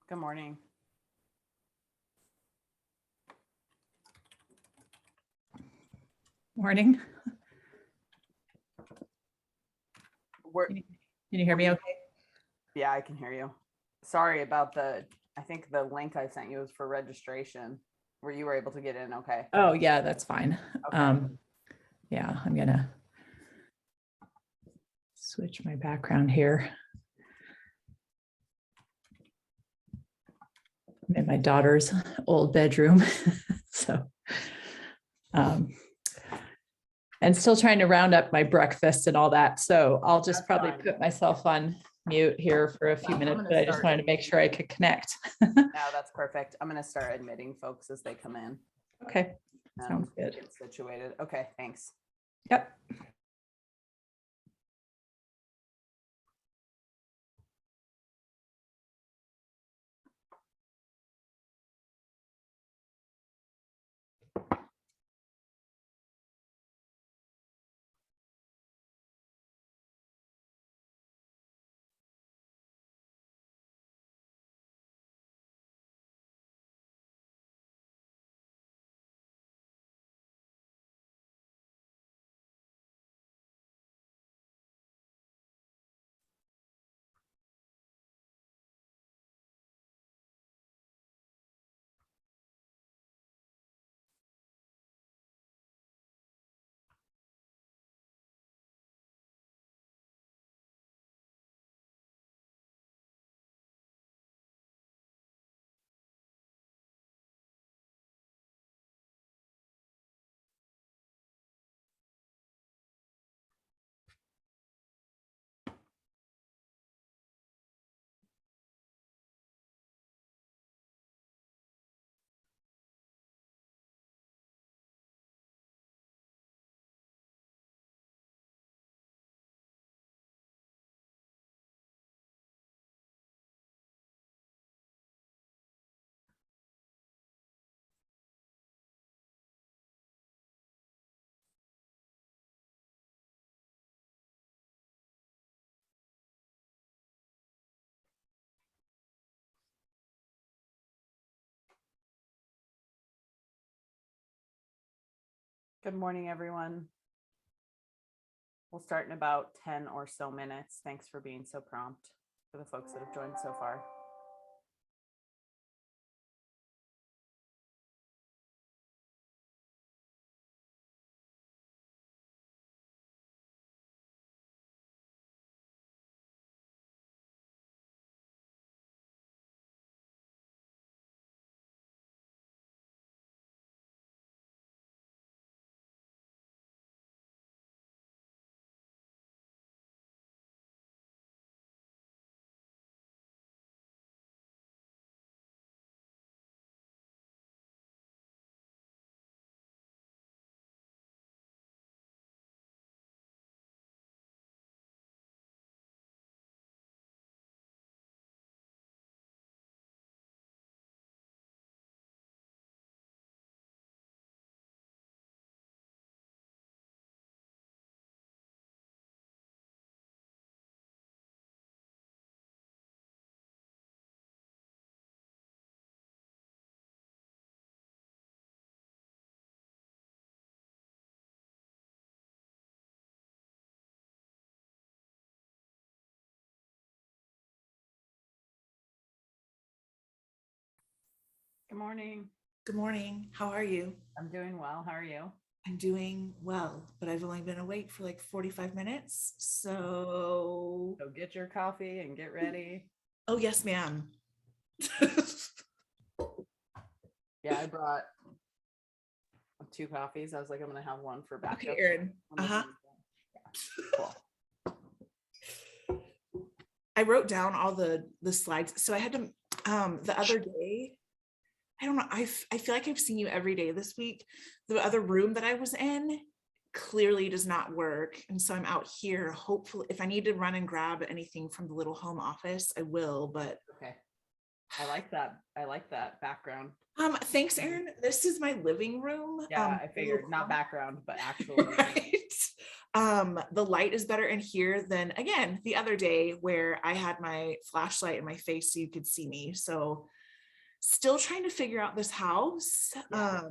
Good morning. Morning. Can you hear me okay? Yeah, I can hear you. Sorry about I think the link I sent you was for registration where you were able to get in. Okay. Oh yeah, that's fine. Okay. Yeah, I'm gonna switch my background here. I'm in my daughter's old bedroom. So, and still trying to round up my breakfast and all that. So I'll just probably put myself on mute here for a few minutes, but I just wanted to make sure I could connect. No, that's perfect. I'm going to start admitting folks as they come in. Okay, sounds good. Get situated. Okay, thanks. Yep. Good morning, everyone. We'll start in about 10 or so minutes. Thanks for being so prompt for the folks that have joined so far. Good morning. Good morning. How are you? I'm doing well. How are you? I'm doing well, but I've only been awake for like 45 minutes. So get your coffee and get ready. Oh, yes, ma'am. Yeah, I brought 2 coffees. I was like, I'm going to have one for backup. Okay, Erin. Yeah. Cool. I wrote down all the slides. So I had to, the other day, I don't know. I feel like I've seen you every day this week. The other room that I was in clearly does not work. And so I'm out here. Hopefully, if I need to run and grab anything from the little home office, I will, but. Okay. I like that. I like that background. Thanks, Erin. This is my living room. Yeah, I figured not background, but actually. Right. The light is better in here than, again, the other day where I had my flashlight in my face so you could see me. So still trying to figure out this house. Yeah.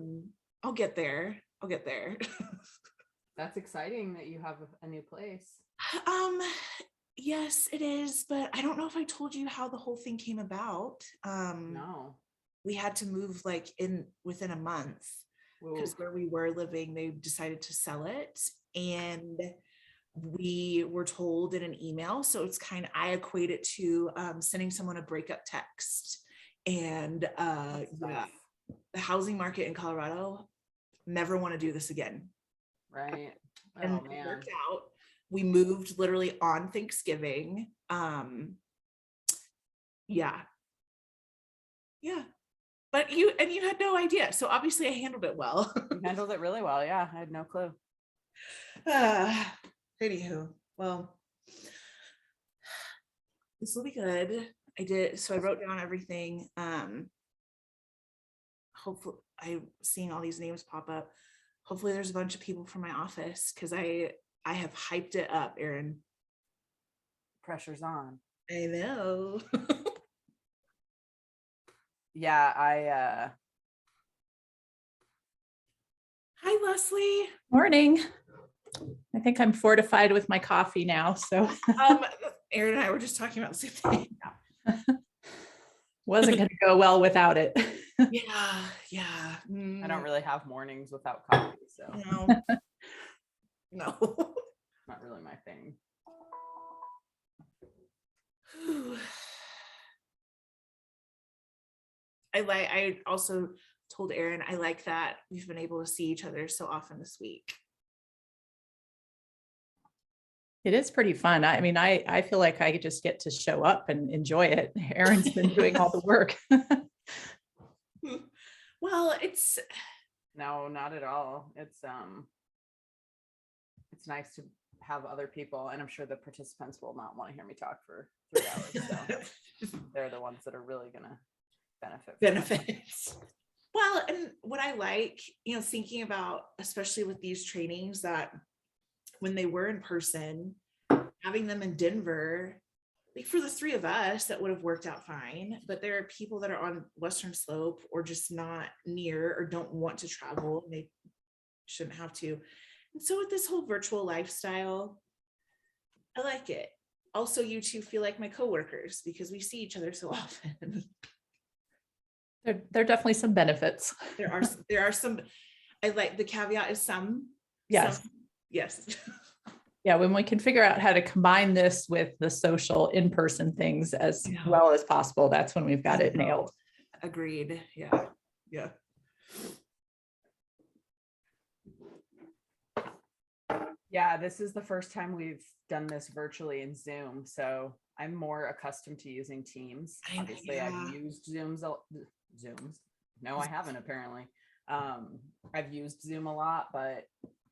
I'll get there. That's exciting that you have a new place. Yes, it is, but I don't know if I told you how the whole thing came about. No. We had to move like within a month because where we were living, they decided to sell it, and we were told in an email. So it's I equate it to sending someone a breakup text. And yeah, the housing market in Colorado, never want to do this again. Right. And Oh it man. worked out. We moved literally on Thanksgiving. Yeah. But you had no idea. So obviously I handled it well. You handled it really well. Yeah. I had no clue. Anywho, well, this will be good. I did. So I wrote down everything. Hopefully I'm seeing all these names pop up. Hopefully there's a bunch of people from my office because I have hyped it up, Erin. Pressure's on. I know. Yeah, Hi, Leslie. Morning. I think I'm fortified with my coffee now, so Erin and I were just talking about the same thing. wasn't going to go well without it. Yeah. I don't really have mornings without coffee, so No. not really my thing. I also told Erin I like that we've been able to see each other so often this week. It is pretty fun. I mean, I feel like I just get to show up and enjoy it. Erin's been doing all the work. Well, No, not at all. It's nice to have other people, and I'm sure the participants will not want to hear me talk for 3 hours. So they're the ones that are really gonna benefits. Well, and what I like, thinking about, especially with these trainings, that when they were in person, having them in Denver, like for the 3 of us, that would have worked out fine. But there are people that are on Western Slope or just not near or don't want to travel, and they shouldn't have to. And so with this whole virtual lifestyle, I like it. Also, you two feel like my coworkers because we see each other so often. There are definitely some benefits. There are some. I like the caveat is some. Yes. Yes. Yeah, when we can figure out how to combine this with the social in-person things as well as possible, that's when we've got it nailed. Agreed. Yeah. Yeah, this is the first time we've done this virtually in Zoom, so I'm more accustomed to using Teams. Obviously, I've used Zooms. No, I haven't apparently. I've used Zoom a lot, but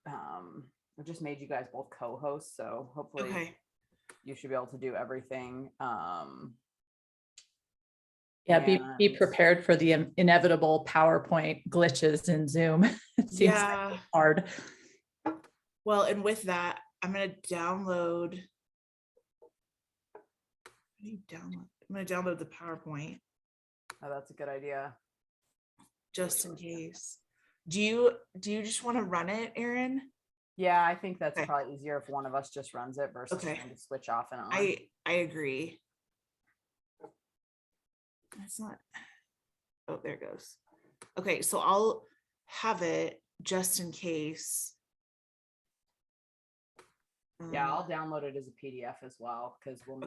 I just made you guys both co-hosts, so hopefully you should be able to do everything. Yeah, be prepared for the inevitable PowerPoint glitches in Zoom. It seems like hard. Well, and with that, I'm going to download the PowerPoint. Oh, that's a good idea. Just in case. Do you just want to run it, Erin? Yeah, I think that's probably easier if one of us just runs it versus trying to switch off and on. I agree. That's not. Oh, there it goes. Okay, so I'll have it just in case. Yeah, I'll download it as a PDF as well because we'll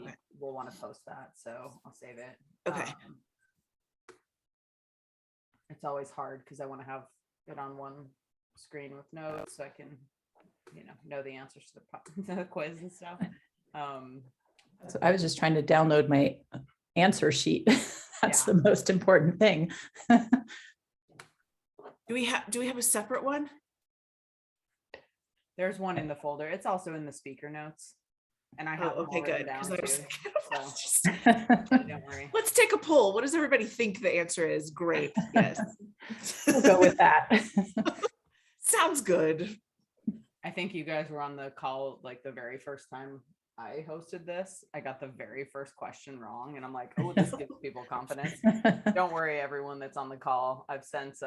want to post that. So I'll save it. Okay. It's always hard because I want to have it on one screen with notes so I can, know the answers to the quiz and stuff. So I was just trying to download my answer sheet. That's the most important thing. Do we have a separate one? There's one in the folder. It's also in the speaker notes. And I have good. Down too, so don't worry. Let's take a poll. What does everybody think the answer is? Great. Yes. We'll go with that. Sounds good. I think you guys were on the call like the very first time I hosted this. I got the very first question wrong, and I'm like, oh, this gives people confidence. Don't worry, everyone that's on the call. I've since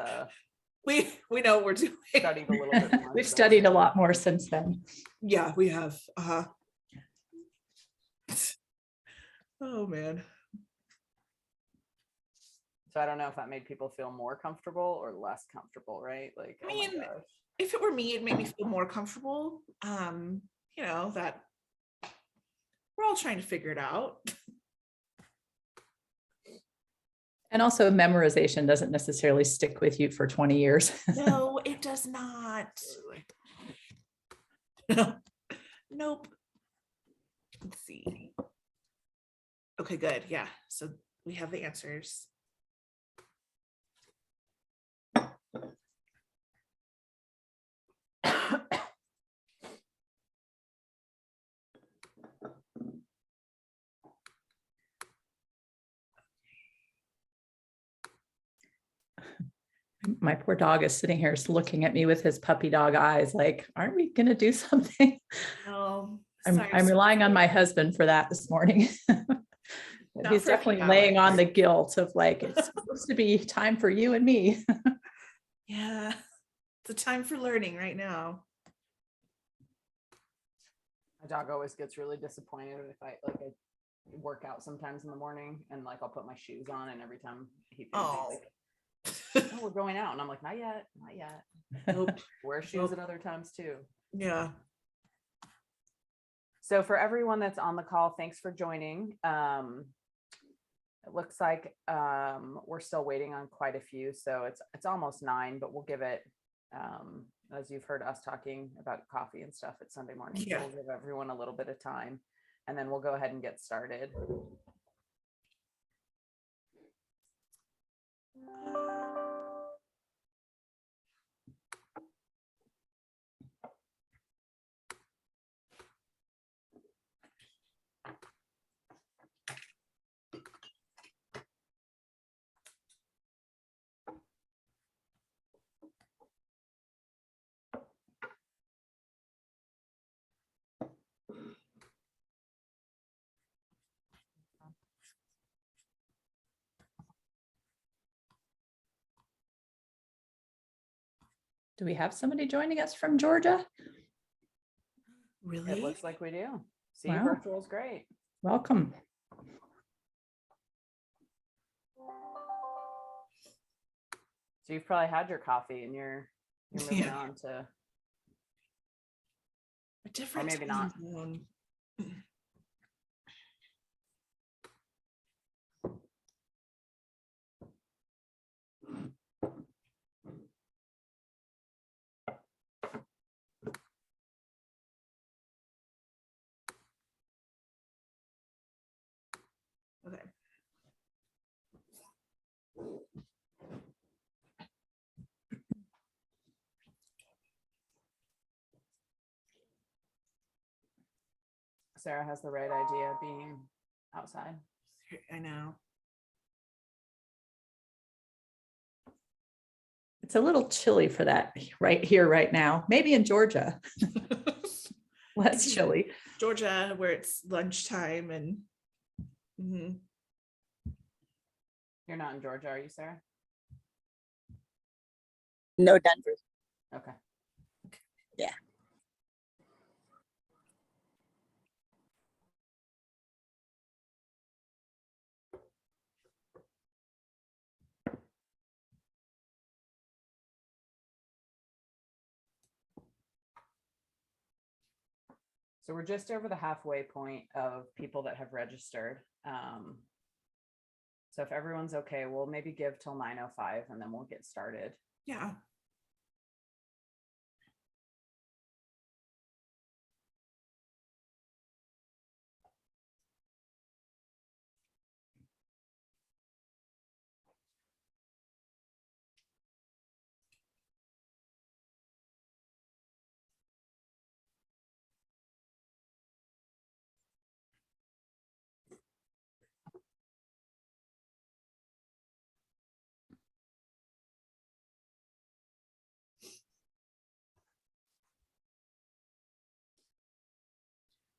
we know what we're doing. studied a little bit more. We've studied a lot more since then. Yeah, we have. Oh man. So I don't know if that made people feel more comfortable or less comfortable, right? Like, I oh my mean, gosh. if it were me, it'd make me feel more comfortable. You know, that we're all trying to figure it out. And also memorization doesn't necessarily stick with you for 20 years. No, it does not. No. Nope. Let's see. Okay, good. Yeah. So we have the answers. My poor dog is sitting here looking at me with his puppy dog eyes like, aren't we going to do something? No, I'm relying on my husband for that this morning. He's definitely laying on the guilt of like, it's supposed to be time for you and me. Yeah, it's a time for learning right now. My dog always gets really disappointed if I work out sometimes in the morning and like I'll put my shoes on, and every time he thinks like, oh, we're going out, and I'm like, not yet. Nope. Wear shoes at other times too. Yeah. So for everyone that's on the call, thanks for joining. It looks like we're still waiting on quite a few, so it's almost 9, but we'll give it, as you've heard us talking about coffee and stuff, it's Sunday morning. Yeah. So we'll give everyone a little bit of time, and then we'll go ahead and get started. Do we have somebody joining us from Georgia? Really? It looks like we do. See, Wow. virtual is great. Welcome. So you've probably had your coffee and you're moving on to A different, or maybe not. Okay. Sarah has the right idea being outside. I know. It's a little chilly for that right here, right now. Maybe in Georgia, less chilly. Georgia, where it's lunchtime and You're not in Georgia, are you, Sarah? No, Denver. Okay. Yeah. So we're just over the halfway point of people that have registered. So if everyone's okay, we'll maybe give till 9:05 and then we'll get started. yeah.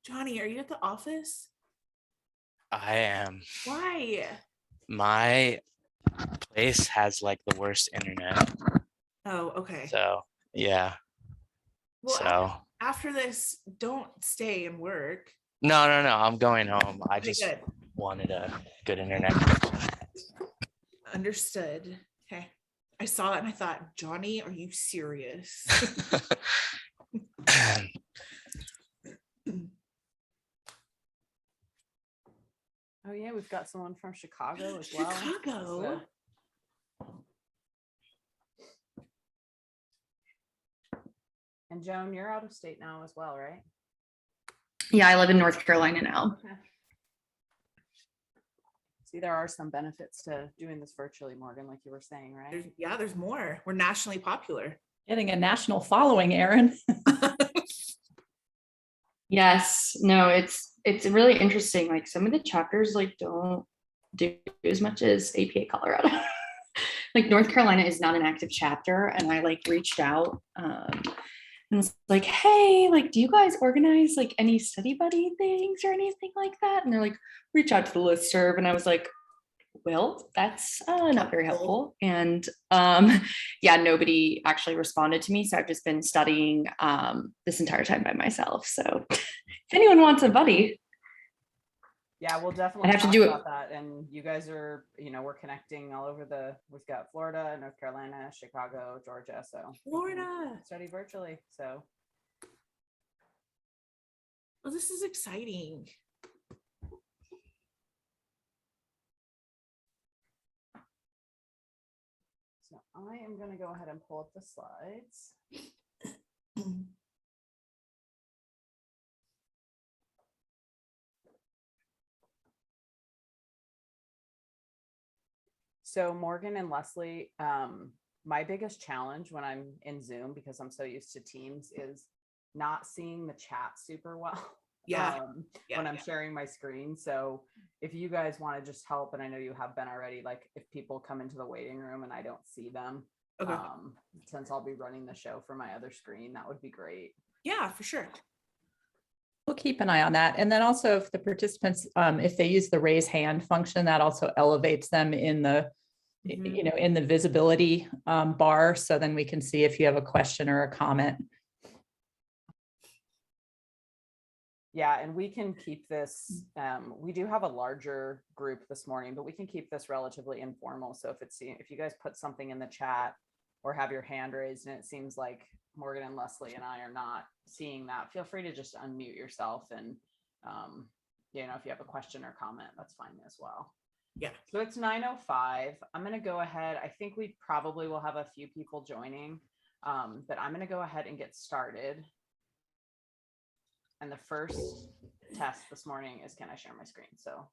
Johnny, are you at the office? I am. Why? My place has like the worst internet. Oh, okay. So yeah. Well, So after this, don't stay and work. no. I'm going home. I Okay, just good. wanted a good internet. Understood. Okay. I saw it and I thought, Johnny, are you serious? Oh yeah, we've got someone from Chicago as well. Chicago. And Joan, you're out of state now as well, right? Yeah, I live in North Carolina now. Okay. See, there are some benefits to doing this virtually, Morgan, like you were saying, right? There's more. We're nationally popular. Getting a national following, Erin. Yes, no, it's really interesting. Like some of the chapters like don't do as much as APA Colorado. Like North Carolina is not an active chapter, and I like reached out and was like, hey, like, do you guys organize like any study buddy things or anything like that? And they're like, reach out to the listserv, and I was like, well, that's not very helpful. And yeah, nobody actually responded to me. So I've just been studying this entire time by myself. So if anyone wants a buddy. Yeah, we'll definitely I'd have to talk do it. about that. And you guys are, we're connecting all over we've got Florida, North Carolina, Chicago, Georgia. So we can Florida. study virtually. So Well, this is exciting. So I am going to go ahead and pull up the slides. So Morgan and Leslie, my biggest challenge when I'm in Zoom, because I'm so used to Teams, is not seeing the chat super well. When I'm sharing my screen. So if you guys want to just help, and I know you have been already, like if people come into the waiting room and I don't see them, Okay. Since I'll be running the show from my other screen, that would be great. Yeah, for sure. We'll keep an eye on that. And then also if the participants, if they use the raise hand function, that also elevates them in the, in the visibility bar. So then we can see if you have a question or a comment. Yeah, and we can keep this, we do have a larger group this morning, but we can keep this relatively informal. So if you guys put something in the chat or have your hand raised and it seems like Morgan and Leslie and I are not seeing that, feel free to just unmute yourself. And, if you have a question or comment, that's fine as well. Yeah. So it's 9:05. I'm going to go ahead. I think we probably will have a few people joining, but I'm going to go ahead and get started. And the first test this morning is, can I share my screen? So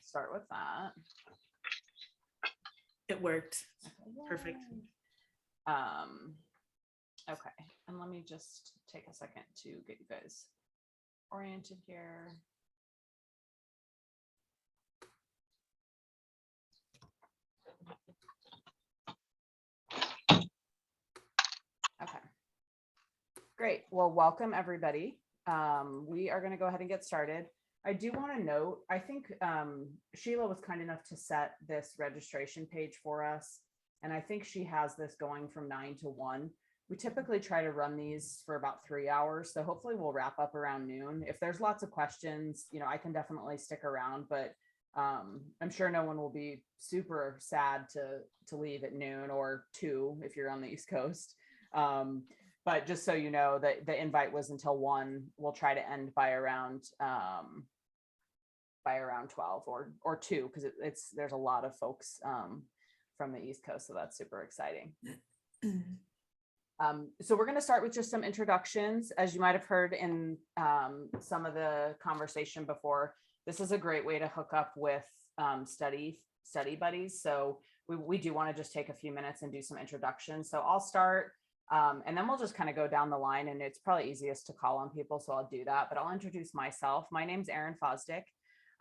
start with that. It worked. Okay, Perfect. Okay, and let me just take a second to get you guys oriented here. Okay, great. Well, welcome everybody. We are going to go ahead and get started. I do want to note, I think Sheila was kind enough to set this registration page for us. And I think she has this going from 9 to 1. We typically try to run these for about 3 hours. So hopefully we'll wrap up around noon. If there's lots of questions, I can definitely stick around, but I'm sure no one will be super sad to leave at noon or 2 if you're on the East Coast. But just so you know that the invite was until 1. We'll try to end by around 12 or 2, because there's a lot of folks from the East Coast, so that's super exciting. So we're going to start with just some introductions. As you might have heard in some of the conversation before, this is a great way to hook up with study buddies. So we do want to just take a few minutes and do some introductions. So I'll start. And then we'll just kind of go down the line, and it's probably easiest to call on people. So I'll do that, but I'll introduce myself. My name's Erin Fosdick.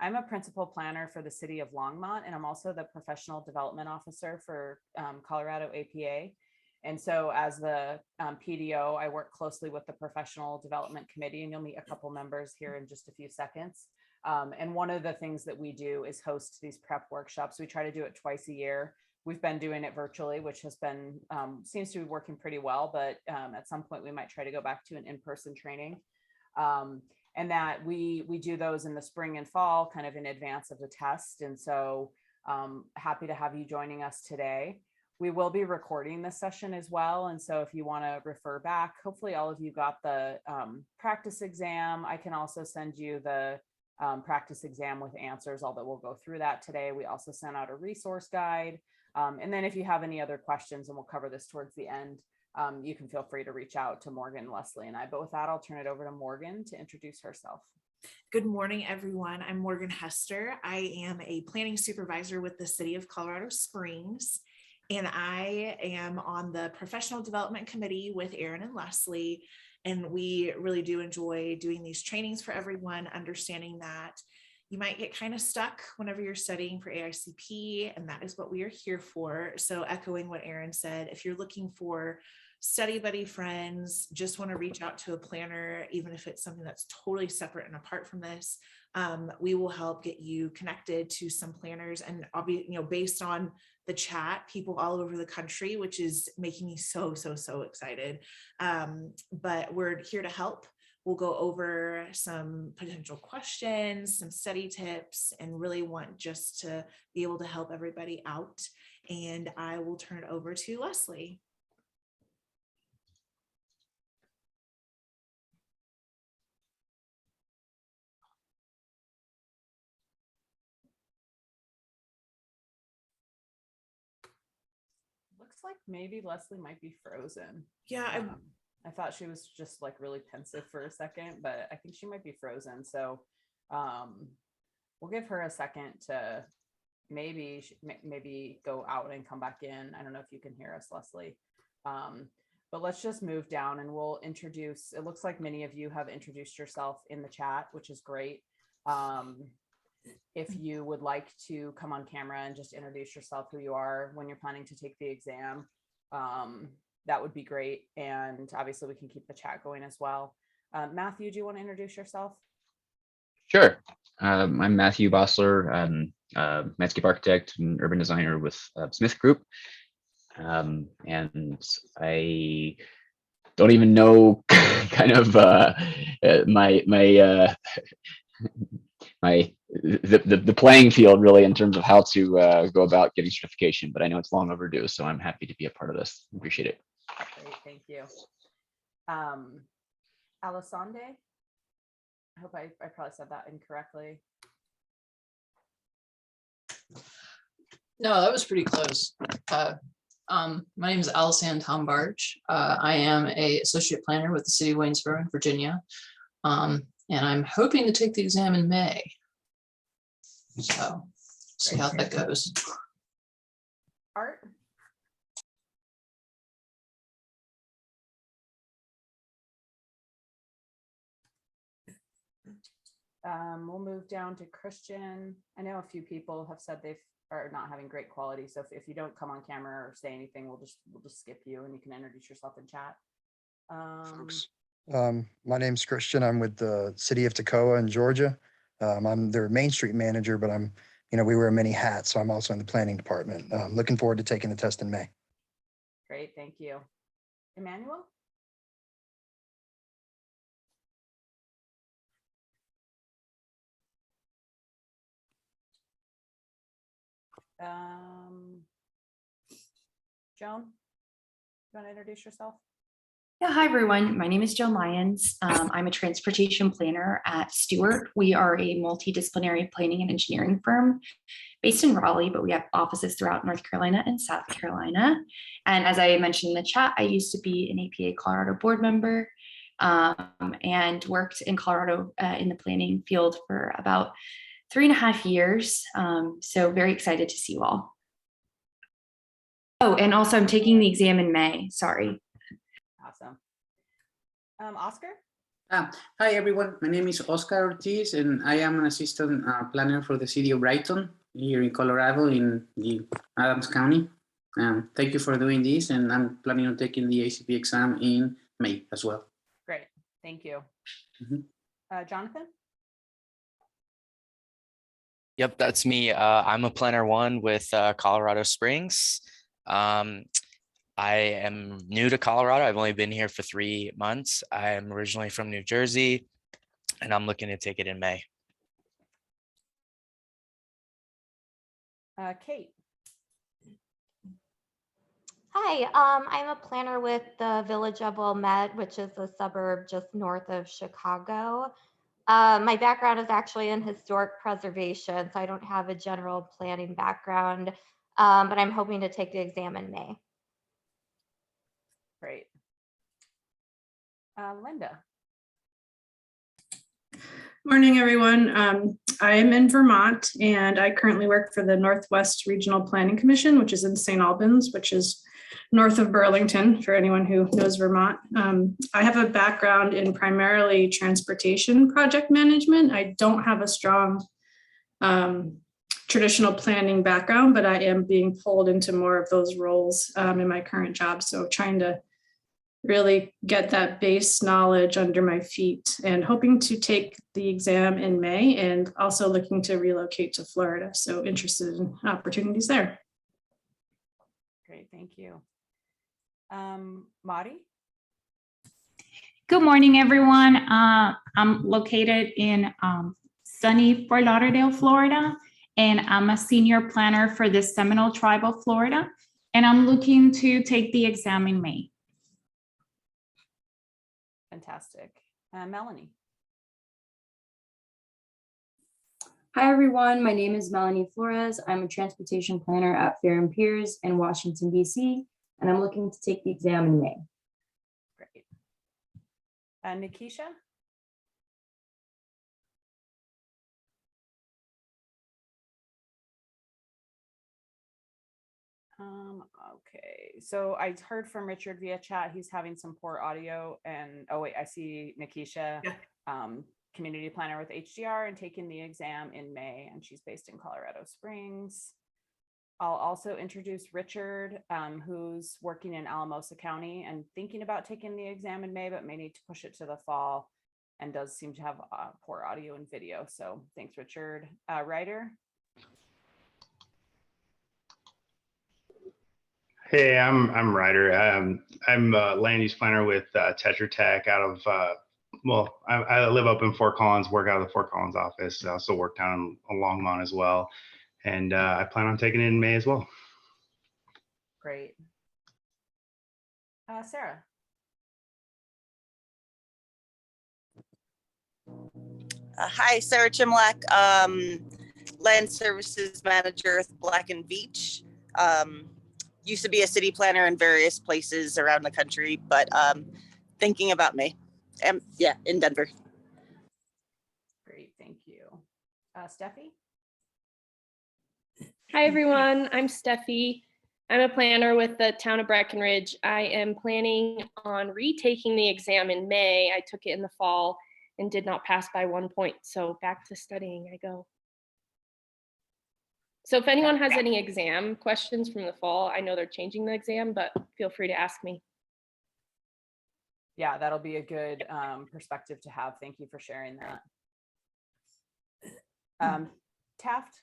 I'm a principal planner for the city of Longmont, and I'm also the professional development officer for Colorado APA. And so as the PDO, I work closely with the Professional Development Committee, and you'll meet a couple members here in just a few seconds. And one of the things that we do is host these prep workshops. We try to do it twice a year. We've been doing it virtually, which has been, seems to be working pretty well, but at some point we might try to go back to an in-person training. And that we do those in the spring and fall, kind of in advance of the test. And so happy to have you joining us today. We will be recording this session as well. And so if you want to refer back, hopefully all of you got the practice exam. I can also send you the practice exam with answers, although we'll go through that today. We also sent out a resource guide. And then if you have any other questions, and we'll cover this towards the end, you can feel free to reach out to Morgan, Leslie, and I. But with that, I'll turn it over to Morgan to introduce herself. Good morning, everyone. I'm Morgan Hester. I am a planning supervisor with the City of Colorado Springs, and I am on the Professional Development Committee with Erin and Leslie. And we really do enjoy doing these trainings for everyone, understanding that you might get kind of stuck whenever you're studying for AICP, and that is what we are here for. So echoing what Erin said, if you're looking for study buddy friends, just want to reach out to a planner, even if it's something that's totally separate and apart from this, we will help get you connected to some planners. And I'll be, based on the chat, people all over the country, which is making me so excited. But we're here to help. We'll go over some potential questions, some study tips, and really want just to be able to help everybody out. And I will turn it over to Leslie. Looks like maybe Leslie might be frozen. Yeah, I thought she was just like really pensive for a second, but I think she might be frozen. So we'll give her a second to maybe go out and come back in. I don't know if you can hear us, Leslie. But let's just move down and we'll introduce, it looks like many of you have introduced yourself in the chat, which is great. If you would like to come on camera and just introduce yourself, who you are, when you're planning to take the exam, that would be great. And obviously we can keep the chat going as well. Matthew, do you want to introduce yourself? Sure. I'm Matthew Bossler. I'm a landscape architect and urban designer with Smith Group. And I don't even know kind of the playing field really in terms of how to go about getting certification, but I know it's long overdue, so I'm happy to be a part of this. Appreciate it. Great, thank you. Alessandre, I hope I probably said that incorrectly. No, that was pretty close. My name is Alessandre Tombarge. I am a associate planner with the City of Waynesboro in Virginia. And I'm hoping to take the exam in May. So see how that goes. Art? We'll move down to Christian. I know a few people have said they are not having great quality. So if you don't come on camera or say anything, we'll just skip you and you can introduce yourself in chat. My name's Christian. I'm with the City of Toccoa in Georgia. I'm their Main Street manager, but we wear many hats, so I'm also in the planning department. Looking forward to taking the test in May. Great, thank you. Emmanuel? Joan, you want to introduce yourself? Yeah, hi everyone. My name is Joan Lyons. I'm a transportation planner at Stewart. We are a multidisciplinary planning and engineering firm based in Raleigh, but we have offices throughout North Carolina and South Carolina. And as I mentioned in the chat, I used to be an APA Colorado board member and worked in Colorado in the planning field for about 3.5 years. So very excited to see you all. Oh, and also I'm taking the exam in May, sorry. Awesome. Oscar? Hi, everyone. My name is Oscar Ortiz, and I am an assistant planner for the city of Brighton here in Colorado in the Adams County. Thank you for doing this, and I'm planning on taking the ACP exam in May as well. Great, thank you. Mhm. Jonathan? Yep, that's me. I'm a planner one with Colorado Springs. I am new to Colorado. I've only been here for 3 months. I am originally from New Jersey, and I'm looking to take it in May. Kate? Hi, I'm a planner with the Village of Wilmette, which is a suburb just north of Chicago. My background is actually in historic preservation, so I don't have a general planning background, but I'm hoping to take the exam in May. Great. Linda? Morning, everyone. I am in Vermont, and I currently work for the Northwest Regional Planning Commission, which is in St. Albans, which is north of Burlington, for anyone who knows Vermont. I have a background in primarily transportation project management. I don't have a strong traditional planning background, but I am being pulled into more of those roles in my current job. So trying to really get that base knowledge under my feet and hoping to take the exam in May, and also looking to relocate to Florida. So interested in opportunities there. Great, thank you. Marty? Good morning, everyone. I'm located in sunny Fort Lauderdale, Florida, and I'm a senior planner for the Seminole Tribe of Florida, and I'm looking to take the exam in May. Fantastic. Melanie? Hi, everyone. My name is Melanie Flores. I'm a transportation planner at Fair and Piers in Washington, D.C., and I'm looking to take the exam in May. Great. Nikisha? Okay, so I heard from Richard via chat. He's having some poor audio, and oh wait, I see Nikisha, community planner with HDR and taking the exam in May, and she's based in Colorado Springs. I'll also introduce Richard, who's working in Alamosa County and thinking about taking the exam in May, but may need to push it to the fall, and does seem to have poor audio and video. So thanks, Richard. Ryder? Hey, I'm Ryder. I'm a land use planner with Tetra Tech out of I live up in Fort Collins, work out of the Fort Collins office. I also work down in Longmont as well, and I plan on taking it in May as well. Great. Sarah? Hi, Sarahchimlak, land services manager with Black and Beach. Used to be a city planner in various places around the country, but thinking about May. Yeah, in Denver. Great, thank you. Steffi? Hi, everyone. I'm Steffi. I'm a planner with the town of Breckenridge. I am planning on retaking the exam in May. I took it in the fall and did not pass by 1 point. So back to studying I go. So if anyone has any exam questions from the fall, I know they're changing the exam, but feel free to ask me. Yeah, that'll be a good perspective to have. Thank you for sharing that. Taft?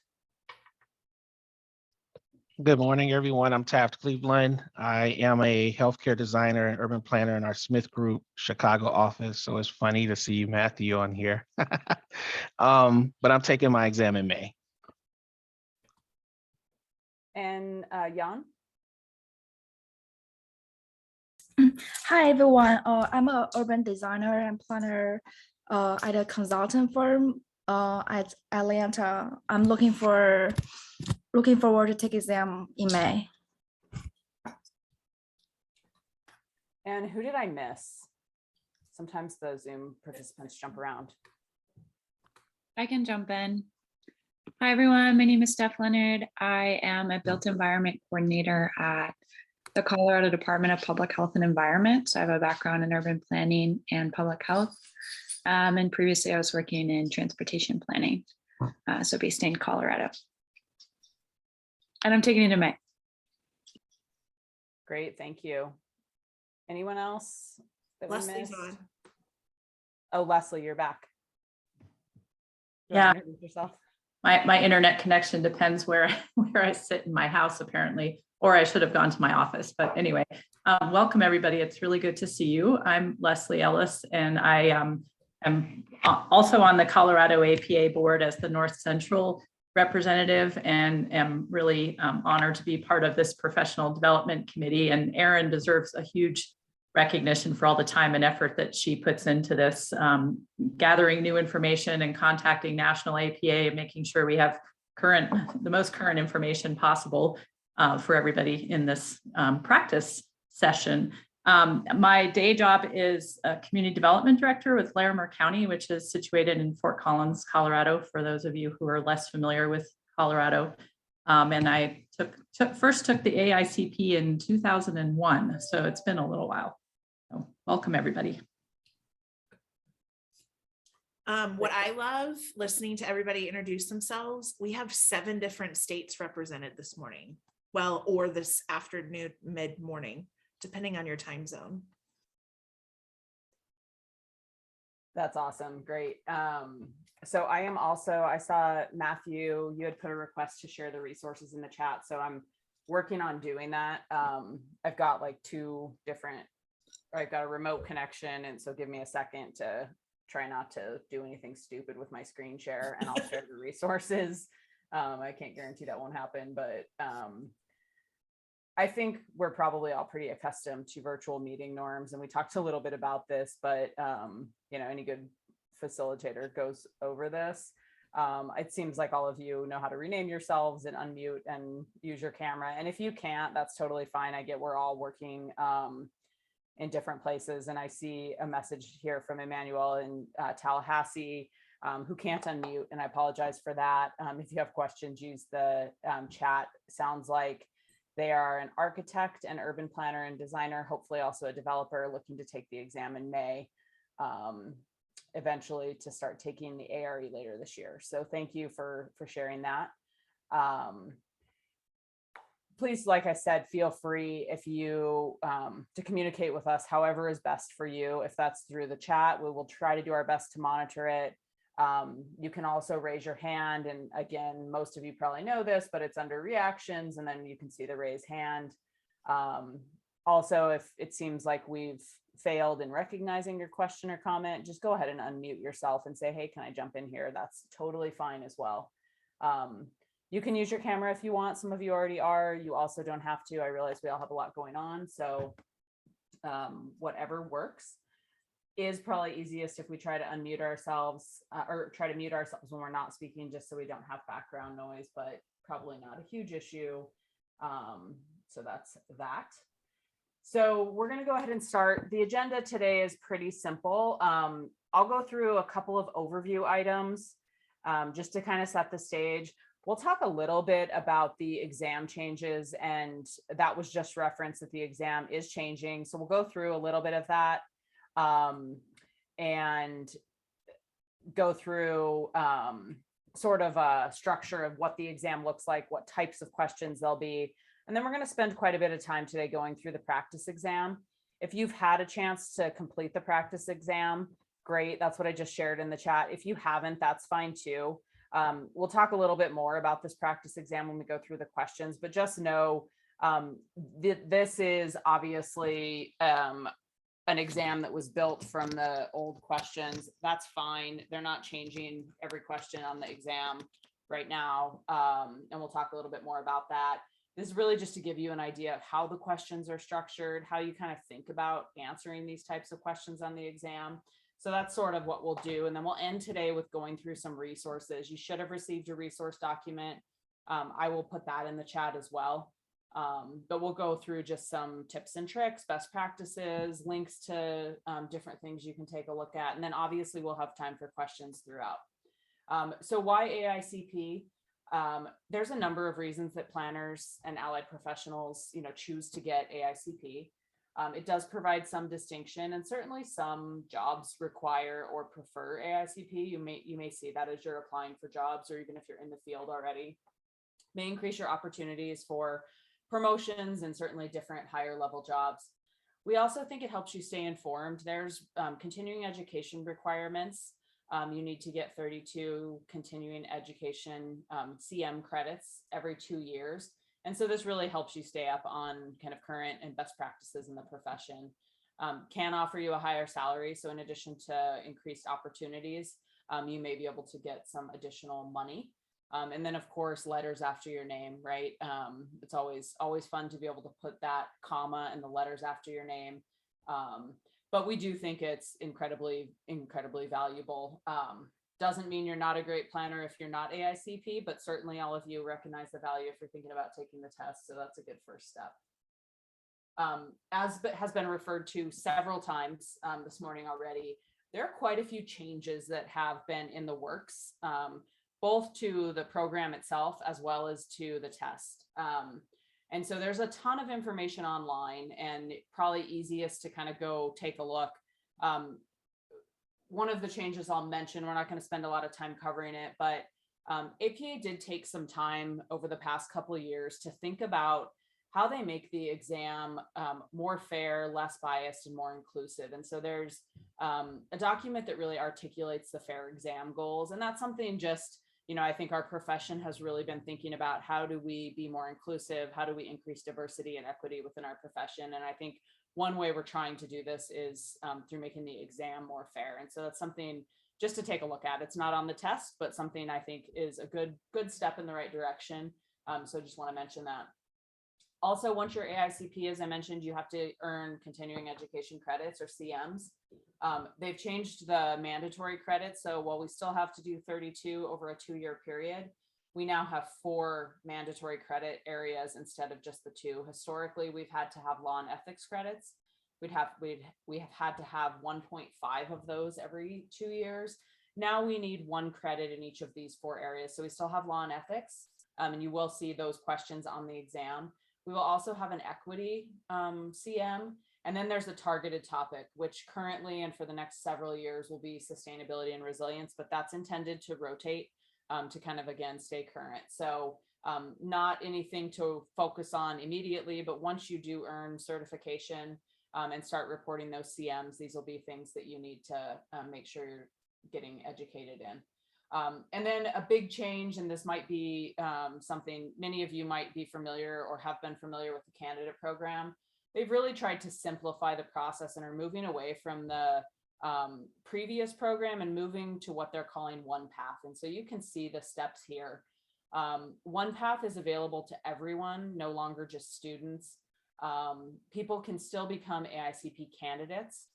Good morning, everyone. I'm Taft Cleveland. I am a healthcare designer and urban planner in our Smith Group Chicago office. So it's funny to see Matthew on here. But I'm taking my exam in May. And Jan? Hi, everyone. I'm an urban designer and planner at a consultant firm at Atlanta. I'm looking forward to take exam in May. And who did I miss? Sometimes the Zoom participants jump around. I can jump in. Hi, everyone. My name is Steph Leonard. I am a built environment coordinator at the Colorado Department of Public Health and Environment. So I have a background in urban planning and public health. And previously I was working in transportation planning, so based in Colorado. And I'm taking it in May. Great, thank you. Anyone else that we Leslie's missed? on. Oh, Leslie, you're back. You Yeah. wanna introduce yourself? My internet connection depends where I sit in my house, apparently, or I should have gone to my office. But anyway, welcome everybody. It's really good to see you. I'm Leslie Ellis, and I am also on the Colorado APA board as the North Central representative, and am really honored to be part of this professional development committee. And Erin deserves a huge recognition for all the time and effort that she puts into this, gathering new information and contacting National APA and making sure we have the most current information possible for everybody in this practice session. My day job is a community development director with Larimer County, which is situated in Fort Collins, Colorado, for those of you who are less familiar with Colorado. And I first took the AICP in 2001, so it's been a little while. So welcome everybody. What I love listening to everybody introduce themselves, we have 7 different states represented this morning. Well, or this afternoon, mid-morning, depending on your time zone. That's awesome. Great. So I saw Matthew, you had put a request to share the resources in the chat. So I'm working on doing that. I've got like I've got a remote connection. And so give me a second to try not to do anything stupid with my screen share, and I'll share the resources. I can't guarantee that won't happen, but I think we're probably all pretty accustomed to virtual meeting norms. And we talked a little bit about this, but any good facilitator goes over this. It seems like all of you know how to rename yourselves and unmute and use your camera. And if you can't, that's totally fine. I get we're all working in different places. And I see a message here from Emmanuel in Tallahassee who can't unmute, and I apologize for that. If you have questions, use the chat. Sounds like they are an architect and urban planner and designer, hopefully also a developer looking to take the exam in May, eventually to start taking the ARE later this year. So thank you for sharing that. Please, like I said, feel free if you to communicate with us however is best for you. If that's through the chat, we will try to do our best to monitor it. You can also raise your hand. And again, most of you probably know this, but it's under reactions, and then you can see the raise hand. Also, if it seems like we've failed in recognizing your question or comment, just go ahead and unmute yourself and say, hey, can I jump in here? That's totally fine as well. You can use your camera if you want. Some of you already are. You also don't have to. I realize we all have a lot going on. So whatever works. Is probably easiest if we try to unmute ourselves or try to mute ourselves when we're not speaking, just so we don't have background noise, but probably not a huge issue. So that's that. So we're going to go ahead and start. The agenda today is pretty simple. I'll go through a couple of overview items just to kind of set the stage. We'll talk a little bit about the exam changes, and that was just referenced that the exam is changing. So we'll go through a little bit of that. And go through sort of a structure of what the exam looks like, what types of questions there'll be. And then we're going to spend quite a bit of time today going through the practice exam. If you've had a chance to complete the practice exam, great. That's what I just shared in the chat. If you haven't, that's fine too. We'll talk a little bit more about this practice exam when we go through the questions, but just know this is obviously an exam that was built from the old questions. That's fine. They're not changing every question on the exam right now. And we'll talk a little bit more about that. This is really just to give you an idea of how the questions are structured, how you kind of think about answering these types of questions on the exam. So that's sort of what we'll do. And then we'll end today with going through some resources. You should have received a resource document. I will put that in the chat as well. But we'll go through just some tips and tricks, best practices, links to different things you can take a look at. And then obviously we'll have time for questions throughout. So why AICP? There's a number of reasons that planners and allied professionals, choose to get AICP. It does provide some distinction, and certainly some jobs require or prefer AICP. You may see that as you're applying for jobs, or even if you're in the field already. May increase your opportunities for promotions and certainly different higher level jobs. We also think it helps you stay informed. There's continuing education requirements. You need to get 32 continuing education CM credits every 2 years. And so this really helps you stay up on kind of current and best practices in the profession. Can offer you a higher salary. So in addition to increased opportunities, you may be able to get some additional money. And then of course, letters after your name, right? It's always fun to be able to put that comma and the letters after your name. But we do think it's incredibly valuable. Doesn't mean you're not a great planner if you're not AICP, but certainly all of you recognize the value if you're thinking about taking the test. So that's a good first step. As has been referred to several times this morning already, there are quite a few changes that have been in the works, both to the program itself as well as to the test. And so there's a ton of information online, and probably easiest to kind of go take a look. One of the changes I'll mention, we're not going to spend a lot of time covering it, but APA did take some time over the past couple of years to think about how they make the exam more fair, less biased, and more inclusive. And so there's a document that really articulates the fair exam goals. And that's something just, I think our profession has really been thinking about, how do we be more inclusive? How do we increase diversity and equity within our profession? And I think one way we're trying to do this is through making the exam more fair. And so that's something just to take a look at. It's not on the test, but something I think is a good step in the right direction. So just want to mention that. Also, once you're AICP, as I mentioned, you have to earn continuing education credits or CMs. They've changed the mandatory credits. So while we still have to do 32 over a 2-year period, we now have 4 mandatory credit areas instead of just the 2. Historically, we've had to have law and ethics credits. We have had to have 1.5 of those every 2 years. Now we need 1 credit in each of these 4 areas. So we still have law and ethics, and you will see those questions on the exam. We will also have an equity CM, and then there's a targeted topic, which currently and for the next several years will be sustainability and resilience, but that's intended to rotate to kind of, again, stay current. So not anything to focus on immediately, but once you do earn certification and start reporting those CMs, these will be things that you need to make sure you're getting educated in. And then a big change, and this might be something many of you might be familiar or have been familiar with the candidate program. They've really tried to simplify the process and are moving away from the previous program and moving to what they're calling One Path. And so you can see the steps here. One Path is available to everyone, no longer just students. People can still become AICP candidates,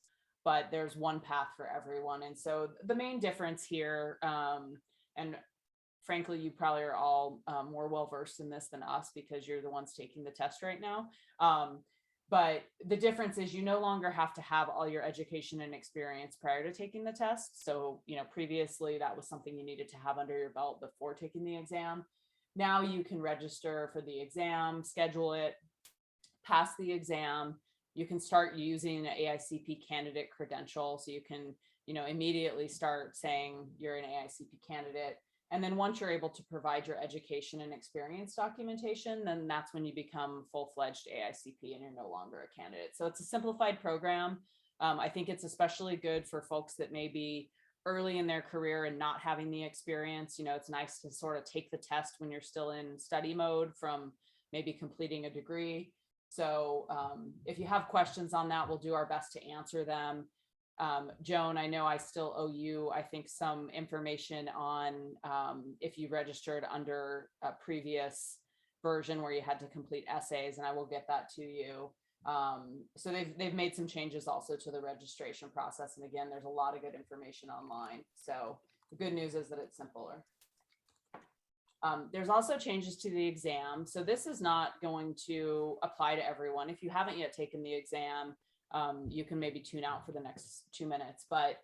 but there's one path for everyone. And so the main difference here, and frankly, you probably are all more well-versed in this than us because you're the ones taking the test right now. But the difference is you no longer have to have all your education and experience prior to taking the test. So, previously that was something you needed to have under your belt before taking the exam. Now you can register for the exam, schedule it, pass the exam. You can start using an AICP candidate credential. So you can, immediately start saying you're an AICP candidate. And then once you're able to provide your education and experience documentation, then that's when you become full-fledged AICP and you're no longer a candidate. So it's a simplified program. I think it's especially good for folks that may be early in their career and not having the experience. It's nice to sort of take the test when you're still in study mode from maybe completing a degree. So if you have questions on that, we'll do our best to answer them. Joan, I know I still owe you, I think, some information on if you registered under a previous version where you had to complete essays, and I will get that to you. So they've made some changes also to the registration process. And again, there's a lot of good information online. So the good news is that it's simpler. There's also changes to the exam. So this is not going to apply to everyone. If you haven't yet taken the exam, you can maybe tune out for the next 2 minutes, but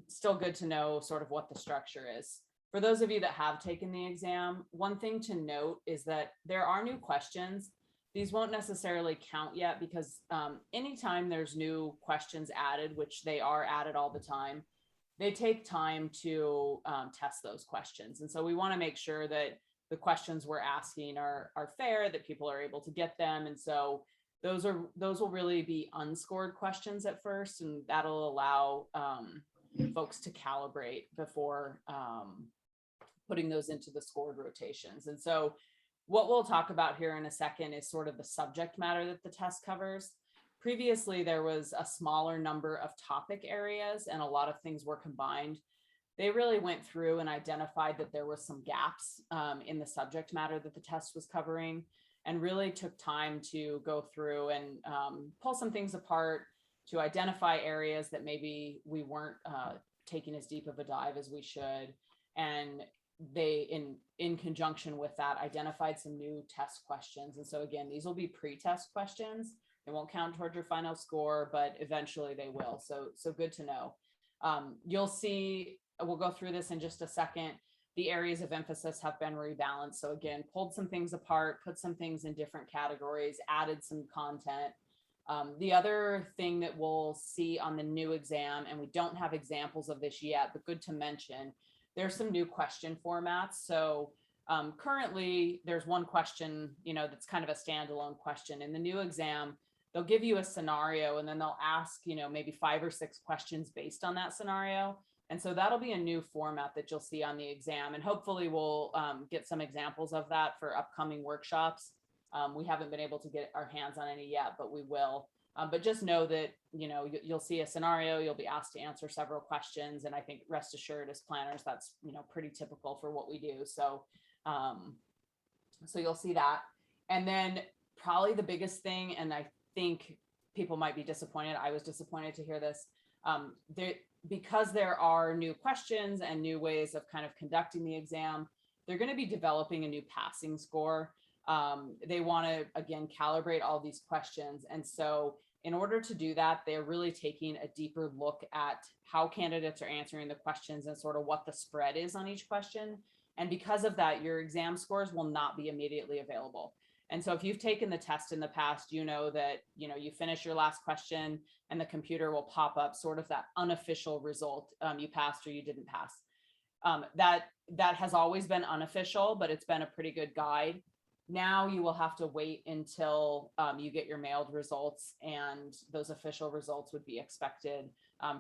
still good to know sort of what the structure is. For those of you that have taken the exam, one thing to note is that there are new questions. These won't necessarily count yet because anytime there's new questions added, which they are added all the time, they take time to test those questions. And so we want to make sure that the questions we're asking are fair, that people are able to get them. And so those will really be unscored questions at first, and that'll allow folks to calibrate before putting those into the scored rotations. And so what we'll talk about here in a second is sort of the subject matter that the test covers. Previously, there was a smaller number of topic areas and a lot of things were combined. They really went through and identified that there was some gaps in the subject matter that the test was covering, and really took time to go through and pull some things apart to identify areas that maybe we weren't taking as deep of a dive as we should. And they, in conjunction with that, identified some new test questions. And so again, these will be pre-test questions. They won't count towards your final score, but eventually they will. So good to know. You'll see, we'll go through this in just a second. The areas of emphasis have been rebalanced. So again, pulled some things apart, put some things in different categories, added some content. The other thing that we'll see on the new exam, and we don't have examples of this yet, but good to mention, there's some new question formats. So currently there's one question, that's kind of a standalone question. In the new exam, they'll give you a scenario and then they'll ask, maybe 5 or 6 questions based on that scenario. And so that'll be a new format that you'll see on the exam. And hopefully we'll get some examples of that for upcoming workshops. We haven't been able to get our hands on any yet, but we will. But just know that, you'll see a scenario, you'll be asked to answer several questions. And I think rest assured as planners, that's, pretty typical for what we do. So, so you'll see that. And then probably the biggest thing, and I think people might be disappointed. I was disappointed to hear this. Because there are new questions and new ways of kind of conducting the exam, they're going to be developing a new passing score. They want to, again, calibrate all these questions. And so in order to do that, they're really taking a deeper look at how candidates are answering the questions and sort of what the spread is on each question. And because of that, your exam scores will not be immediately available. And so if you've taken the test in the past, you know that, you finish your last question and the computer will pop up sort of that unofficial result, you passed or you didn't pass. That has always been unofficial, but it's been a pretty good guide. Now you will have to wait until you get your mailed results, and those official results would be expected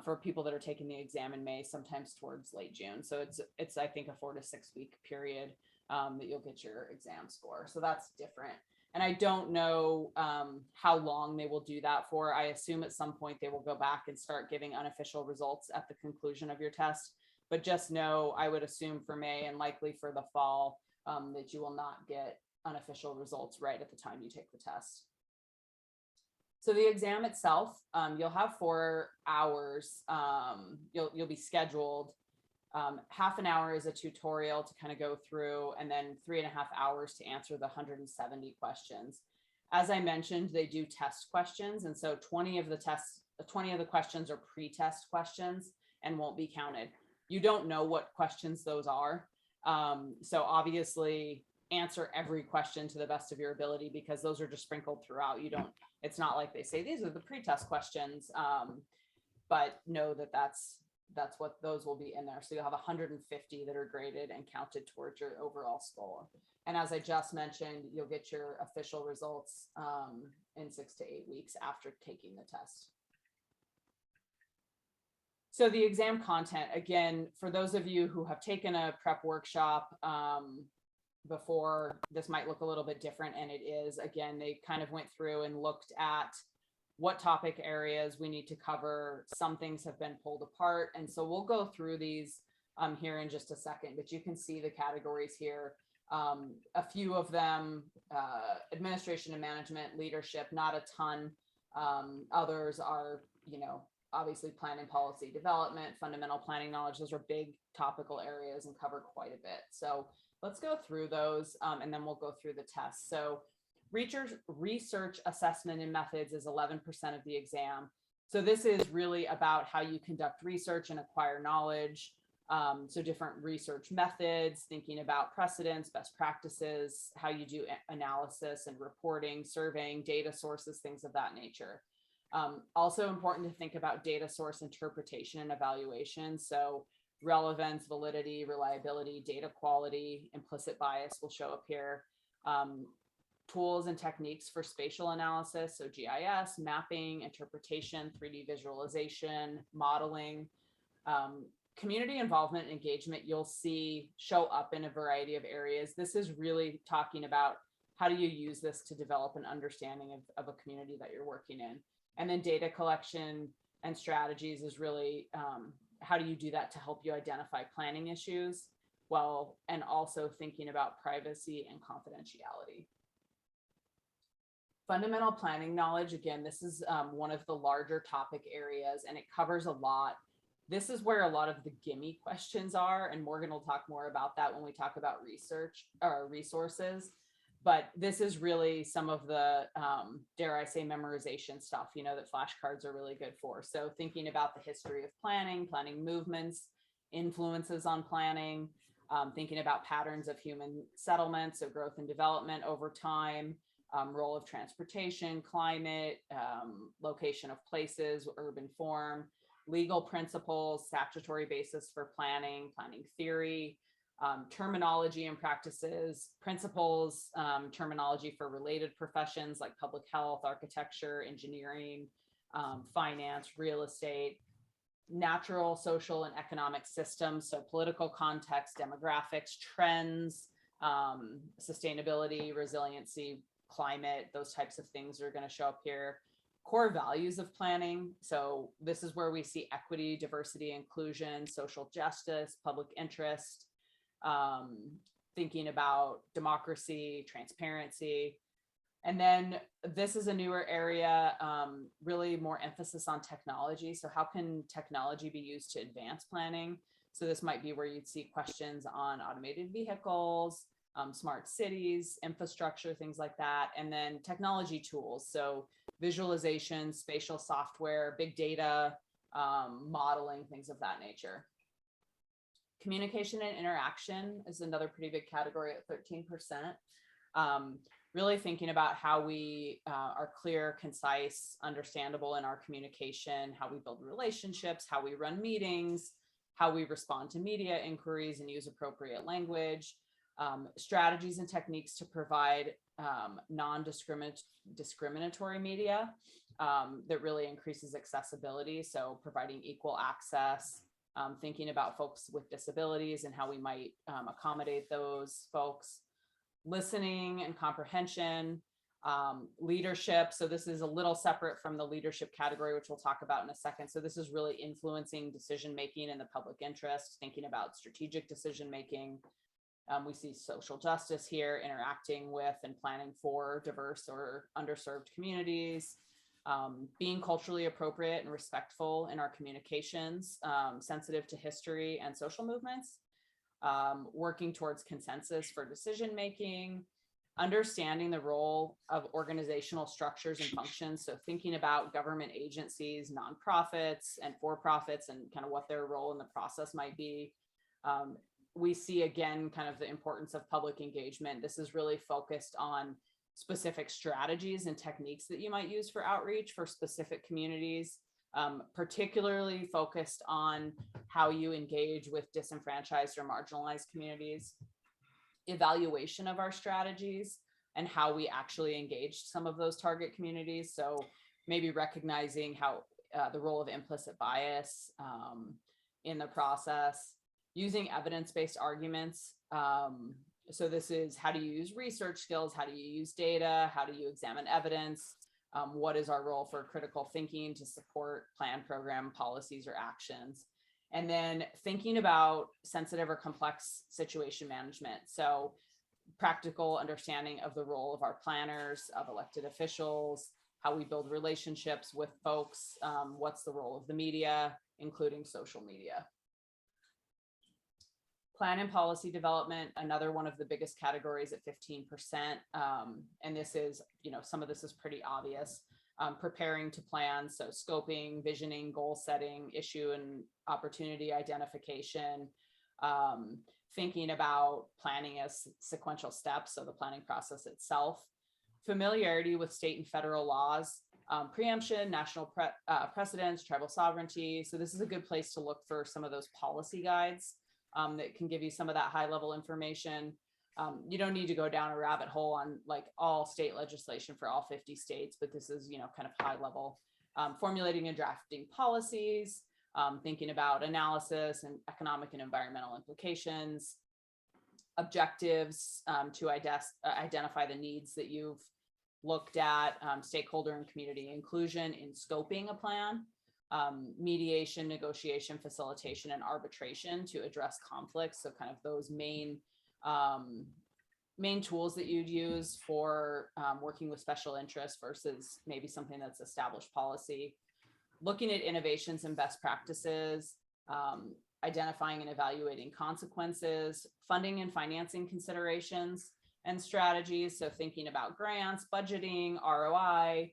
for people that are taking the exam in May, sometimes towards late June. So it's I think a 4 to 6 week period that you'll get your exam score. So that's different. And I don't know how long they will do that for. I assume at some point they will go back and start giving unofficial results at the conclusion of your test. But just know, I would assume for May and likely for the fall that you will not get unofficial results right at the time you take the test. So the exam itself, you'll have 4 hours. You'll be scheduled. Half an hour is a tutorial to kind of go through, and then 3.5 hours to answer the 170 questions. As I mentioned, they do test questions. And so 20 of the questions are pre-test questions and won't be counted. You don't know what questions those are. So obviously answer every question to the best of your ability, because those are just sprinkled throughout. It's not like they say, these are the pre-test questions, but know that that's what those will be in there. So you'll have 150 that are graded and counted towards your overall score. And as I just mentioned, you'll get your official results in 6 to 8 weeks after taking the test. So the exam content, again, for those of you who have taken a prep workshop before, this might look a little bit different, and it is. Again, they kind of went through and looked at what topic areas we need to cover. Some things have been pulled apart. And so we'll go through these here in just a second, but you can see the categories here. A few of them, administration and management, leadership, not a ton. Others are, obviously planning, policy development, fundamental planning knowledge. Those are big topical areas and cover quite a bit. So let's go through those and then we'll go through the tests. So research assessment and methods is 11% of the exam. So this is really about how you conduct research and acquire knowledge. So different research methods, thinking about precedents, best practices, how you do analysis and reporting, surveying, data sources, things of that nature. Also important to think about data source interpretation and evaluation. So relevance, validity, reliability, data quality, implicit bias will show up here. Tools and techniques for spatial analysis, so GIS, mapping, interpretation, 3D visualization, modeling. Community involvement and engagement, you'll see show up in a variety of areas. This is really talking about how do you use this to develop an understanding of a community that you're working in. And then data collection and strategies is really how do you do that to help you identify planning issues, well, and also thinking about privacy and confidentiality. Fundamental planning knowledge, again, this is one of the larger topic areas, and it covers a lot. This is where a lot of the gimme questions are, and Morgan will talk more about that when we talk about research or resources. But this is really some of the, dare I say, memorization stuff, you know, that flashcards are really good for. So thinking about the history of planning, planning movements, influences on planning, thinking about patterns of human settlement, so growth and development over time, role of transportation, climate, location of places, urban form, legal principles, statutory basis for planning, planning theory, terminology and practices, principles, terminology for related professions like public health, architecture, engineering, finance, real estate, natural, social, and economic systems, so political context, demographics, trends, sustainability, resiliency, climate, those types of things are going to show up here. Core values of planning. So this is where we see equity, diversity, inclusion, social justice, public interest, thinking about democracy, transparency. And then this is a newer area, really more emphasis on technology. So how can technology be used to advance planning? So this might be where you'd see questions on automated vehicles, smart cities, infrastructure, things like that. And then technology tools. So visualization, spatial software, big data, modeling, things of that nature. Communication and interaction is another pretty big category at 13%. Really thinking about how we are clear, concise, understandable in our communication, how we build relationships, how we run meetings, how we respond to media inquiries and use appropriate language, strategies and techniques to provide non-discriminatory media that really increases accessibility. So providing equal access, thinking about folks with disabilities and how we might accommodate those folks, listening and comprehension, leadership. So this is a little separate from the leadership category, which we'll talk about in a second. So this is really influencing decision-making in the public interest, thinking about strategic decision-making. We see social justice here, interacting with and planning for diverse or underserved communities, being culturally appropriate and respectful in our communications, sensitive to history and social movements, working towards consensus for decision-making, understanding the role of organizational structures and functions. So thinking about government agencies, nonprofits and for-profits and kind of what their role in the process might be. We see again, kind of the importance of public engagement. This is really focused on specific strategies and techniques that you might use for outreach for specific communities, particularly focused on how you engage with disenfranchised or marginalized communities, evaluation of our strategies and how we actually engage some of those target communities. So maybe recognizing how the role of implicit bias in the process, using evidence-based arguments. So this is how do you use research skills? How do you use data? How do you examine evidence? What is our role for critical thinking to support plan, program, policies, or actions? And then thinking about sensitive or complex situation management. So practical understanding of the role of our planners, of elected officials, how we build relationships with folks, what's the role of the media, including social media. Plan and policy development, another one of the biggest categories at 15%. And this is, you know, some of this is pretty obvious. Preparing to plan, so scoping, visioning, goal setting, issue and opportunity identification, thinking about planning as sequential steps, so the planning process itself. Familiarity with state and federal laws, preemption, national precedents, tribal sovereignty. So this is a good place to look for some of those policy guides that can give you some of that high level information. You don't need to go down a rabbit hole on like all state legislation for all 50 states, but this is, kind of high level. Formulating and drafting policies, thinking about analysis and economic and environmental implications, objectives to identify the needs that you've looked at, stakeholder and community inclusion in scoping a plan, mediation, negotiation, facilitation, and arbitration to address conflicts. So kind of those main tools that you'd use for working with special interests versus maybe something that's established policy. Looking at innovations and best practices, identifying and evaluating consequences, funding and financing considerations and strategies. So thinking about grants, budgeting, ROI,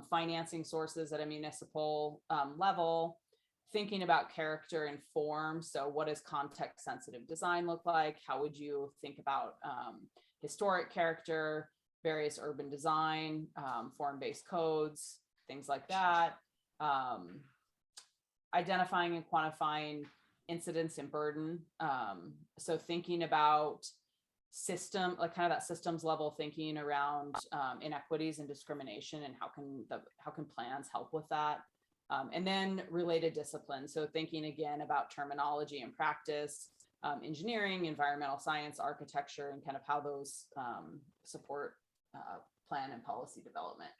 financing sources at a municipal level, thinking about character and form. So what does context sensitive design look like? How would you think about historic character, various urban design, form-based codes, things like that. Identifying and quantifying incidence and burden. So thinking about system, like kind of that systems level thinking around inequities and discrimination, and how can plans help with that. And then related disciplines. So thinking again about terminology and practice, engineering, environmental science, architecture, and kind of how those support plan and policy development.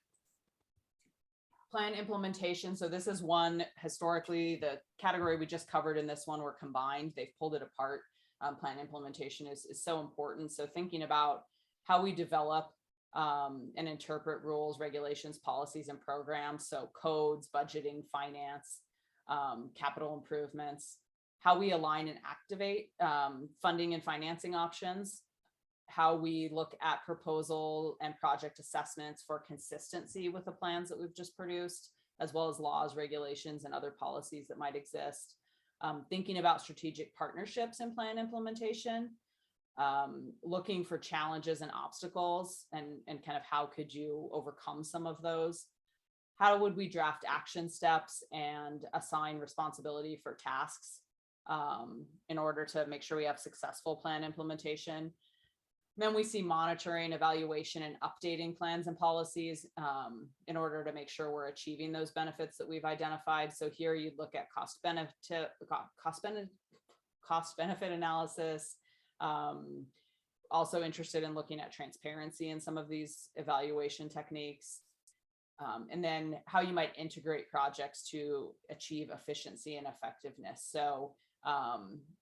Plan implementation. So this is one, historically, the category we just covered in this one were combined. They've pulled it apart. Plan implementation is so important. So thinking about how we develop and interpret rules, regulations, policies, and programs. So codes, budgeting, finance, capital improvements, how we align and activate funding and financing options, how we look at proposal and project assessments for consistency with the plans that we've just produced, as well as laws, regulations, and other policies that might exist. Thinking about strategic partnerships and plan implementation, looking for challenges and obstacles, and kind of how could you overcome some of those? How would we draft action steps and assign responsibility for tasks in order to make sure we have successful plan implementation? Then we see monitoring, evaluation, and updating plans and policies in order to make sure we're achieving those benefits that we've identified. So here you'd look at cost benefit analysis. Also interested in looking at transparency in some of these evaluation techniques. And then how you might integrate projects to achieve efficiency and effectiveness. So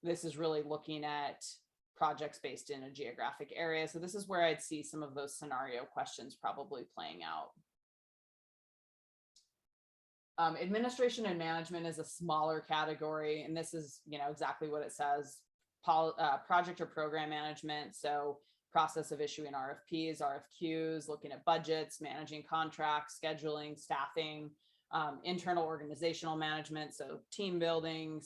this is really looking at projects based in a geographic area. So this is where I'd see some of those scenario questions probably playing out. Administration and management is a smaller category, and this is, exactly what it says, project or program management. So process of issuing RFPs, RFQs, looking at budgets, managing contracts, scheduling, staffing, internal organizational management. So team building,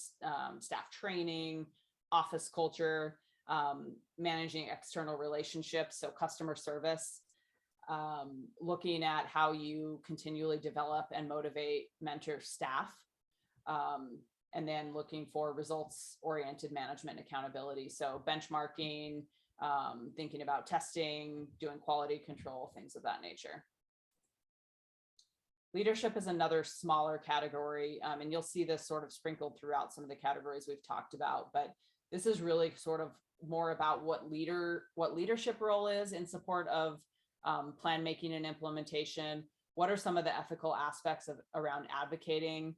staff training, office culture, managing external relationships, so customer service, looking at how you continually develop and motivate, mentor staff, and then looking for results-oriented management accountability, so benchmarking, thinking about testing, doing quality control, things of that nature. Leadership is another smaller category, and you'll see this sort of sprinkled throughout some of the categories we've talked about, but this is really sort of more about what leadership role is in support of plan making and implementation. What are some of the ethical aspects around advocating,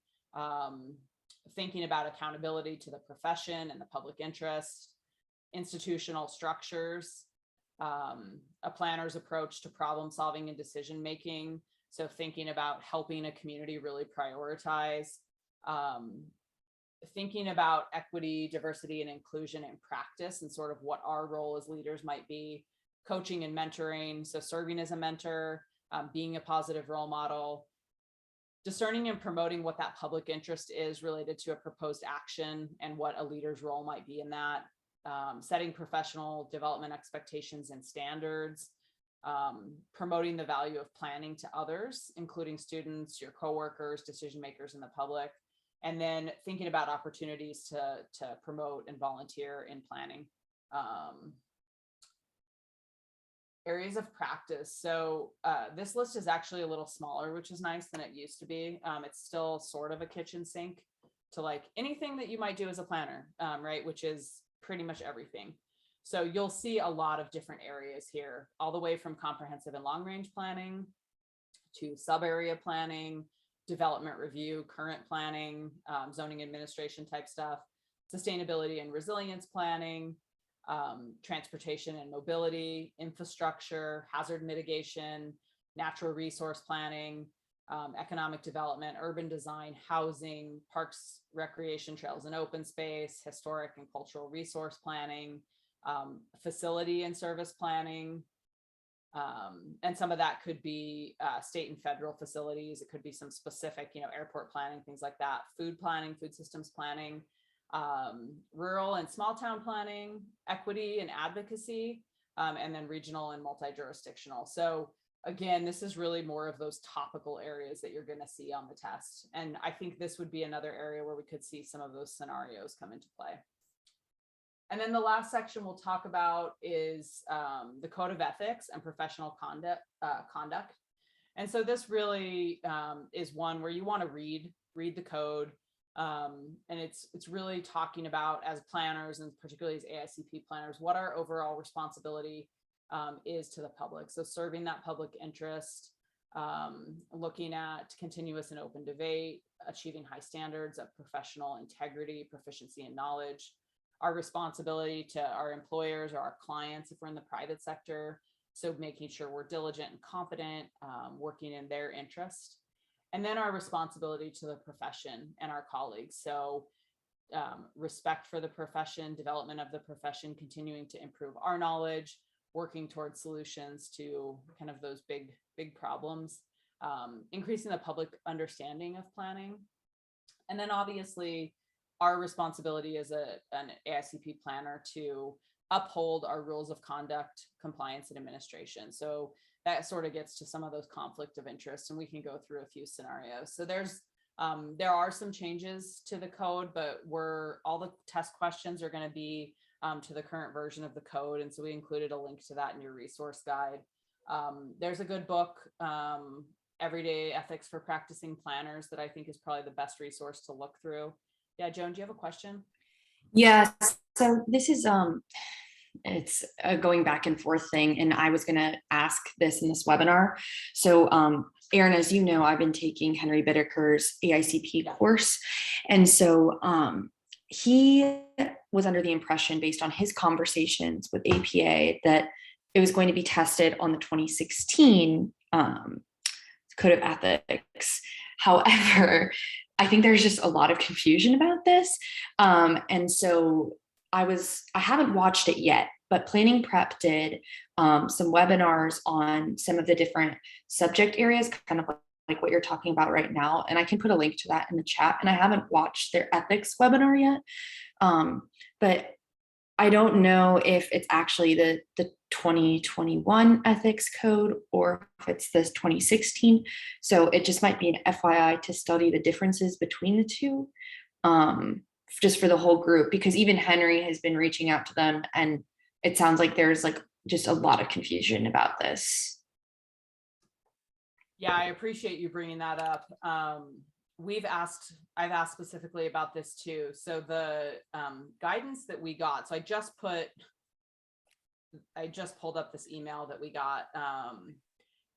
thinking about accountability to the profession and the public interest, institutional structures, a planner's approach to problem solving and decision making. So thinking about helping a community really prioritize, thinking about equity, diversity, and inclusion in practice, and sort of what our role as leaders might be, coaching and mentoring. So serving as a mentor, being a positive role model, discerning and promoting what that public interest is related to a proposed action and what a leader's role might be in that, setting professional development expectations and standards, promoting the value of planning to others, including students, your coworkers, decision makers, and the public, and then thinking about opportunities to promote and volunteer in planning. Areas of practice. So this list is actually a little smaller, which is nice than it used to be. It's still sort of a kitchen sink to like anything that you might do as a planner, right? Which is pretty much everything. So you'll see a lot of different areas here, all the way from comprehensive and long range planning to sub area planning, development review, current planning, zoning administration type stuff, sustainability and resilience planning, transportation and mobility, infrastructure, hazard mitigation, natural resource planning, economic development, urban design, housing, parks, recreation, trails and open space, historic and cultural resource planning, facility and service planning. And some of that could be state and federal facilities. It could be some specific, airport planning, things like that, food planning, food systems planning, rural and small town planning, equity and advocacy, and then regional and multi-jurisdictional. So again, this is really more of those topical areas that you're going to see on the test. And I think this would be another area where we could see some of those scenarios come into play. And then the last section we'll talk about is the Code of Ethics and Professional Conduct. And so this really is one where you want to read the code. And it's really talking about, as planners and particularly as AICP planners, what our overall responsibility is to the public. So serving that public interest, looking at continuous and open debate, achieving high standards of professional integrity, proficiency, and knowledge, our responsibility to our employers or our clients if we're in the private sector. So making sure we're diligent and competent, working in their interest. And then our responsibility to the profession and our colleagues. So respect for the profession, development of the profession, continuing to improve our knowledge, working towards solutions to kind of those big problems, increasing the public understanding of planning. And then obviously our responsibility as an AICP planner to uphold our rules of conduct, compliance, and administration. So that sort of gets to some of those conflict of interest, and we can go through a few scenarios. So there are some changes to the code, but all the test questions are going to be to the current version of the code. And so we included a link to that in your resource guide. There's a good book, Everyday Ethics for Practicing Planners, that I think is probably the best resource to look through. Yeah, Joan, do you have a question? Yeah, so this is it's a going back and forth thing, and I was going to ask this in this webinar. So Erin, as you know, I've been taking Henry Bittaker's AICP course, and so he was under the impression, based on his conversations with APA, that it was going to be tested on the 2016 Code of Ethics. However, I think there's just a lot of confusion about this. And so I haven't watched it yet, but Planning Prep did some webinars on some of the different subject areas, kind of like what you're talking about right now. And I can put a link to that in the chat. And I haven't watched their ethics webinar yet. But I don't know if it's actually the 2021 ethics code or if it's this 2016. So it just might be an FYI to study the differences between the two, just for the whole group, because even Henry has been reaching out to them, and it sounds like there's like just a lot of confusion about this. Yeah, I appreciate you bringing that up. I've asked specifically about this too. So the guidance that we got, so I just pulled up this email that we got,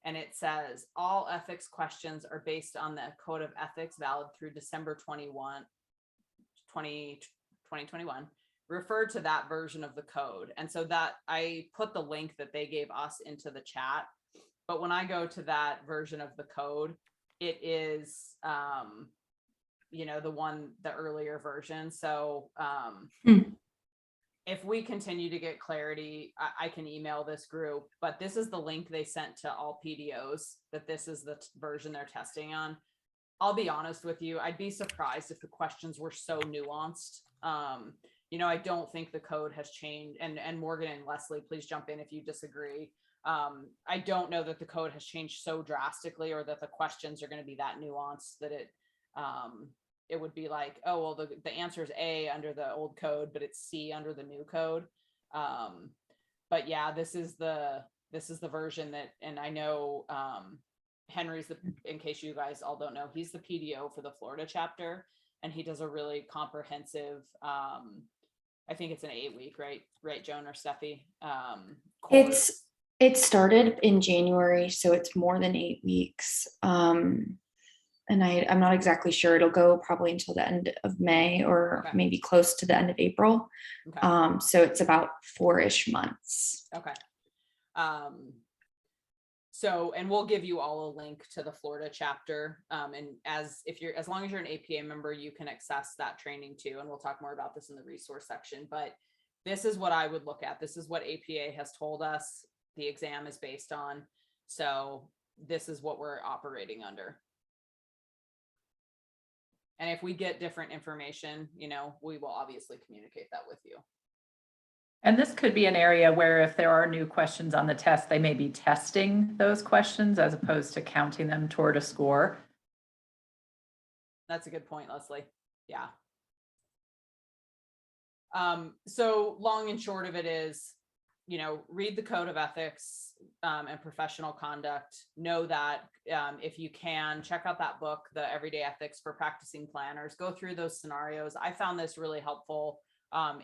and it says all ethics questions are based on the Code of Ethics valid through December 2021. Refer to that version of the code. And so that I put the link that they gave us into the chat. But when I go to that version of the code, it is, the earlier version. So if we continue to get clarity, I can email this group, but this is the link they sent to all PDOs, that this is the version they're testing on. I'll be honest with you, I'd be surprised if the questions were so nuanced. I don't think the code has changed, and Morgan and Leslie, please jump in if you disagree. I don't know that the code has changed so drastically, or that the questions are going to be that nuanced that it would be like, oh, well, the answer is A under the old code, but it's C under the new code. But yeah, this is the version that, and I know Henry's in case you guys all don't know, he's the PDO for the Florida chapter, and he does a really comprehensive, I think it's an 8-week, right, Joan or Steffi? It started in January, so it's more than 8 weeks. And I'm not exactly sure. It'll go probably until the end of May, or maybe close to the end of April. Okay. So it's about 4-ish months. Okay. So, and we'll give you all a link to the Florida chapter. And as long as you're an APA member, you can access that training too. And we'll talk more about this in the resource section, but this is what I would look at. This is what APA has told us the exam is based on. So this is what we're operating under. And if we get different information, we will obviously communicate that with you. And this could be an area where if there are new questions on the test, they may be testing those questions as opposed to counting them toward a score. That's a good point, Leslie. Yeah. So long and short of it is, read the code of ethics and professional conduct. Know that if you can, check out that book, The Everyday Ethics for Practicing Planners. Go through those scenarios. I found this really helpful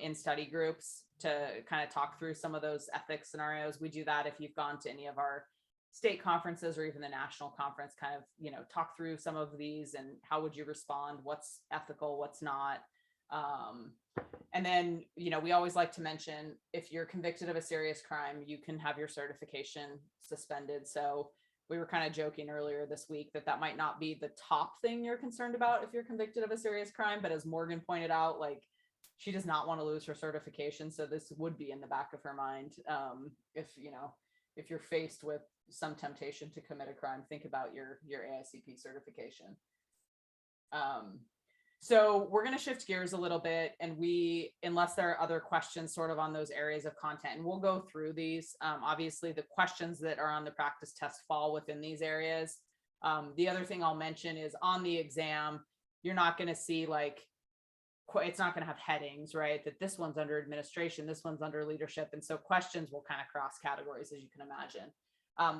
in study groups to kind of talk through some of those ethics scenarios. We do that if you've gone to any of our state conferences or even the national conference, kind of, talk through some of these and how would you respond, what's ethical, what's not. And then, we always like to mention, if you're convicted of a serious crime, you can have your certification suspended. So we were kind of joking earlier this week that might not be the top thing you're concerned about if you're convicted of a serious crime. But as Morgan pointed out, she does not want to lose her certification. So this would be in the back of her mind. If you're faced with some temptation to commit a crime, think about your AICP certification. So we're going to shift gears a little bit, and unless there are other questions sort of on those areas of content, and we'll go through these. Obviously the questions that are on the practice test fall within these areas. The other thing I'll mention is on the exam, you're not going to see it's not going to have headings, right? That this one's under administration, this one's under leadership. And so questions will kind of cross categories, as you can imagine.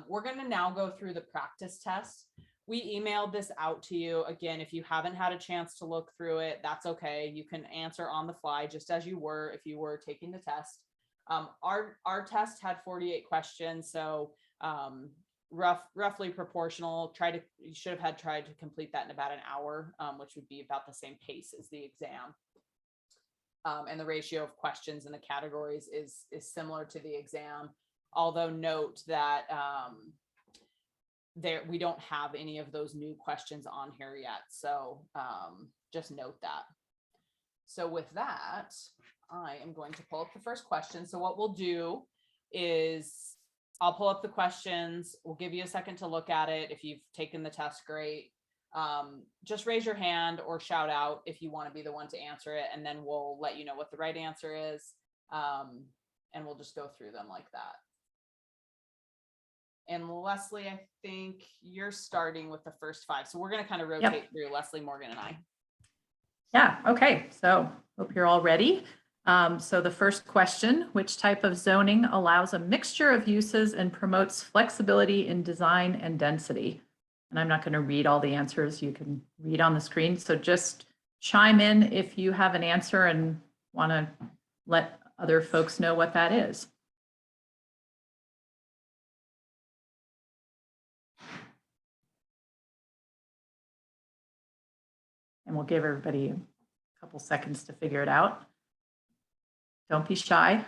We're going to now go through the practice test. We emailed this out to you. Again, if you haven't had a chance to look through it, that's okay. You can answer on the fly, just as you were if you were taking the test. Our test had 48 questions. So roughly proportional. You should have tried to complete that in about an hour, which would be about the same pace as the exam. And the ratio of questions in the categories is similar to the exam, although note that we don't have any of those new questions on here yet. So just note that. So with that, I am going to pull up the first question. So what we'll do is I'll pull up the questions. We'll give you a second to look at it. If you've taken the test, great. Just raise your hand or shout out if you want to be the one to answer it, and then we'll let you know what the right answer is. And we'll just go through them like that. And Leslie, I think you're starting with the first 5. So we're going to kind of rotate through Leslie, Morgan, and I. Yeah, okay. So hope you're all ready. So the first question, which type of zoning allows a mixture of uses and promotes flexibility in design and density? And I'm not going to read all the answers. You can read on the screen. So just chime in if you have an answer and want to let other folks know what that is. And we'll give everybody a couple seconds to figure it out. Don't be shy.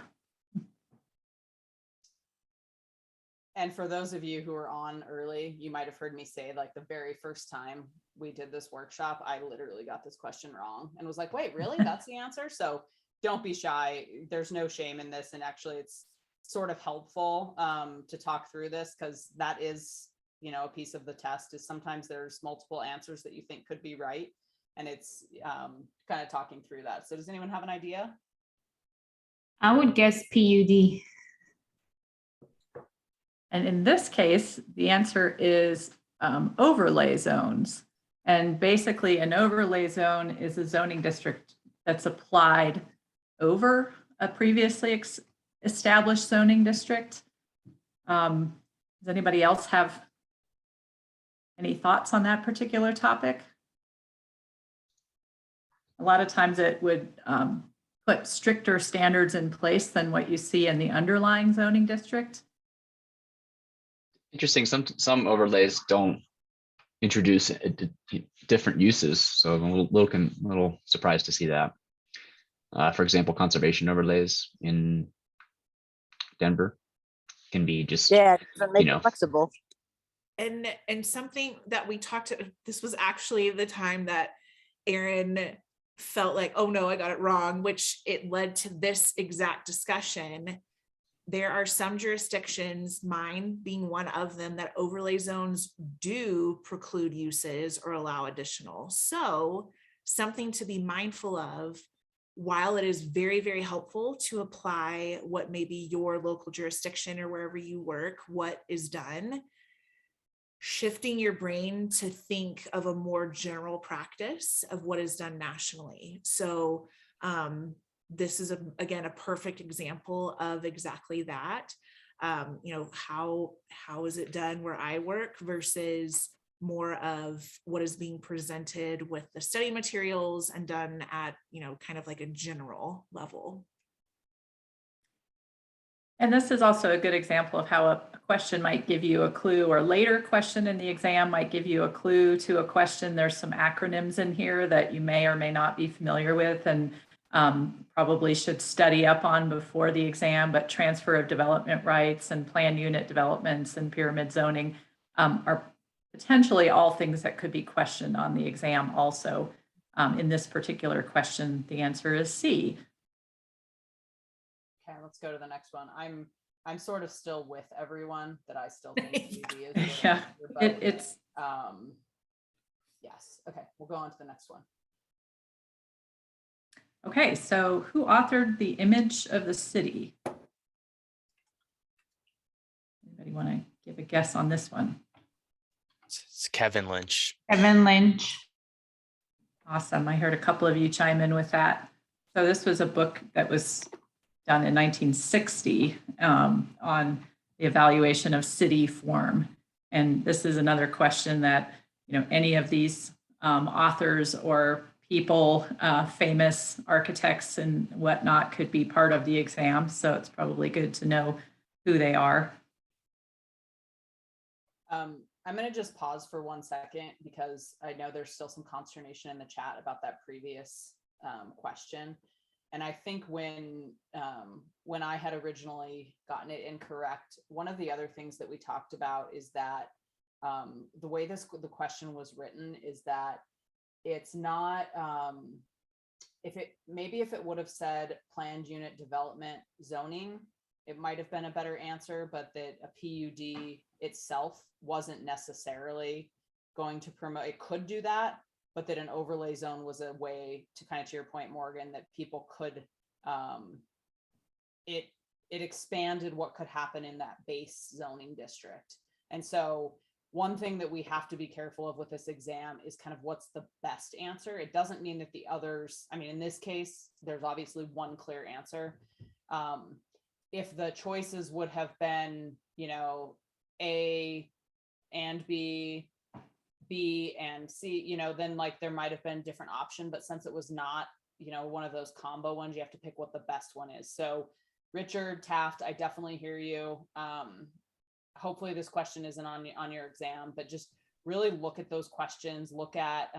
And for those of you who are on early, you might have heard me say the very first time we did this workshop, I literally got this question wrong and was like, wait, really? That's the answer? So don't be shy. There's no shame in this. And actually it's sort of helpful to talk through this, because that is, a piece of the test is sometimes there's multiple answers that you think could be right. And it's kind of talking through that. So does anyone have an idea? I would guess PUD. And in this case, the answer is overlay zones. And basically an overlay zone is a zoning district that's applied over a previously established zoning district. Does anybody else have any thoughts on that particular topic? A lot of times it would put stricter standards in place than what you see in the underlying zoning district. Interesting. Some overlays don't introduce different uses, so I'm a little surprised to see that. For example, conservation overlays in Denver can be just, Yeah, it doesn't make you know, it flexible. And something that we talked, this was actually the time that Erin felt like, oh no, I got it wrong, which it led to this exact discussion. There are some jurisdictions, mine being one of them, that overlay zones do preclude uses or allow additional. So something to be mindful of, while it is very, very helpful to apply what may be your local jurisdiction or wherever you work, what is done, shifting your brain to think of a more general practice of what is done nationally. So this is again a perfect example of exactly that. You know, how is it done where I work versus more of what is being presented with the study materials and done at, you know, kind of like a general level. And this is also a good example of how a question might give you a clue, or later question in the exam might give you a clue to a question. There's some acronyms in here that you may or may not be familiar with, and probably should study up on before the exam, but transfer of development rights and plan unit developments and pyramid zoning are potentially all things that could be questioned on the exam also. In this particular question, the answer is C. Okay, let's go to the next one. I'm sort of still with everyone that I still think PUD is the Yeah, answer, but, it's yes. Okay, we'll go on to the next one. okay. So who authored the image of the city? Anybody want to give a guess on this one? It's Kevin Lynch. Kevin Lynch. Awesome. I heard a couple of you chime in with that. So this was a book that was done in 1960 on the evaluation of city form. And this is another question that, you know, any of these authors or people, famous architects and whatnot, could be part of the exam. So it's probably good to know who they are. I'm going to just pause for 1 second because I know there's still some consternation in the chat about that previous question. And I think when I had originally gotten it incorrect, one of the other things that we talked about is that the way the question was written is that it's not, if it would have said planned unit development zoning, it might have been a better answer, but that a PUD itself wasn't necessarily going to promote, it could do that, but that an overlay zone was a way to, kind of to your point, Morgan, that people could, it expanded what could happen in that base zoning district. And so one thing that we have to be careful of with this exam is kind of what's the best answer. It doesn't mean that the others, I mean, in this case, there's obviously one clear answer. If the choices would have been, you know, A and B, B and C, you know, then like there might have been different option, but since it was not, you know, one of those combo ones, you have to pick what the best one is. So Richard, Taft, I definitely hear you. Hopefully this question isn't on your exam, but just really look at those questions, look at,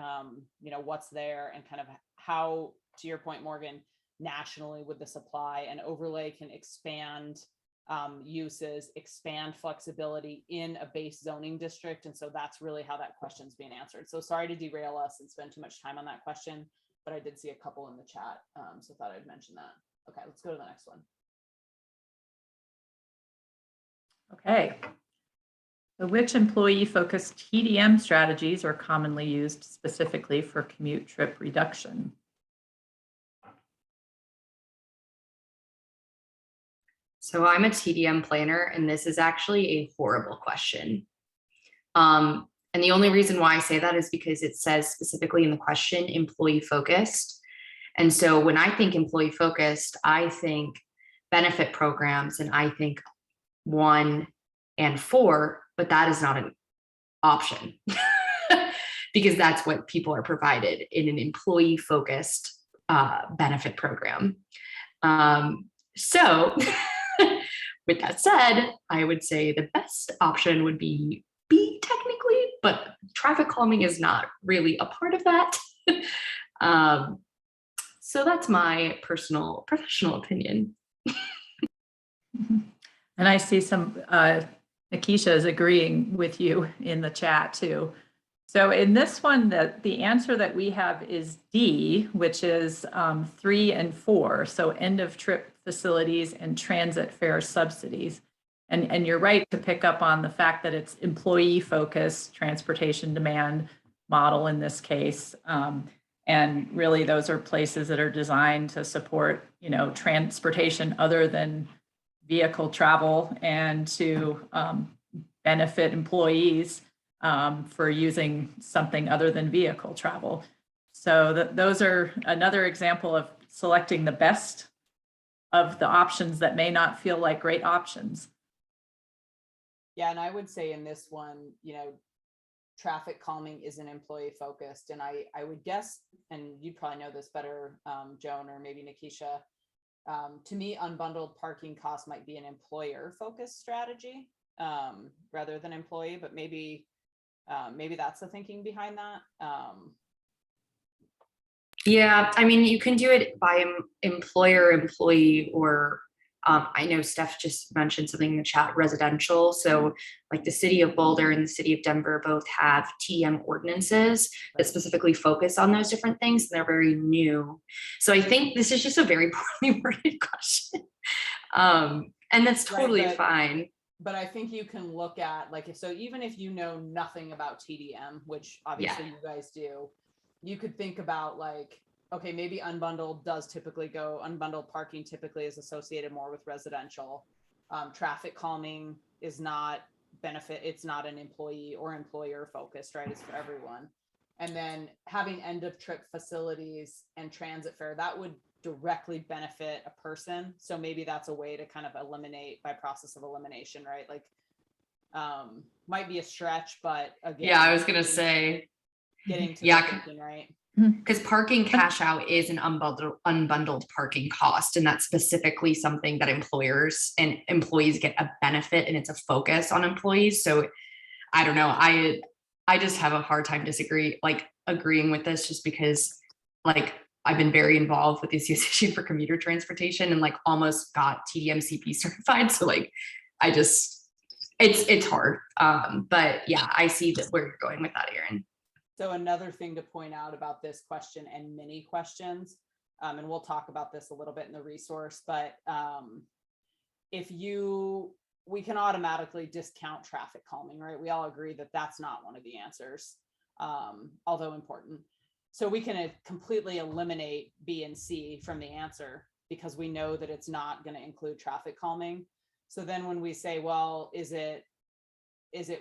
you know, what's there and kind of how, to your point, Morgan, nationally would this apply, and overlay can expand uses, expand flexibility in a base zoning district. And so that's really how that question's being answered. So sorry to derail us and spend too much time on that question, but I did see a couple in the chat. So thought I'd mention that. Okay, let's go to the next one. Okay. So which employee-focused TDM strategies are commonly used specifically for commute trip reduction? So I'm a TDM planner, and this is actually a horrible question. And the only reason why I say that is because it says specifically in the question, employee focused. And so when I think employee focused, I think benefit programs, and I think 1 and 4, but that is not an option because that's what people are provided in an employee focused benefit program. So with that said, I would say the best option would be B technically, but traffic calming is not really a part of that. So that's my personal professional opinion. And I see some, Nikisha is agreeing with you in the chat too. So in this one, the answer that we have is D, which is 3 and 4. So end of trip facilities and transit fare subsidies. And you're right to pick up on the fact that it's employee focused transportation demand model in this case. And really those are places that are designed to support, transportation other than vehicle travel and to benefit employees for using something other than vehicle travel. So those are another example of selecting the best of the options that may not feel like great options. Yeah, and I would say in this one, traffic calming isn't employee focused. And I would guess, and you probably know this better, Joan, or maybe Nikisha, to me, unbundled parking costs might be an employer focused strategy rather than employee, but maybe that's the thinking behind that. Yeah, I mean, you can do it by employer, employee, or I know Steph just mentioned something in the chat, residential. So like the city of Boulder and the city of Denver both have TM ordinances that specifically focus on those different things. And they're very new. So I think this is just a very poorly worded question. And that's totally fine. But I think you can look at so even if you know nothing about TDM, which obviously you guys do, you could think about okay, maybe unbundled parking typically is associated more with residential. Traffic calming is not it's not an employee or employer focused, right? It's for everyone. And then having end of trip facilities and transit fare, that would directly benefit a person. So maybe that's a way to kind of eliminate by process of elimination, right? Might be a stretch, but again, yeah, I was going to say, getting to the thinking, right? Because parking cash out is an unbundled parking cost. And that's specifically something that employers and employees get a benefit, and it's a focus on employees. So I don't know. I just have a hard time agreeing with this, just because I've been very involved with the Association for Commuter Transportation and almost got TDMCP certified. So it's hard. But yeah, I see where you're going with that, Erin. So another thing to point out about this question and many questions, and we'll talk about this a little bit in the resource, but we can automatically discount traffic calming, right? We all agree that that's not one of the answers, although important. So we can completely eliminate B and C from the answer because we know that it's not going to include traffic calming. So then when we say, well, is it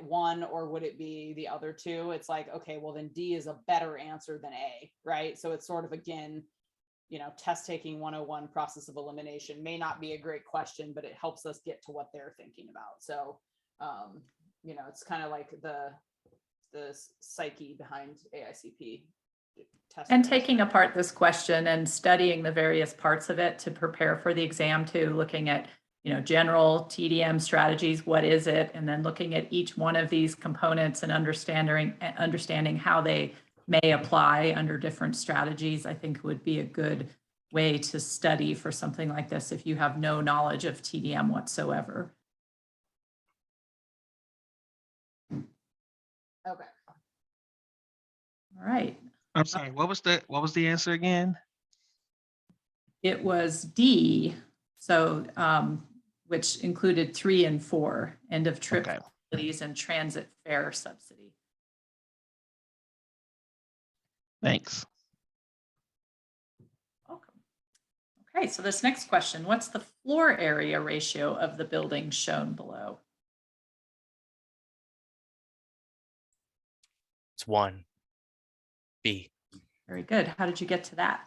1 or would it be the other 2? It's okay, well then D is a better answer than A, right? So it's sort of, again, test taking 101 process of elimination may not be a great question, but it helps us get to what they're thinking about. So, it's kind of like the psyche behind AICP. And taking apart this question and studying the various parts of it to prepare for the exam too, looking at general TDM strategies, what is it? And then looking at each one of these components and understanding how they may apply under different strategies, I think would be a good way to study for something like this if you have no knowledge of TDM whatsoever. Okay. All right. I'm sorry, what was the answer again? It was D. So, which included 3 and 4, end of trip facilities and transit fare subsidy. Thanks. Welcome. Okay, so this next question, what's the floor area ratio of the building shown below? It's 1. B. Very good. How did you get to that?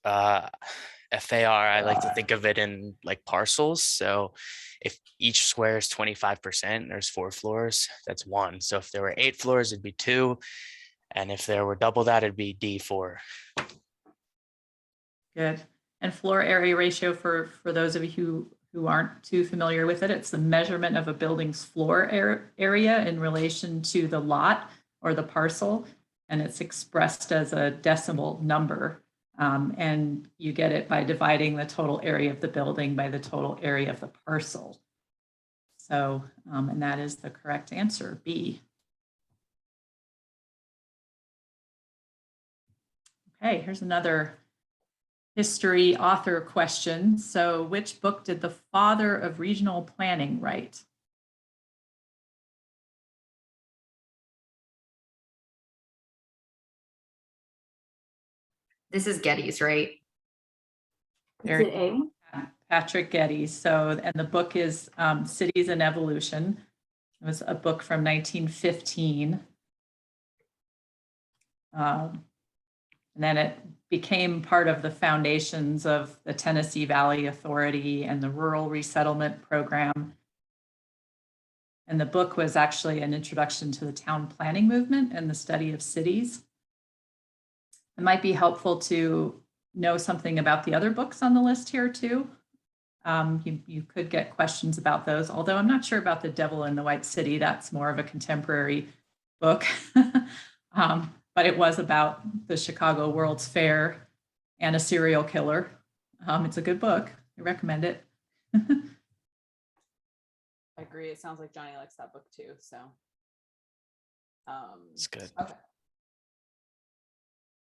FAR, I like to think of it in like parcels. So if each square is 25%, there's 4 floors, that's 1. So if there were 8 floors, it'd be 2. And if there were double that, it'd be D4. Good. And floor area ratio for those of you who aren't too familiar with it, it's the measurement of a building's floor area in relation to the lot or the parcel. And it's expressed as a decimal number. And you get it by dividing the total area of the building by the total area of the parcel. So, and that is the correct answer, B. Okay, here's another history author question. So which book did the father of regional planning write? This is Getty's, right? Very Is it A? Patrick Getty. So, and the book is Cities in Evolution. It was a book from 1915. And then it became part of the foundations of the Tennessee Valley Authority and the Rural Resettlement Program. And the book was actually an introduction to the town planning movement and the study of cities. It might be helpful to know something about the other books on the list here too. You could get questions about those, although I'm not sure about The Devil in the White City. That's more of a contemporary book. But it was about the Chicago World's Fair and a serial killer. It's a good book. I recommend it. I agree. It sounds like Johnny likes that book too. So it's good. Okay.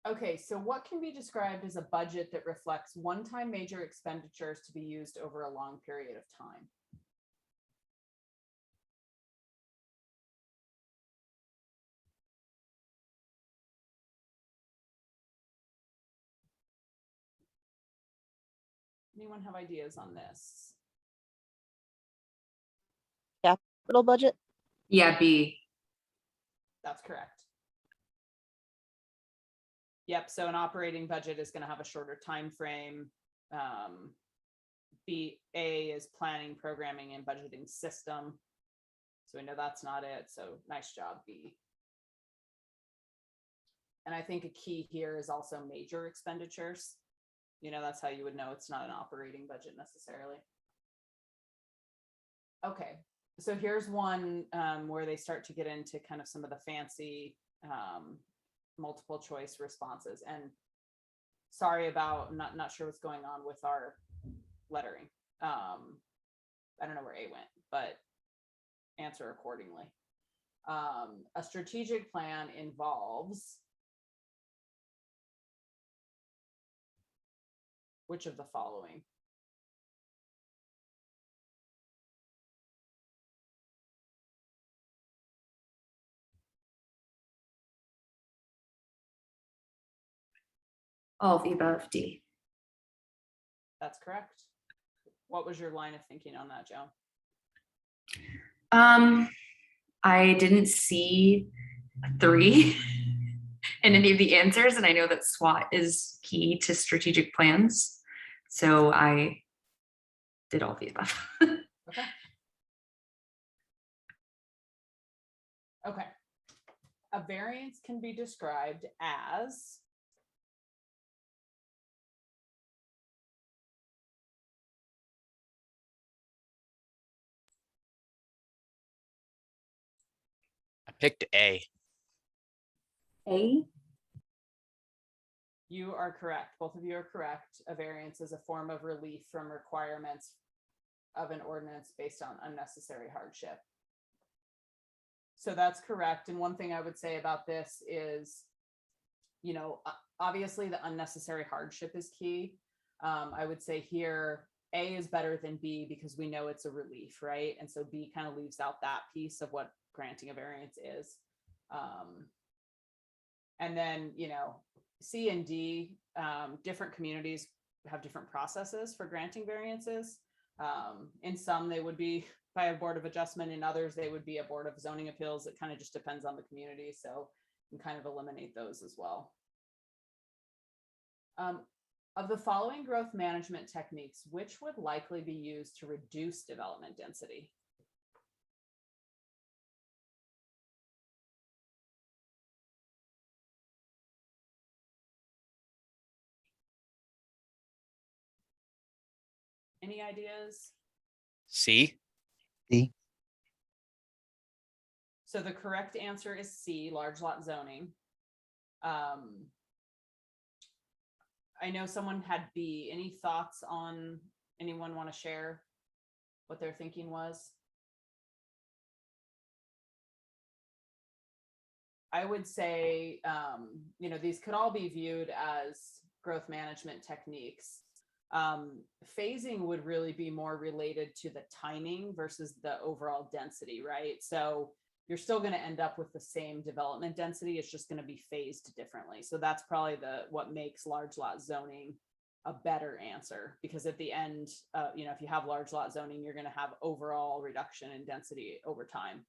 Okay, so what can be described as a budget that reflects one-time major expenditures to be used over a long period of time? Anyone have ideas on this? Capital budget? Yeah, B. That's correct. Yep, so an operating budget is going to have a shorter time frame. A is planning, programming, and budgeting system. So we know that's not it. So nice job, B. And I think a key here is also major expenditures. You know, that's how you would know it's not an operating budget necessarily. Okay, so here's one where they start to get into kind of some of the fancy multiple choice responses. And sorry about not sure what's going on with our lettering. I don't know where A went, but answer accordingly. A strategic plan involves which of the following? All of the above, D. That's correct. What was your line of thinking on that, Joe? I didn't see 3 in any of the answers, and I know that SWOT is key to strategic plans. So I did all the above. Okay. Okay. A variance can be described as I picked A. A? You are correct. Both of you are correct. A variance is a form of relief from requirements of an ordinance based on unnecessary hardship. So that's correct. And one thing I would say about this is, you know, obviously the unnecessary hardship is key. I would say here, A is better than B because we know it's a relief, right? And so B kind of leaves out that piece of what granting a variance is. And then, you know, C and D, different communities have different processes for granting variances. In some, they would be by a board of adjustment. In others, they would be a board of zoning appeals. It kind of just depends on the community. So you can kind of eliminate those as well. Of the following growth management techniques, which would likely be used to reduce development density? Any ideas? C. D. So the correct answer is C, large lot zoning. I know someone had B. Any thoughts on, anyone want to share what their thinking was? I would say, you know, these could all be viewed as growth management techniques. Phasing would really be more related to the timing versus the overall density, right? So you're still going to end up with the same development density. It's just going to be phased differently. So that's probably what makes large lot zoning a better answer, because at the end, you know, if you have large lot zoning, you're going to have overall reduction in density over time.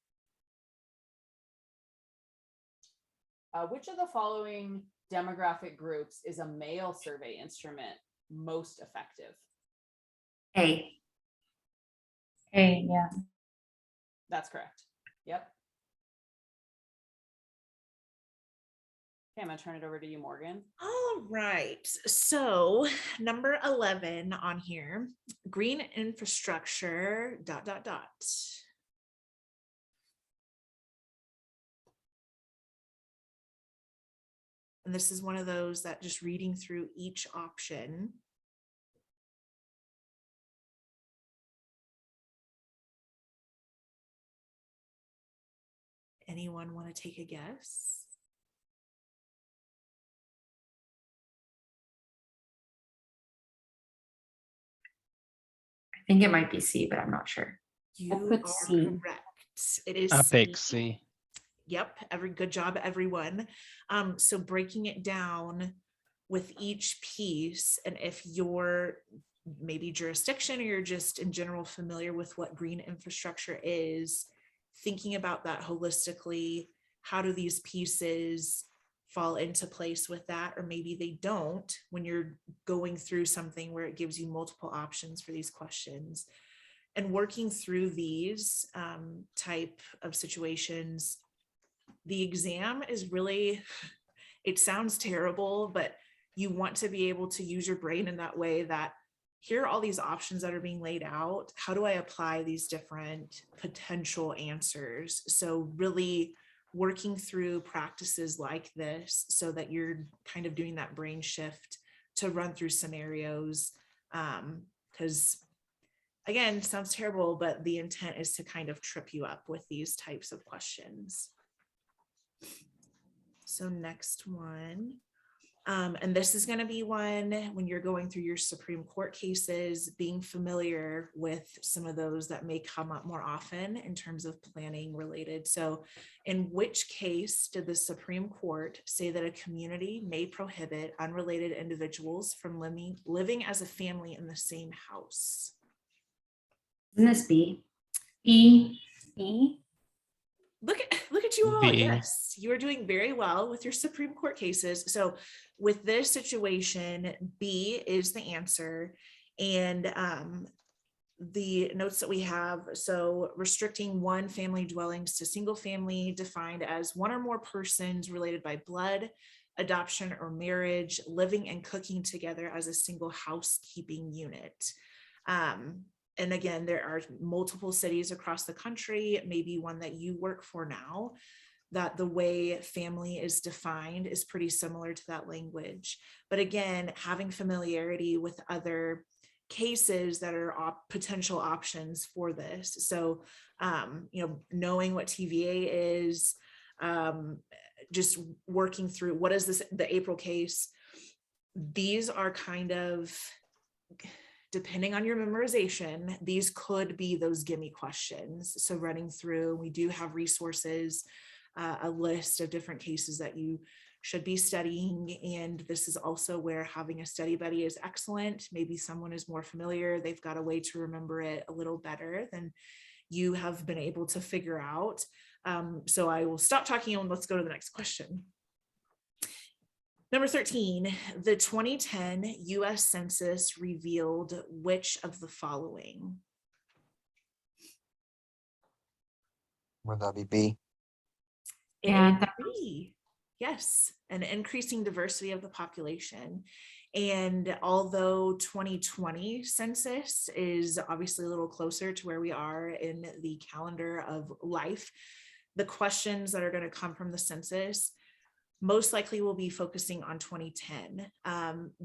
Which of the following demographic groups is a mail survey instrument most effective? A. Yeah. That's correct. Yep. Okay, I'm gonna turn it over to you, Morgan. All right. So number 11 on here, green infrastructure, ... And this is one of those that just reading through each option. Anyone want to take a guess? I think it might be C, but I'm not sure. You put are C. correct. It is I pick C. C. Yep, good job, everyone. So breaking it down with each piece, and if you're maybe jurisdiction or you're just in general familiar with what green infrastructure is, thinking about that holistically, how do these pieces fall into place with that, or maybe they don't when you're going through something where it gives you multiple options for these questions. And working through these type of situations, the exam is really, it sounds terrible, but you want to be able to use your brain in that way that here are all these options that are being laid out. How do I apply these different potential answers? So really working through practices like this so that you're kind of doing that brain shift to run through scenarios. Because again, sounds terrible, but the intent is to kind of trip you up with these types of questions. So next one, and this is going to be one when you're going through your Supreme Court cases, being familiar with some of those that may come up more often in terms of planning related. So in which case did the Supreme Court say that a community may prohibit unrelated individuals from living as a family in the same house? Isn't this B? E. Look at you all. B. Yes, you are doing very well with your Supreme Court cases. So with this situation, B is the answer. And the notes that we have, so restricting one family dwellings to single family defined as one or more persons related by blood, adoption, or marriage, living and cooking together as a single housekeeping unit. And again, there are multiple cities across the country, maybe one that you work for now, that the way family is defined is pretty similar to that language. But again, having familiarity with other cases that are potential options for this. So, knowing what TVA is, just working through what is this, the April case. These are kind of, depending on your memorization, these could be those gimme questions. So running through, we do have resources, a list of different cases that you should be studying. And this is also where having a study buddy is excellent. Maybe someone is more familiar, they've got a way to remember it a little better than you have been able to figure out. So I will stop talking and let's go to the next question. Number 13, the 2010 US Census revealed which of the following? Would that be B? It Yeah, is that B. Yes, an increasing diversity of the population. And although 2020 census is obviously a little closer to where we are in the calendar of life, the questions that are going to come from the census most likely will be focusing on 2010.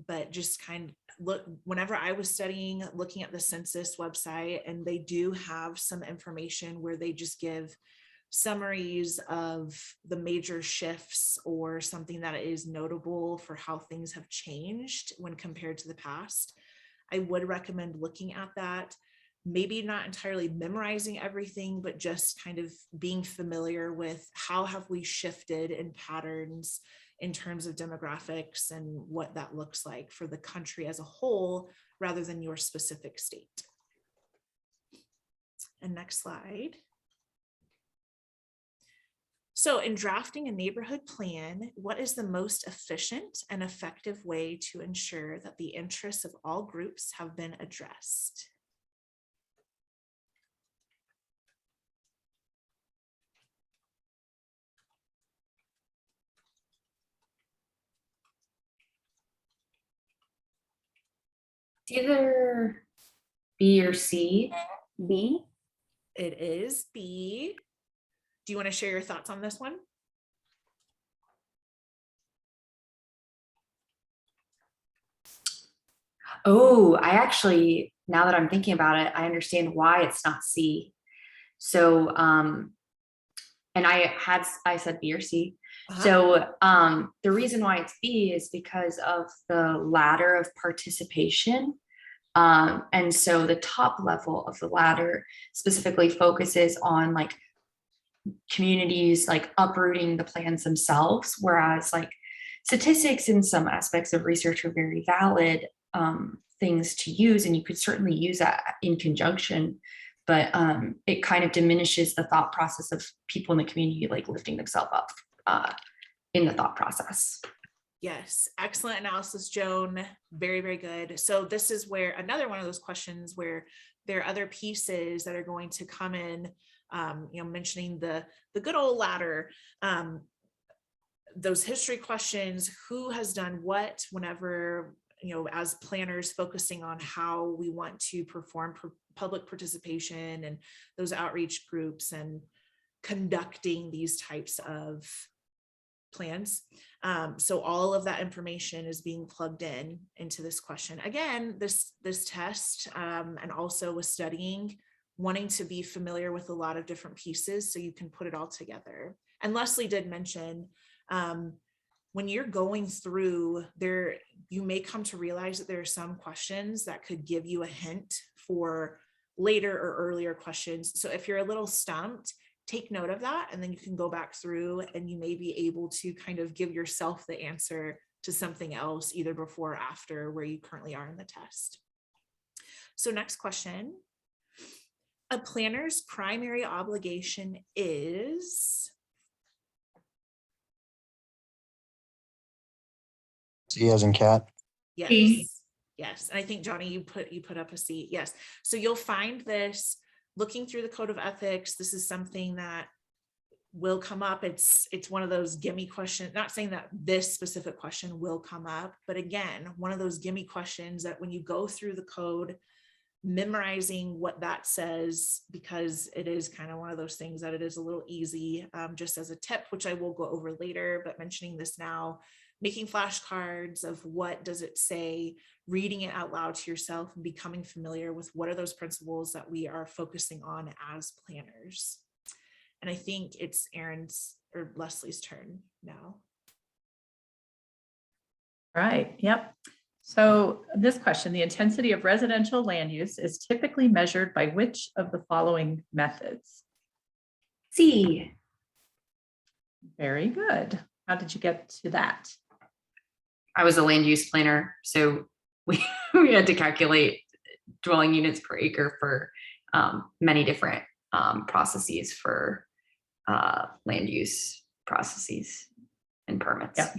But just kind of look, whenever I was studying, looking at the census website, and they do have some information where they just give summaries of the major shifts or something that is notable for how things have changed when compared to the past. I would recommend looking at that. Maybe not entirely memorizing everything, but just kind of being familiar with how have we shifted in patterns in terms of demographics and what that looks like for the country as a whole, rather than your specific state. And next slide. So in drafting a neighborhood plan, what is the most efficient and effective way to ensure that the interests of all groups have been addressed? either B or C. B. It is B. Do you want to share your thoughts on this one? Oh, I actually, now that I'm thinking about it, I understand why it's not C. So, and I said B or C. So the reason why it's B is because of the ladder of participation. And so the top level of the ladder specifically focuses on like communities like uprooting the plans themselves, whereas like statistics in some aspects of research are very valid things to use, and you could certainly use that in conjunction, but it kind of diminishes the thought process of people in the community like lifting themselves up in the thought process. Yes, excellent analysis, Joan. Very, very good. So this is where another one of those questions where there are other pieces that are going to come in, mentioning the good old ladder, those history questions, who has done what whenever, as planners focusing on how we want to perform public participation and those outreach groups and conducting these types of plans. So all of that information is being plugged into this question. Again, this test, and also with studying, wanting to be familiar with a lot of different pieces so you can put it all together. And Leslie did mention, when you're going through there, you may come to realize that there are some questions that could give you a hint for later or earlier questions. So if you're a little stumped, take note of that, and then you can go back through and you may be able to kind of give yourself the answer to something else, either before or after where you currently are in the test. So next question. A planner's primary obligation is? C as in cat. Yes. C. Yes. And I think Johnny, you put up a C. Yes. So you'll find this looking through the code of ethics. This is something that will come up. It's one of those gimme questions, not saying that this specific question will come up, but again, one of those gimme questions that when you go through the code, memorizing what that says, because it is kind of one of those things that it is a little easy, just as a tip, which I will go over later, but mentioning this now, making flashcards of what does it say, reading it out loud to yourself and becoming familiar with what are those principles that we are focusing on as planners. And I think it's Erin's or Leslie's turn now. Right, yep. So this question, the intensity of residential land use is typically measured by which of the following methods? C. Very good. How did you get to that? I was a land use planner, so we had to calculate dwelling units per acre for many different processes for land use processes and permits. Yeah.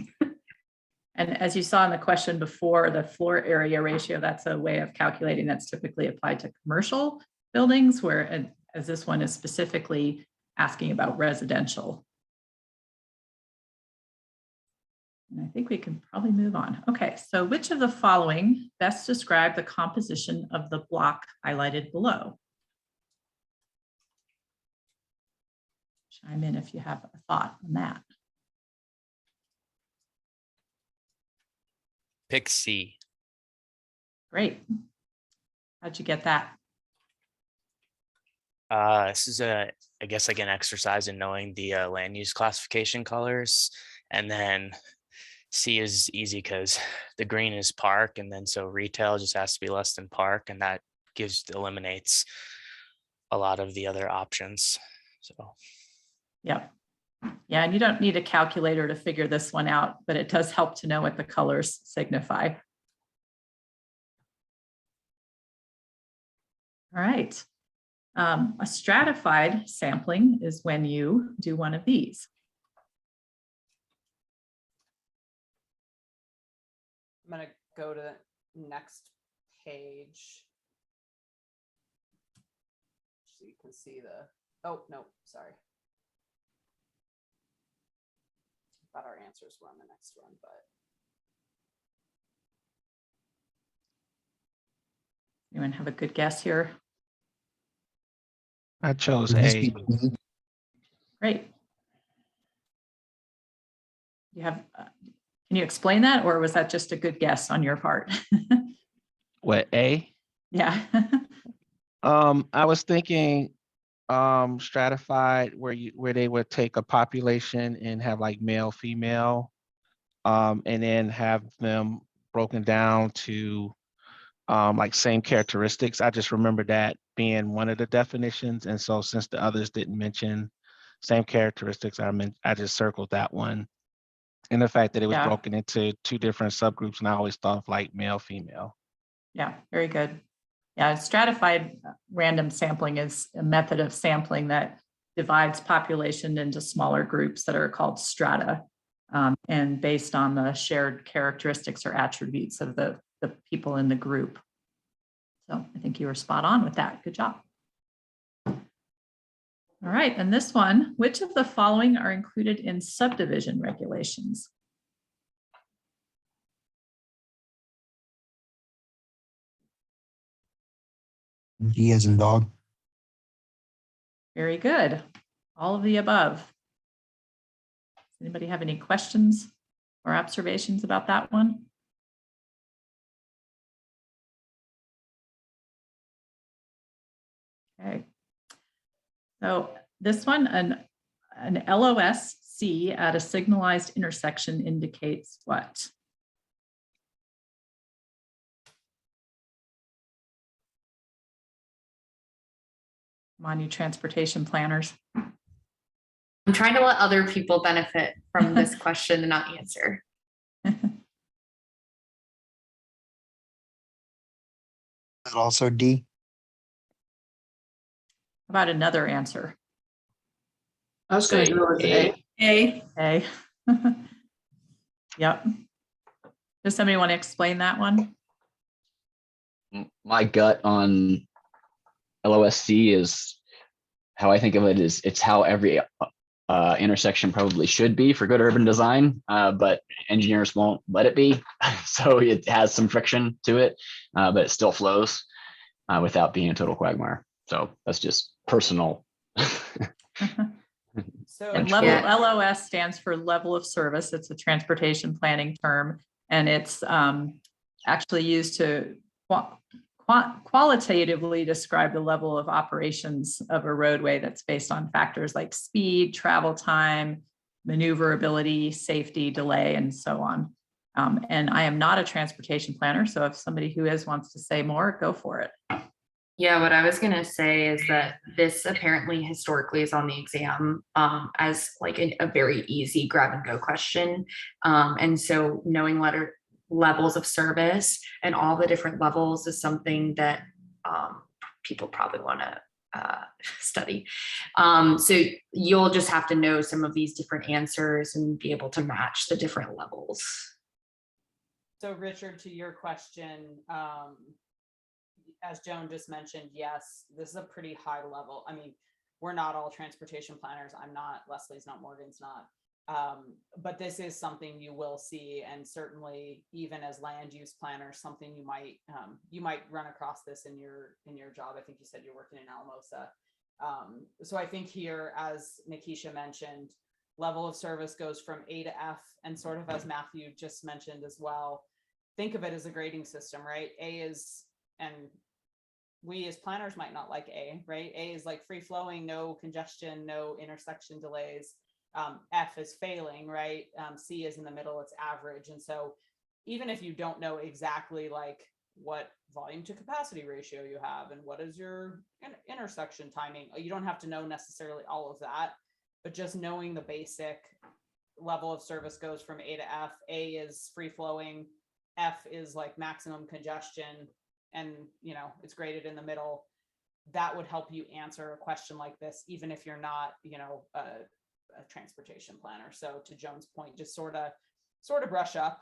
And as you saw in the question before, the floor area ratio, that's a way of calculating that's typically applied to commercial buildings, where as this one is specifically asking about residential. And I think we can probably move on. Okay, so which of the following best describe the composition of the block highlighted below? Chime in if you have a thought on that. Pick C. Great. How'd you get that? This is I guess like an exercise in knowing the land use classification colors, and then C is easy because the green is park, and then so retail just has to be less than park, and that eliminates a lot of the other options. So Yep. Yeah, and you don't need a calculator to figure this one out, but it does help to know what the colors signify. All right. A stratified sampling is when you do one of these. I'm going to go to the next page. So you can see the, oh, no, sorry. I thought our answers were on the next one, but. Anyone have a good guess here? I chose A. Great. You have, can you explain that, or was that just a good guess on your part? What, A? Yeah. I was thinking stratified where they would take a population and have like male, female, and then have them broken down to like same characteristics. I just remember that being one of the definitions. And so since the others didn't mention same characteristics, I just circled that one. And the fact that it was broken into 2 different subgroups, and I always thought of like male, female. Yeah, very good. Yeah, stratified random sampling is a method of sampling that divides population into smaller groups that are called strata, and based on the shared characteristics or attributes of the people in the group. So I think you were spot on with that. Good job. All right, and this one, which of the following are included in subdivision regulations? D as in dog. Very good. All of the above. Does anybody have any questions or observations about that one? Okay. So this one, an LOSC at a signalized intersection indicates what? Come on, you transportation planners. I'm trying to let other people benefit from this question and not answer. That also D. How about another answer? I was going to go with A. A. Yep. Does somebody want to explain that one? My gut on LOSC is how I think of it is it's how every intersection probably should be for good urban design, but engineers won't let it be. So it has some friction to it, but it still flows without being a total quagmire. So that's just personal. So and LOS stands for level of service. It's a transportation planning term, and it's actually used to qualitatively describe the level of operations of a roadway that's based on factors like speed, travel time, maneuverability, safety, delay, and so on. And I am not a transportation planner, so if somebody who is wants to say more, go for it. Yeah, what I was gonna say is that this apparently historically is on the exam as like a very easy grab and go question. And so knowing levels of service and all the different levels is something that people probably want to study. So you'll just have to know some of these different answers and be able to match the different levels. So Richard, to your question, as Joan just mentioned, yes, this is a pretty high level. I mean, we're not all transportation planners. I'm not, Leslie's not, Morgan's not. But this is something you will see, and certainly even as land use planners, something you might run across this in your job. I think you said you're working in Alamosa. So I think here, as Nikisha mentioned, level of service goes from A to F, and sort of as Matthew just mentioned as well, think of it as a grading system, right? A is, and we as planners might not like A, right? A is like free flowing, no congestion, no intersection delays. F is failing, right? C is in the middle, it's average. And so even if you don't know exactly like what volume to capacity ratio you have and what is your intersection timing, you don't have to know necessarily all of that, but just knowing the basic level of service goes from A to F. A is free flowing, F is like maximum congestion, and it's graded in the middle. That would help you answer a question like this, even if you're not a transportation planner. So to Joan's point, just sort of brush up.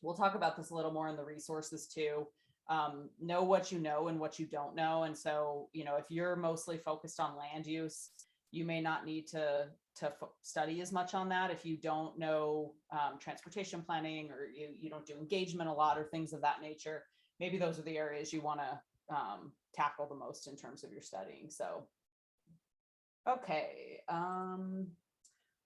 We'll talk about this a little more in the resources too. Know what you know and what you don't know. And so if you're mostly focused on land use, you may not need to study as much on that. If you don't know transportation planning, or you don't do engagement a lot or things of that nature, maybe those are the areas you want to tackle the most in terms of your studying. So, okay,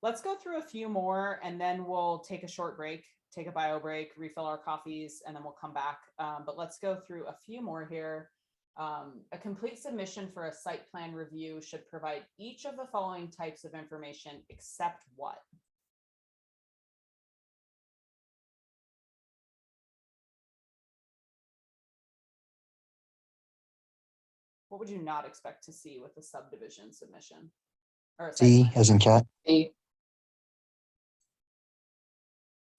let's go through a few more and then we'll take a short break, take a bio break, refill our coffees, and then we'll come back. But let's go through a few more here. A complete submission for a site plan review should provide each of the following types of information except what? What would you not expect to see with a subdivision submission? Or a site C plan? as in cat. A.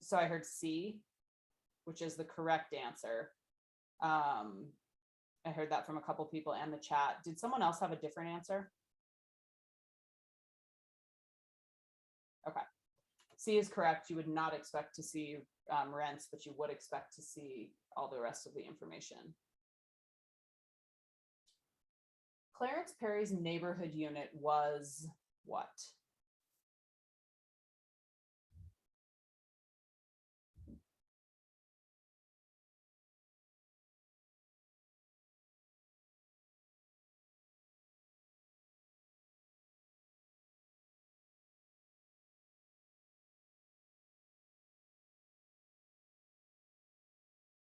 So I heard C, which is the correct answer. I heard that from a couple people and the chat. Did someone else have a different answer? Okay. C is correct. You would not expect to see rents, but you would expect to see all the rest of the information. Clarence Perry's neighborhood unit was what?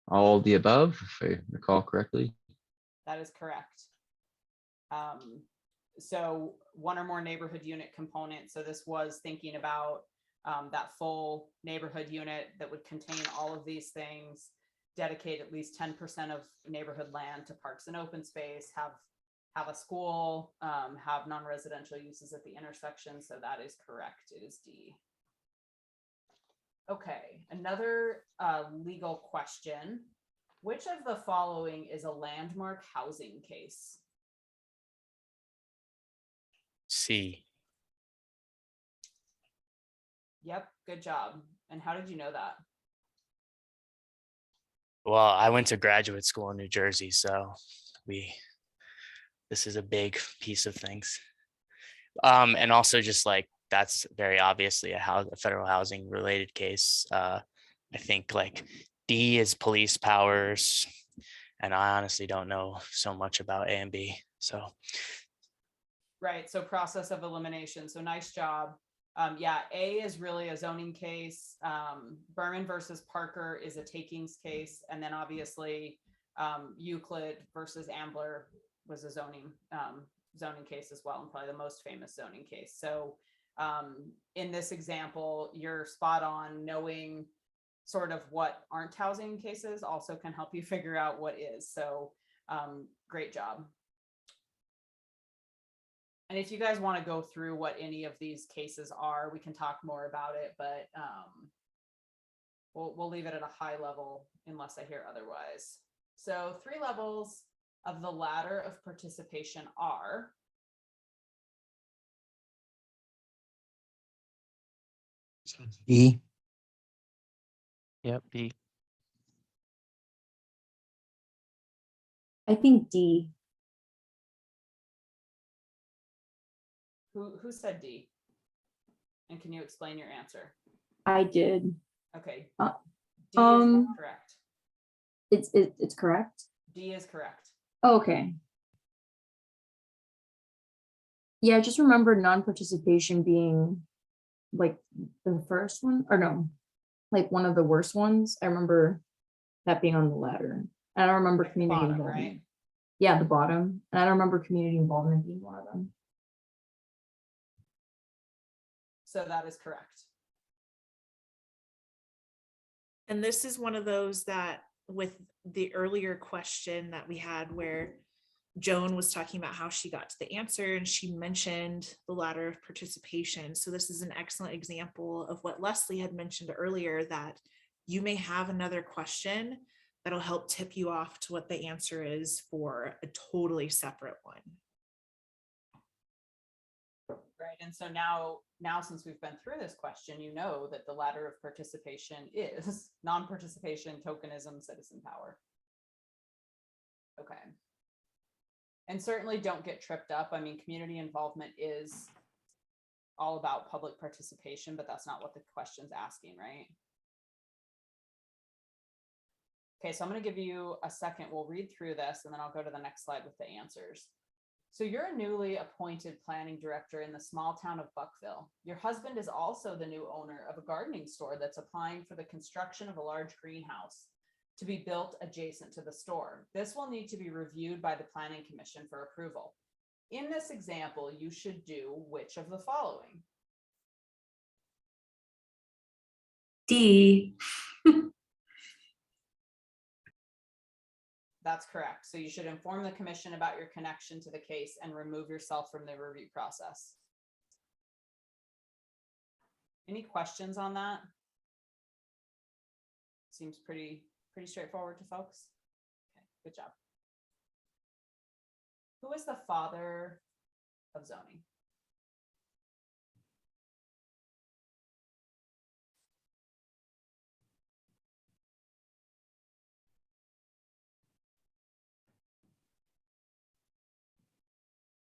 All the above, if I recall correctly. That is correct. So one or more neighborhood unit component. So this was thinking about that full neighborhood unit that would contain all of these things, dedicate at least 10% of neighborhood land to parks and open space, have a school, have non-residential uses at the intersection. So that is correct. It is D. Okay, another legal question. Which of the following is a landmark housing case? C. Yep, good job. And how did you know that? Well, I went to graduate school in New Jersey, so this is a big piece of things. And also just like, that's very obviously a federal housing related case. I think like D is police powers, and I honestly don't know so much about A and B. So. Right, so process of elimination. So nice job. Yeah, A is really a zoning case. Berman versus Parker is a takings case. And then obviously Euclid versus Ambler was a zoning case as well, and probably the most famous zoning case. So in this example, you're spot on. Knowing sort of what aren't housing cases also can help you figure out what is. So Great job. And if you guys want to go through what any of these cases are, we can talk more about it, but we'll leave it at a high level unless I hear otherwise. So 3 levels of the ladder of participation are E. Yep, D. I think D. who said D? And can you explain your answer? I did. Okay. Uh, D is not correct. It's correct. D is correct. Oh, okay. Yeah, I just remember non-participation being like the first one, or no, like one of the worst ones. I remember that being on the ladder. I don't remember Like community bottom, involvement. right? Yeah, the bottom. And I don't remember community involvement being one of them. So that is correct. And this is one of those that with the earlier question that we had where Joan was talking about how she got to the answer and she mentioned the ladder of participation. So this is an excellent example of what Leslie had mentioned earlier, that you may have another question that'll help tip you off to what the answer is for a totally separate one. Right. And so now since we've been through this question, you know that the ladder of participation is non-participation, tokenism, citizen power. Okay. And certainly don't get tripped up. I mean, community involvement is all about public participation, but that's not what the question's asking, right? Okay, so I'm going to give you a second. We'll read through this and then I'll go to the next slide with the answers. So you're a newly appointed planning director in the small town of Buckville. Your husband is also the new owner of a gardening store that's applying for the construction of a large greenhouse to be built adjacent to the store. This will need to be reviewed by the Planning Commission for approval. In this example, you should do which of the following? D. That's correct. So you should inform the commission about your connection to the case and remove yourself from the review process. Any questions on that? Seems pretty straightforward to folks. Okay, good job. Who is the father of zoning?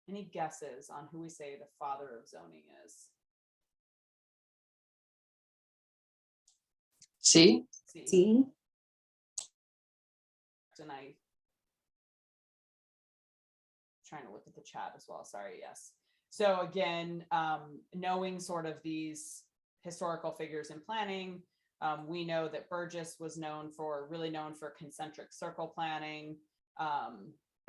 Any guesses on who we say the father of zoning is? C. C. And I trying to look at the chat as well. Sorry, yes. So again, knowing sort of these historical figures in planning, we know that Burgess was really known for concentric circle planning.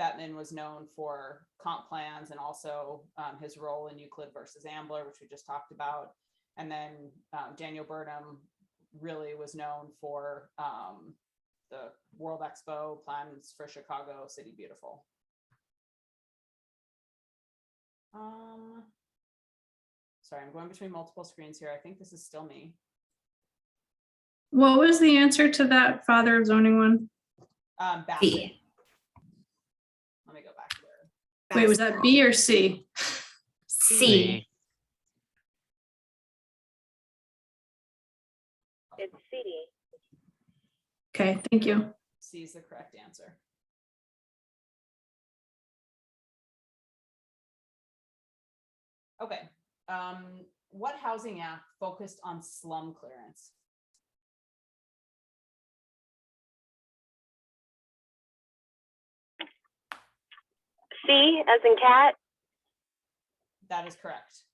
Bettman was known for comp plans and also his role in Euclid versus Ambler, which we just talked about. And then Daniel Burnham really was known for the World Expo plans for Chicago City Beautiful. Sorry, I'm going between multiple screens here. I think this is still me. What was the answer to that father of zoning one? B. Let me go back there. Wait, was that B or C? C. It's C. Okay, thank you. C is the correct answer. Okay. What housing act focused on slum clearance? C as in cat. That is correct.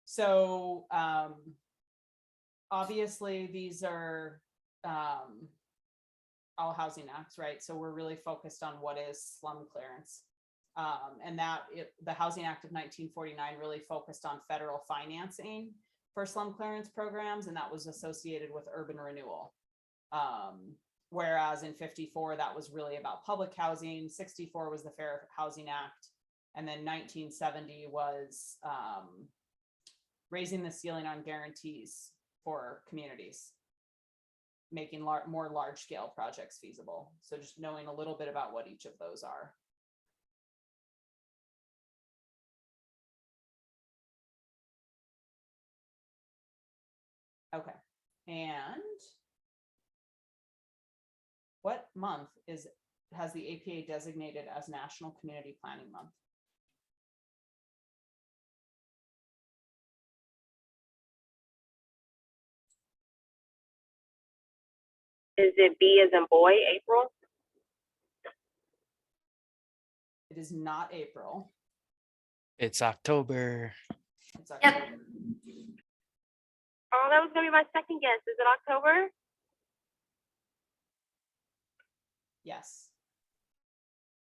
So obviously these are all housing acts, right? So we're really focused on what is slum clearance. And the Housing Act of 1949 really focused on federal financing for slum clearance programs, and that was associated with urban renewal. Whereas in 54, that was really about public housing. 64 was the Fair Housing Act. And then 1970 was raising the ceiling on guarantees for communities, making more large scale projects feasible. So just knowing a little bit about what each of those are. Okay, and what month has the APA designated as National Community Planning Month? Is it B as in boy, April? It is not April. It's October. It's October. Oh, that was gonna be my second guess. Is it October? Yes.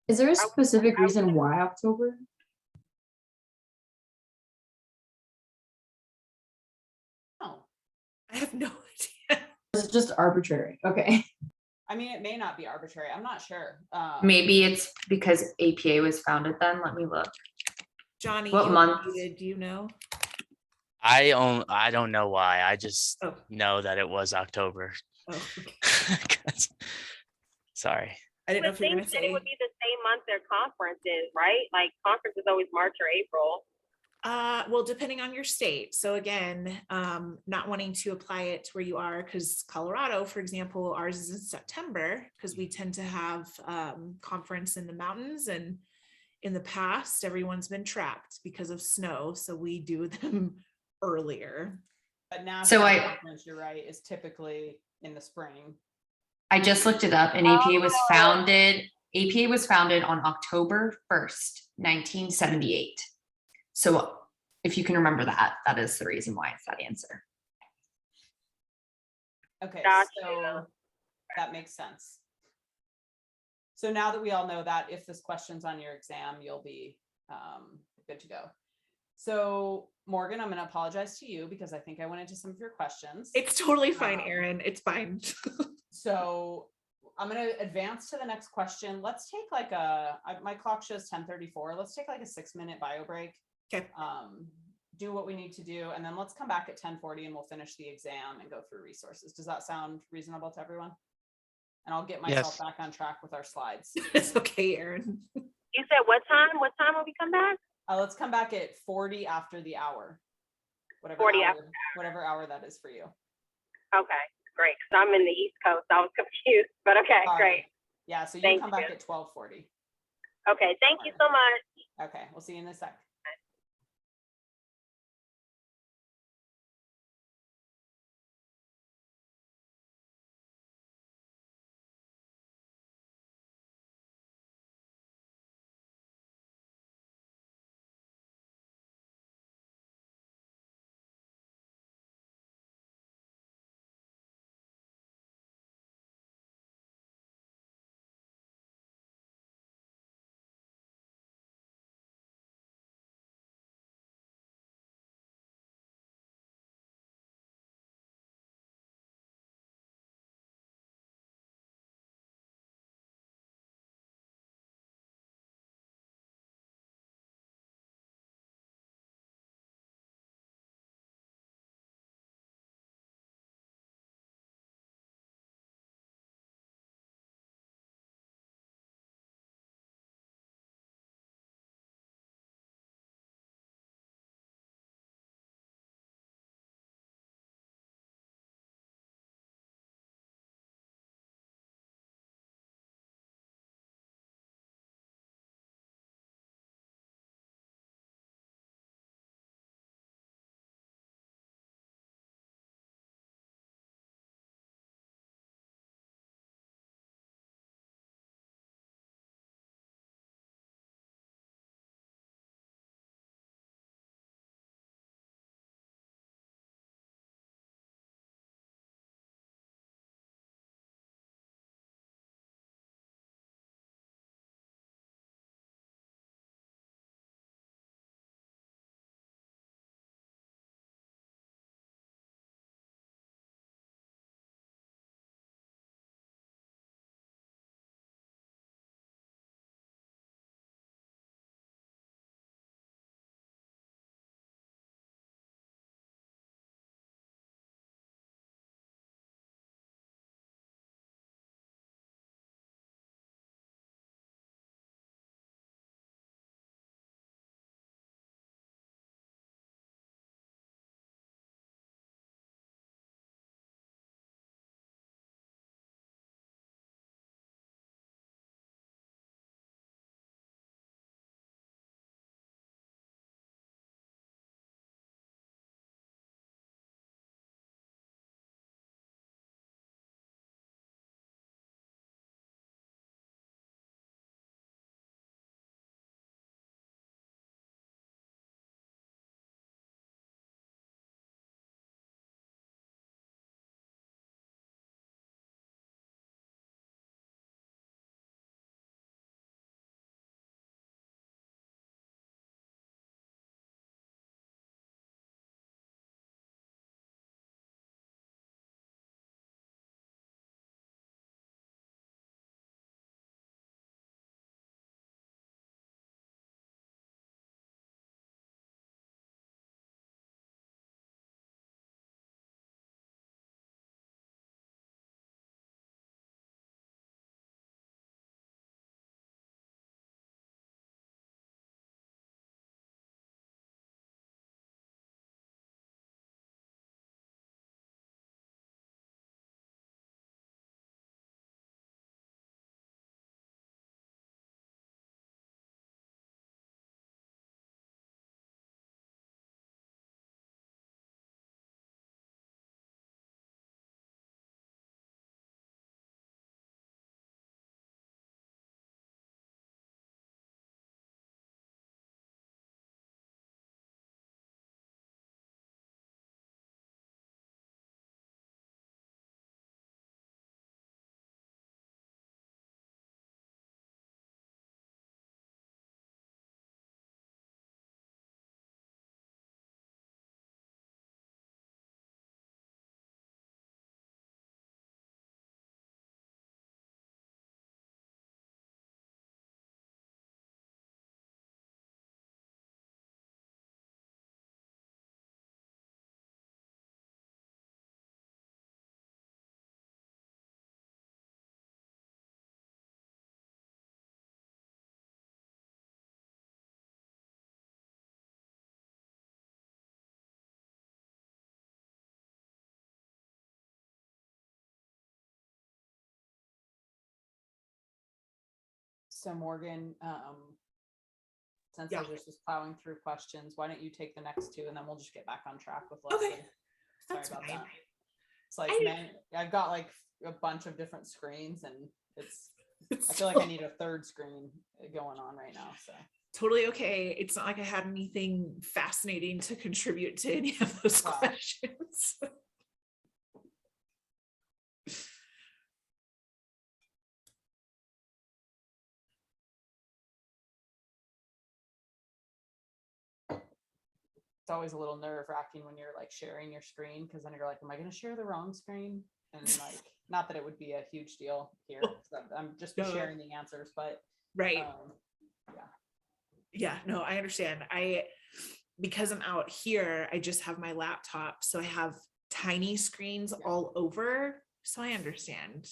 Is there a specific reason why October? Oh, I have no idea. Is it just arbitrary? Okay. I mean, it may not be arbitrary. I'm not sure. Maybe it's because APA was founded then. Let me look. Johnny, What you month? unmuted, do you know? I don't know why. I just know that it was October. Oh, okay. Sorry. I didn't know if you were think gonna that say. it would be the same month their conference is, right? Like conference is always March or April. Well, depending on your state. So again, not wanting to apply it to where you are, because Colorado, for example, ours is in September, because we tend to have conference in the mountains, and in the past, everyone's been trapped because of snow. So we do them earlier. But national So conference, you're right, is typically in the spring. I just looked it up and APA was founded on October 1st, 1978. So if you can remember that, that is the reason why it's that answer. Okay, Gotcha. so that makes sense. So now that we all know that, if this question's on your exam, you'll be good to go. So Morgan, I'm going to apologize to you because I think I went into some of your questions. It's totally fine, Erin. It's fine. So I'm going to advance to the next question. Let's take like my clock shows 10:34. Let's take like a 6-minute bio break. Okay. Do what we need to do, and then let's come back at 10:40 and we'll finish the exam and go through resources. Does that sound reasonable to everyone? And I'll get myself back on track with our slides. It's okay, Erin. You said what time? What time will we come back? Let's come back at 40 after the hour. Whatever 40 hour, after. whatever hour that is for you. Okay, great. Because I'm in the East Coast. I was confused, but okay, great. Yeah, so you Thank come you. back at 12:40. Okay, thank you so much. Okay, we'll see you in a sec. So Morgan, since Yeah. I just was plowing through questions, why don't you take the next two and then we'll just get back on track with Okay, Leslie. Sorry that's about fine. that. It's like, man, I've got like a bunch of different screens and I feel like I need a third screen going on right now. So Totally okay. It's not like I had anything fascinating to contribute to any of those questions. it's always a little nerve wracking when you're like sharing your screen, because then you're like, am I going to share the wrong screen? And like, not that it would be a huge deal here. I'm just No. sharing the answers, but Right. Yeah. Yeah, no, I understand. Because I'm out here, I just have my laptop. So I have tiny screens all over. So I understand.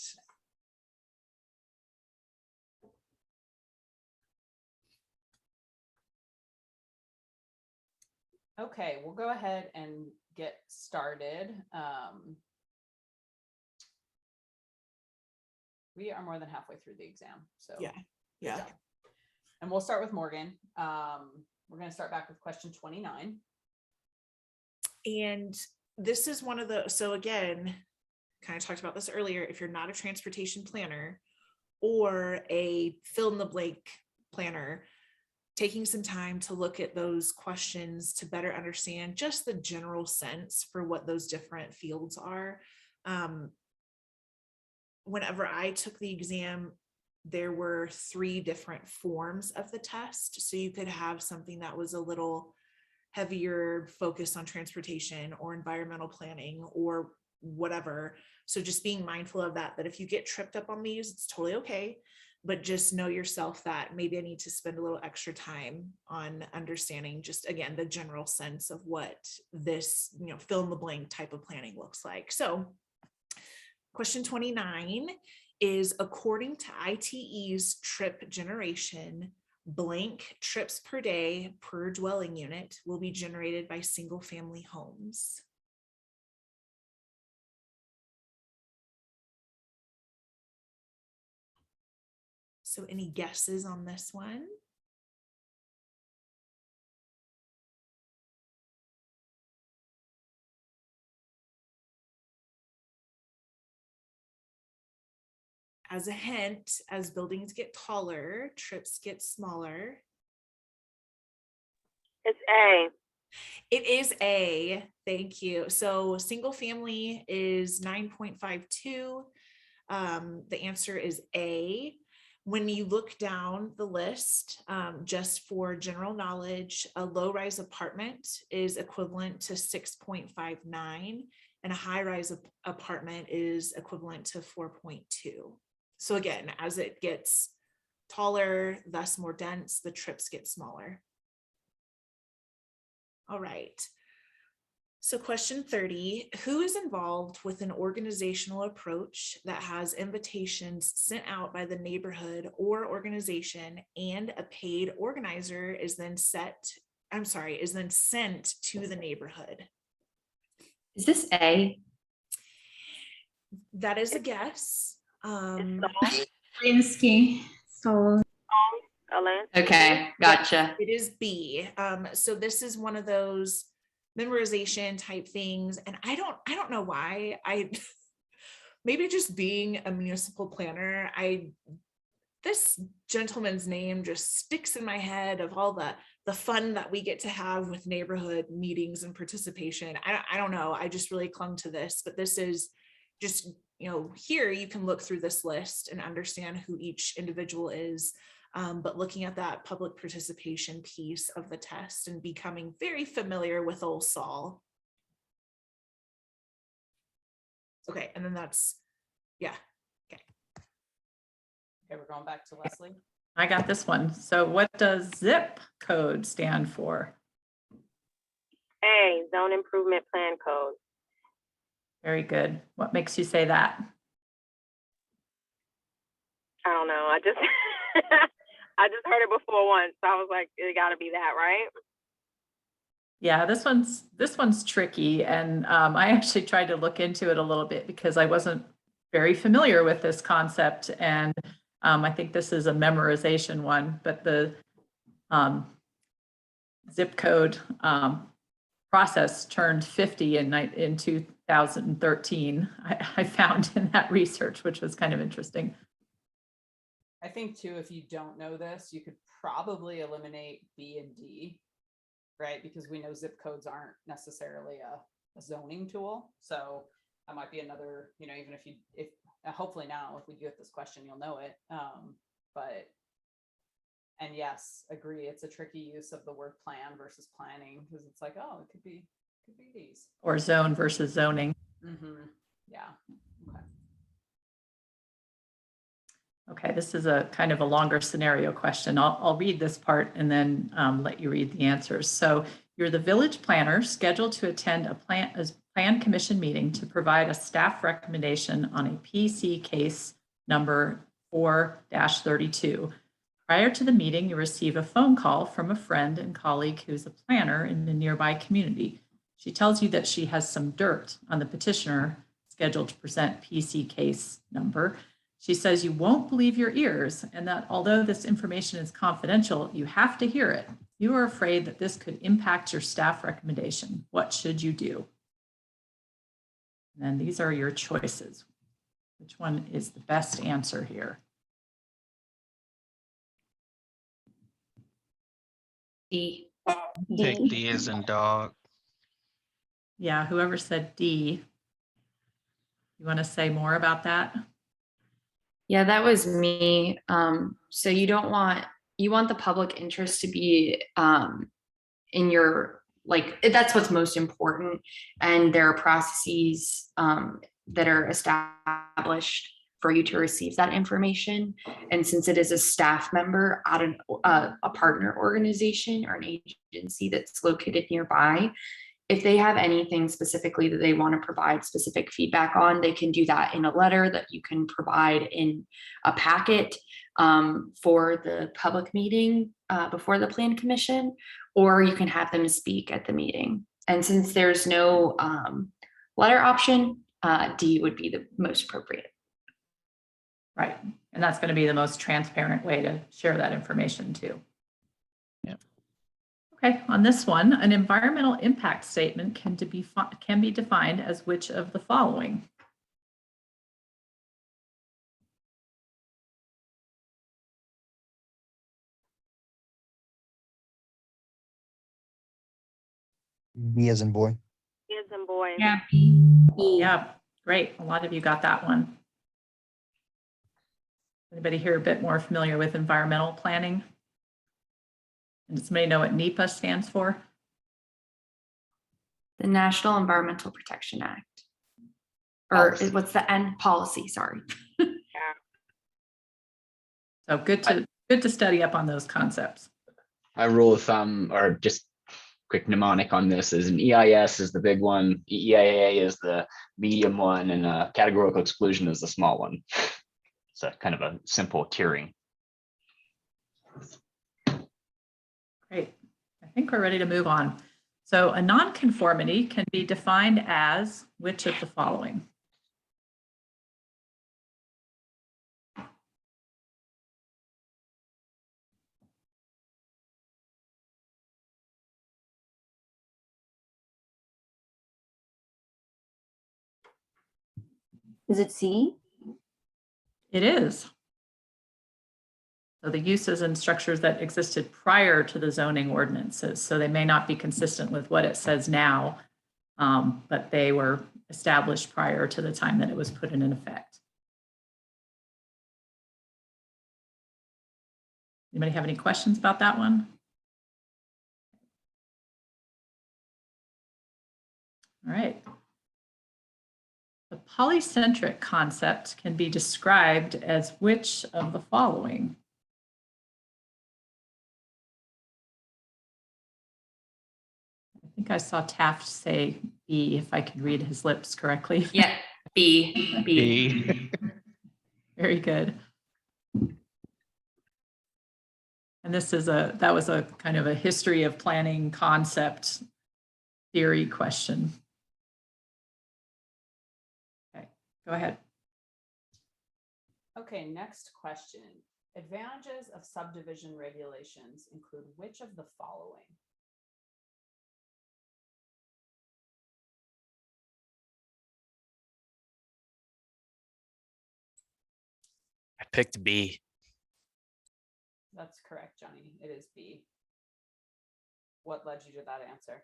Okay, we'll go ahead and get started. We are more than halfway through the exam. So Yeah. good job. And we'll start with Morgan. We're going to start back with question 29. And this is one of the, so again, kind of talked about this earlier, if you're not a transportation planner or a fill in the blank planner, taking some time to look at those questions to better understand just the general sense for what those different fields are. Whenever I took the exam, there were 3 different forms of the test. So you could have something that was a little heavier focus on transportation or environmental planning or whatever. So just being mindful of that, that if you get tripped up on these, it's totally okay. But just know yourself that maybe I need to spend a little extra time on understanding just, again, the general sense of what this, fill in the blank type of planning looks like. So question 29 is, according to ITE's trip generation, blank trips per day per dwelling unit will be generated by single family homes. So any guesses on this one? As a hint, as buildings get taller, trips get smaller. It's A. It is A. Thank you. So single family is 9.52. The answer is A. When you look down the list, just for general knowledge, a low-rise apartment is equivalent to 6.59, and a high-rise apartment is equivalent to 4.2. So again, as it gets taller, thus more dense, the trips get smaller. All right. So question 30, who is involved with an organizational approach that has invitations sent out by the neighborhood or organization, and a paid organizer is then sent to the neighborhood? Is this A? That is a guess. Krinsky. So Okay, gotcha. It is B. So this is one of those memorization type things, and I don't know why. Maybe just being a municipal planner, this gentleman's name just sticks in my head of all the fun that we get to have with neighborhood meetings and participation. I don't know. I just really clung to this, but this is just, here you can look through this list and understand who each individual is. But looking at that public participation piece of the test and becoming very familiar with old Saul. Okay, and then that's, yeah. Okay, we're going back to Leslie. I got this one. So what does ZIP code stand for? A, Zone Improvement Plan Code. Very good. What makes you say that? I don't know. I just I just heard it before once. So I was like, it got to be that, right? Yeah, this one's tricky, and I actually tried to look into it a little bit because I wasn't very familiar with this concept, and I think this is a memorization one, but the zip code process turned 50 in 2013, I found in that research, which was kind of interesting. I think too, if you don't know this, you could probably eliminate B and D, right? Because we know zip codes aren't necessarily a zoning tool. So that might be another, you know, even if hopefully now, if we get this question, you'll know it. And yes, agree. It's a tricky use of the word plan versus planning, because it's like, oh, it could be these. Or zone versus zoning. Mm-hmm. Yeah. Okay. Okay, this is a kind of a longer scenario question. I'll read this part and then let you read the answers. So you're the village planner scheduled to attend a plan commission meeting to provide a staff recommendation on a PC case number 4-32. Prior to the meeting, you receive a phone call from a friend and colleague who's a planner in the nearby community. She tells you that she has some dirt on the petitioner scheduled to present PC case number. She says you won't believe your ears and that although this information is confidential, you have to hear it. You are afraid that this could impact your staff recommendation. What should you do? And these are your choices. Which one is the best answer here? D. Take D as in dog. Yeah, whoever said D. You want to say more about that? Yeah, that was me. So you want the public interest to be in your, like, that's what's most important. And there are processes that are established for you to receive that information. And since it is a staff member at a partner organization or an agency that's located nearby, if they have anything specifically that they want to provide specific feedback on, they can do that in a letter that you can provide in a packet for the public meeting before the plan commission, or you can have them speak at the meeting. And since there's no letter option, D would be the most appropriate. Right. And that's going to be the most transparent way to share that information too. Yep. Okay, on this one, an environmental impact statement can be defined as which of the following? B as in boy. Kids and boys. Yeah. Yeah, great. A lot of you got that one. Anybody here a bit more familiar with environmental planning? And does somebody know what NEPA stands for? The National Environmental Protection Act. Or Policy. what's the N? Policy, sorry. So good to study up on those concepts. My rule of thumb, or just quick mnemonic on this, is an EIS is the big one, EIA is the medium one, and categorical exclusion is the small one. It's a kind of a simple tiering. Great. I think we're ready to move on. So a nonconformity can be defined as which of the following? Is it C? It is. So the uses and structures that existed prior to the zoning ordinances. So they may not be consistent with what it says now, but they were established prior to the time that it was put in effect. Anybody have any questions about that one? All right. The polycentric concept can be described as which of the following? I think I saw Taft say B, if I could read his lips correctly. Yeah, B. B. Very good. And that was a kind of a history of planning concept theory question. Okay, go ahead. Okay, next question. Advantages of subdivision regulations include which of the following? I picked B. That's correct, Johnny. It is B. What led you to that answer?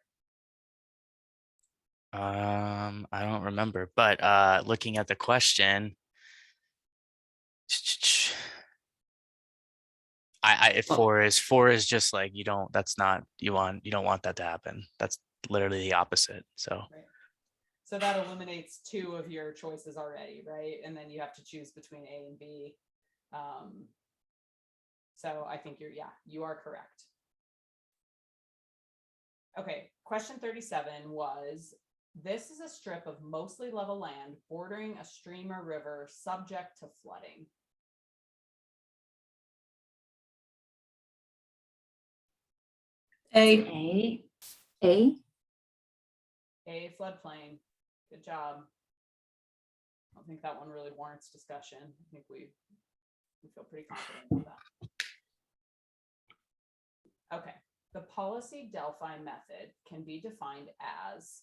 I don't remember, but looking at the question, if four is just like you don't, that's not you don't want that to happen. That's literally the opposite. So Right. So that eliminates two of your choices already, right? And then you have to choose between A and B. So I think you are correct. Okay, question 37 was, this is a strip of mostly level land bordering a stream or river subject to flooding. A. A, floodplain. Good job. I don't think that one really warrants discussion. I think we feel pretty confident about that. Okay. The policy Delphi method can be defined as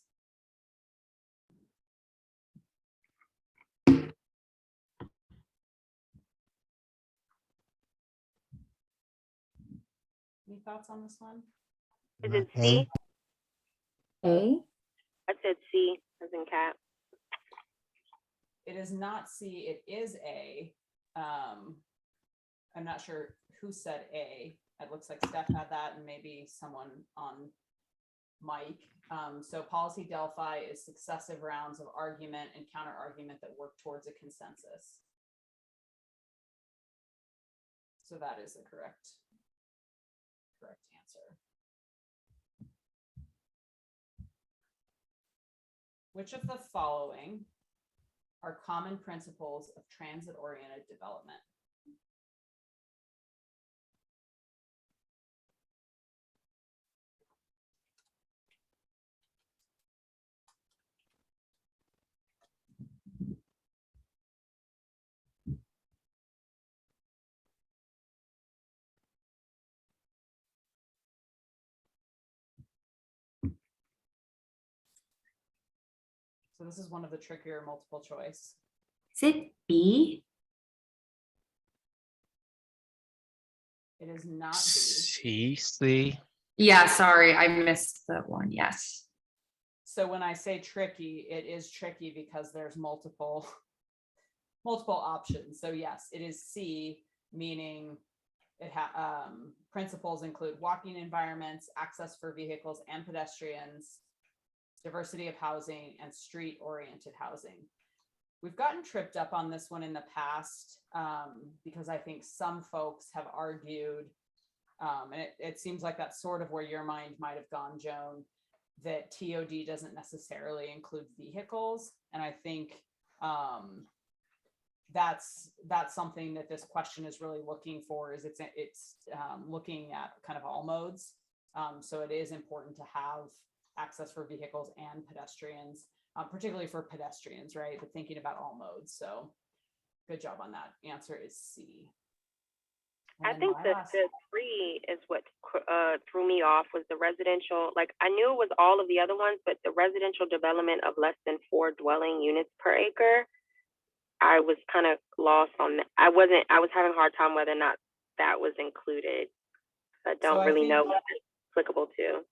any thoughts on this one? Is it C? A. I said C as in cat. It is not C, it is A. I'm not sure who said A. It looks like Steph had that and maybe someone on mic. So policy Delphi is successive rounds of argument and counter argument that work towards a consensus. So that is the correct answer. Which of the following are common principles of transit-oriented development? So this is one of the trickier multiple choice. Is it B? It is not B. C. Yeah, sorry, I missed that one. Yes. So when I say tricky, it is tricky because there's multiple options. So yes, it is C, meaning it principles include walking environments, access for vehicles and pedestrians, diversity of housing, and street-oriented housing. We've gotten tripped up on this one in the past because I think some folks have argued, and it seems like that's sort of where your mind might have gone, Joan, that TOD doesn't necessarily include vehicles. And I think that's something that this question is really looking for, is it's looking at kind of all modes. So it is important to have access for vehicles and pedestrians, particularly for pedestrians, right? But thinking about all modes. So good job on that. Answer is C. I think the 3 is what threw me off, was the residential. Like, I knew it was all of the other ones, but the residential development of less than 4 dwelling units per acre, I was kind of lost on that. I was having a hard time whether or not that was included. I don't really know what it's applicable to.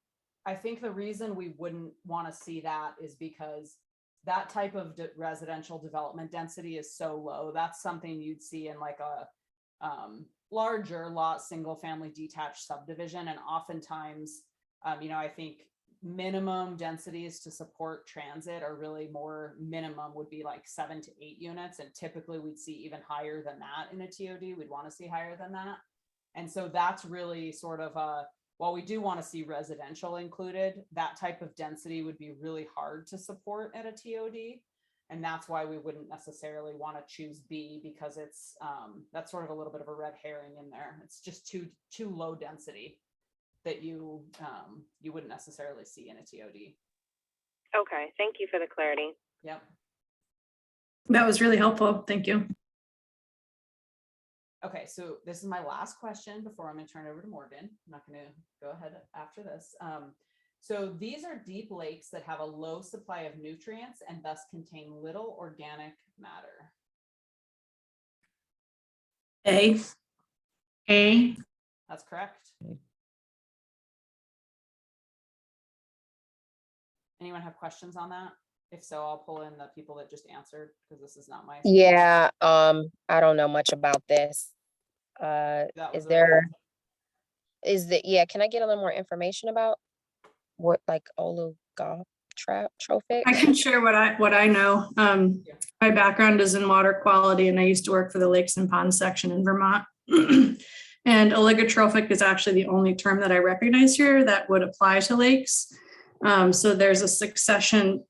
I think the reason we wouldn't want to see that is because that type of residential development density is so low. That's something you'd see in like a larger lot, single family detached subdivision. And oftentimes, I think minimum densities to support transit are really more minimum would be like 7 to 8 units. And typically we'd see even higher than that in a TOD. We'd want to see higher than that. And so that's really sort of while we do want to see residential included, that type of density would be really hard to support at a TOD. And that's why we wouldn't necessarily want to choose B, because it's that's sort of a little bit of a red herring in there. It's just too low density that you wouldn't necessarily see in a TOD. Okay, thank you for the clarity. Yep. That was really helpful. Thank you. Okay, so this is my last question before I'm gonna turn it over to Morgan. I'm not gonna go ahead after this. So these are deep lakes that have a low supply of nutrients and thus contain little organic matter. A. That's correct. Anyone have questions on that? If so, I'll pull in the people that just answered because this is not my. Yeah, I don't know much about this. Yeah, can I get a little more information about what like trophic? I can share what I know. My background is in water quality, and I used to work for the Lakes and Ponds section in Vermont. And oligotrophic is actually the only term that I recognize here that would apply to lakes. So there's a succession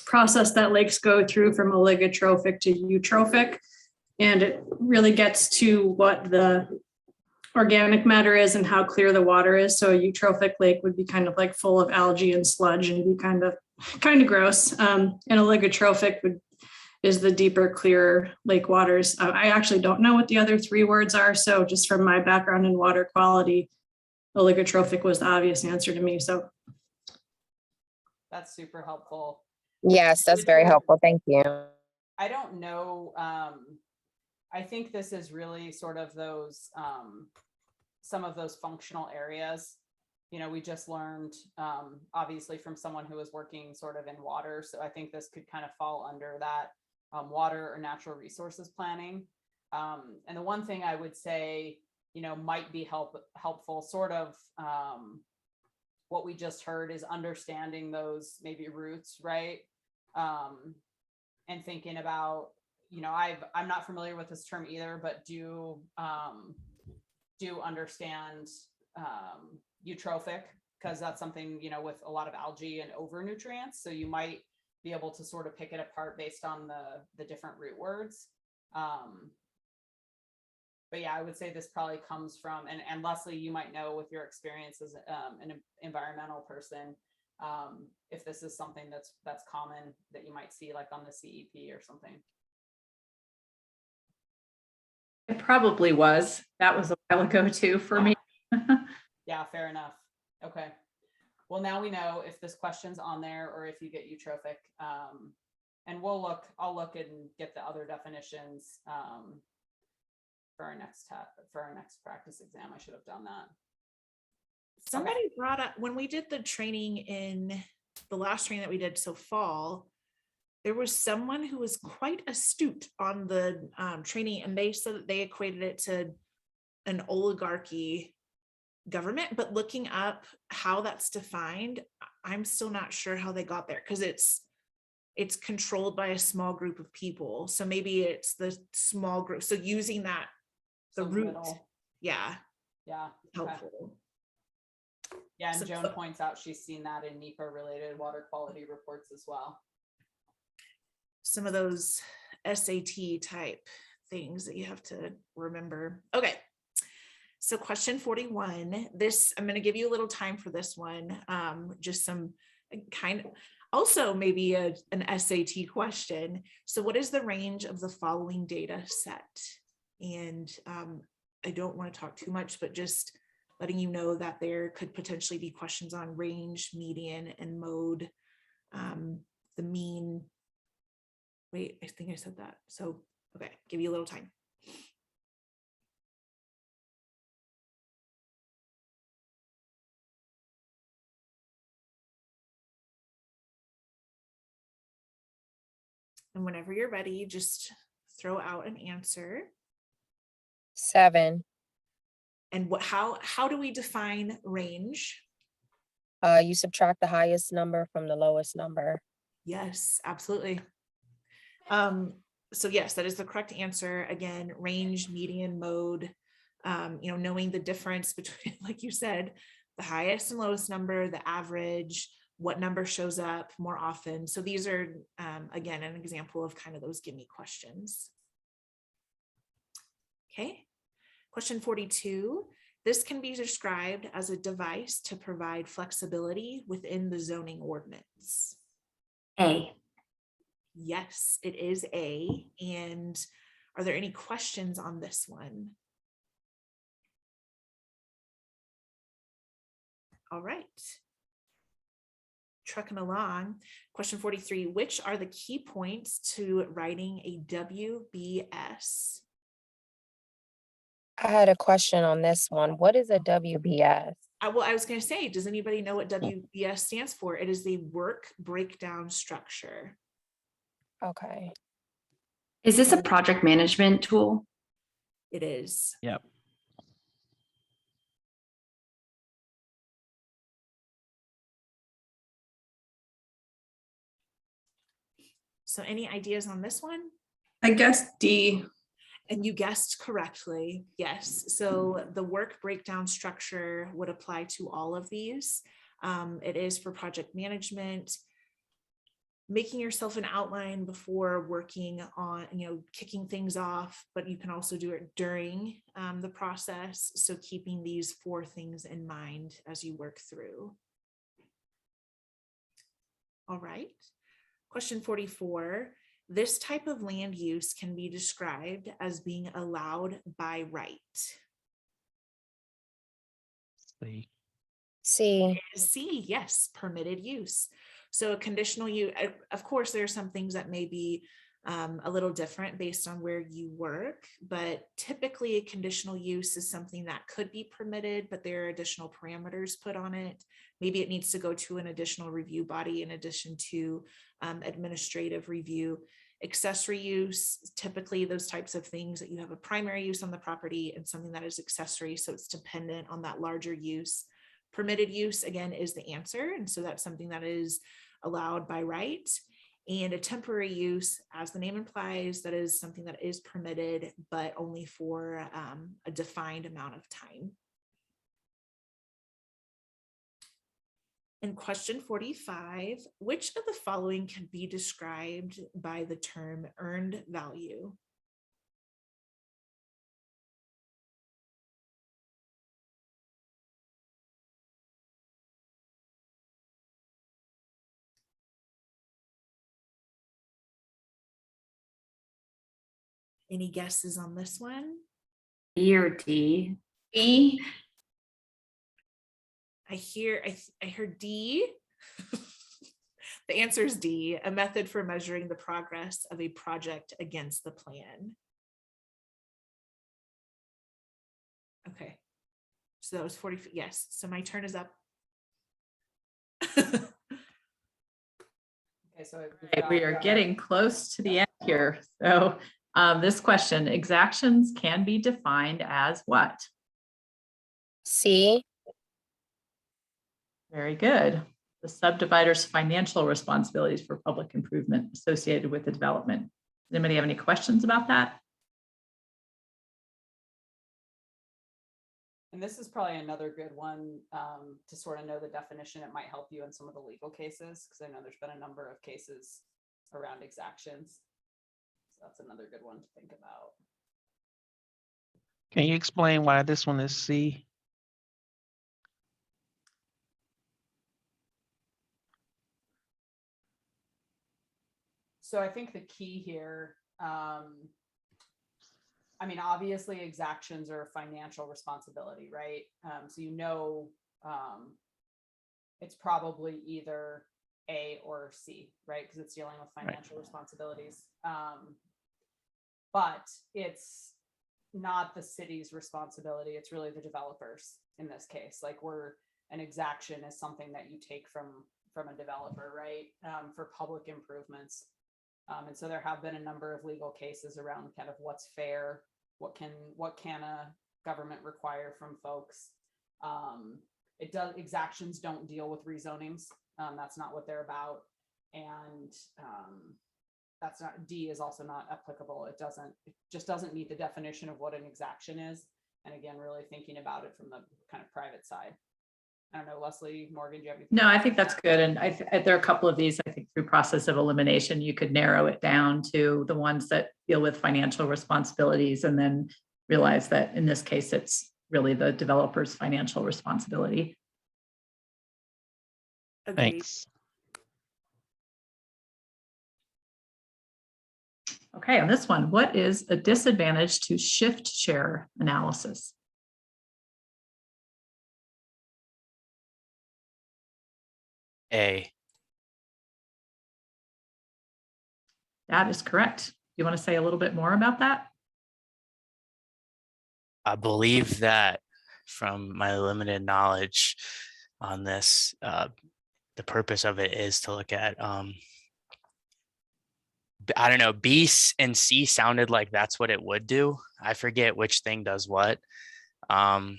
process that lakes go through from oligotrophic to eutrophic, and it really gets to what the organic matter is and how clear the water is. So a eutrophic lake would be kind of like full of algae and sludge and be kind of gross. And oligotrophic is the deeper, clearer lake waters. I actually don't know what the other three words are. So just from my background in water quality, oligotrophic was the obvious answer to me. So that's super helpful. Yes, that's very helpful. Thank you. I don't know. I think this is really sort of those, some of those functional areas. You know, we just learned, obviously from someone who was working sort of in water. So I think this could kind of fall under that water or natural resources planning. And the one thing I would say, you know, might be helpful sort of what we just heard is understanding those maybe roots, right? And thinking about, you know, I'm not familiar with this term either, but do understand eutrophic, because that's something, you know, with a lot of algae and over nutrients. So you might be able to sort of pick it apart based on the different root words. But yeah, I would say this probably comes from, and Leslie, you might know with your experience as an environmental person, if this is something that's common that you might see like on the CEP or something. It probably was. That was a while ago too for me. Yeah, fair enough. Okay. Well, now we know if this question's on there or if you get eutrophic. And I'll look and get the other definitions for our next practice exam. I should have done that. Somebody brought up when we did the training in the last training that we did so fall, there was someone who was quite astute on the training, and they said that they equated it to an oligarchy government, but looking up how that's defined, I'm still not sure how they got there, because it's controlled by a small group of people. So maybe it's the small group. So using that, the root. Yeah. Helpful. Okay. Yeah, and Joan points out she's seen that in NEPA related water quality reports as well. Some of those SAT type things that you have to remember. Okay. So question 41, this, I'm going to give you a little time for this one. Just some kind of, also maybe an SAT question. So what is the range of the following data set? And I don't want to talk too much, but just letting you know that there could potentially be questions on range, median, and mode. The mean, wait, I think I said that. So, okay, give you a little time. And whenever you're ready, just throw out an answer. 7. And how do we define range? You subtract the highest number from the lowest number. Yes, absolutely. So yes, that is the correct answer. Again, range, median, mode, knowing the difference between, like you said, the highest and lowest number, the average, what number shows up more often. So these are, again, an example of kind of those gimme questions. Okay. Question 42. This can be described as a device to provide flexibility within the zoning ordinance. A. Yes, it is A. And Are there any questions on this one? All right. Trucking along. Question 43, which are the key points to writing a WBS? I had a question on this one. What is a WBS? Well, I was going to say, does anybody know what WBS stands for? It is the work breakdown structure. Okay. Is this a project management tool? It is. Yep. So any ideas on this one? I guess D. And you guessed correctly. Yes. So the work breakdown structure would apply to all of these. It is for project management, making yourself an outline before working on, kicking things off, but you can also do it during the process. So keeping these 4 things in mind as you work through. All right. Question 44. This type of land use can be described as being allowed by right. C. C, yes, permitted use. So a conditional use, of course, there are some things that may be a little different based on where you work, but typically a conditional use is something that could be permitted, but there are additional parameters put on it. Maybe it needs to go to an additional review body in addition to administrative review. Accessory use, typically those types of things that you have a primary use on the property and something that is accessory, so it's dependent on that larger use. Permitted use, again, is the answer, and so that's something that is allowed by right. And a temporary use, as the name implies, that is something that is permitted, but only for a defined amount of time. In question 45, which of the following can be described by the term earned value? Any guesses on this one? E or D? E. I heard D. The answer is D, a method for measuring the progress of a project against the plan. Okay, so that was 40. Yes, so my turn is up. Okay, so we are getting close to the end here. So this question, exactions can be defined as what? C. Very good. The subdivider's financial responsibilities for public improvement associated with the development. Does anybody have any questions about that? And this is probably another good one to sort of know the definition. It might help you in some of the legal cases, because I know there's been a number of cases around exactions. So that's another good one to think about. Can you explain why this one is C? So I think the key here, I mean, obviously exactions are financial responsibility, right? So it's probably either A or C, right? Because it's dealing with financial responsibilities. But it's not the city's responsibility. It's really the developers in this case. Like an exaction is something that you take from a developer, right? For public improvements. And so there have been a number of legal cases around kind of what's fair, what can a government require from folks. Exactions don't deal with rezonings. That's not what they're about. And D is also not applicable. It just doesn't meet the definition of what an exaction is. And again, really thinking about it from the kind of private side. I don't know, Leslie, Morgan, do you have anything? No, I think that's good. And there are a couple of these, I think through process of elimination, you could narrow it down to the ones that deal with financial responsibilities and then realize that in this case, it's really the developer's financial responsibility. Thanks. Okay, on this one, what is a disadvantage to shift share analysis? A. That is correct. You want to say a little bit more about that? I believe that from my limited knowledge on this, the purpose of it is to look at, I don't know, B and C sounded like that's what it would do. I forget which thing does what. And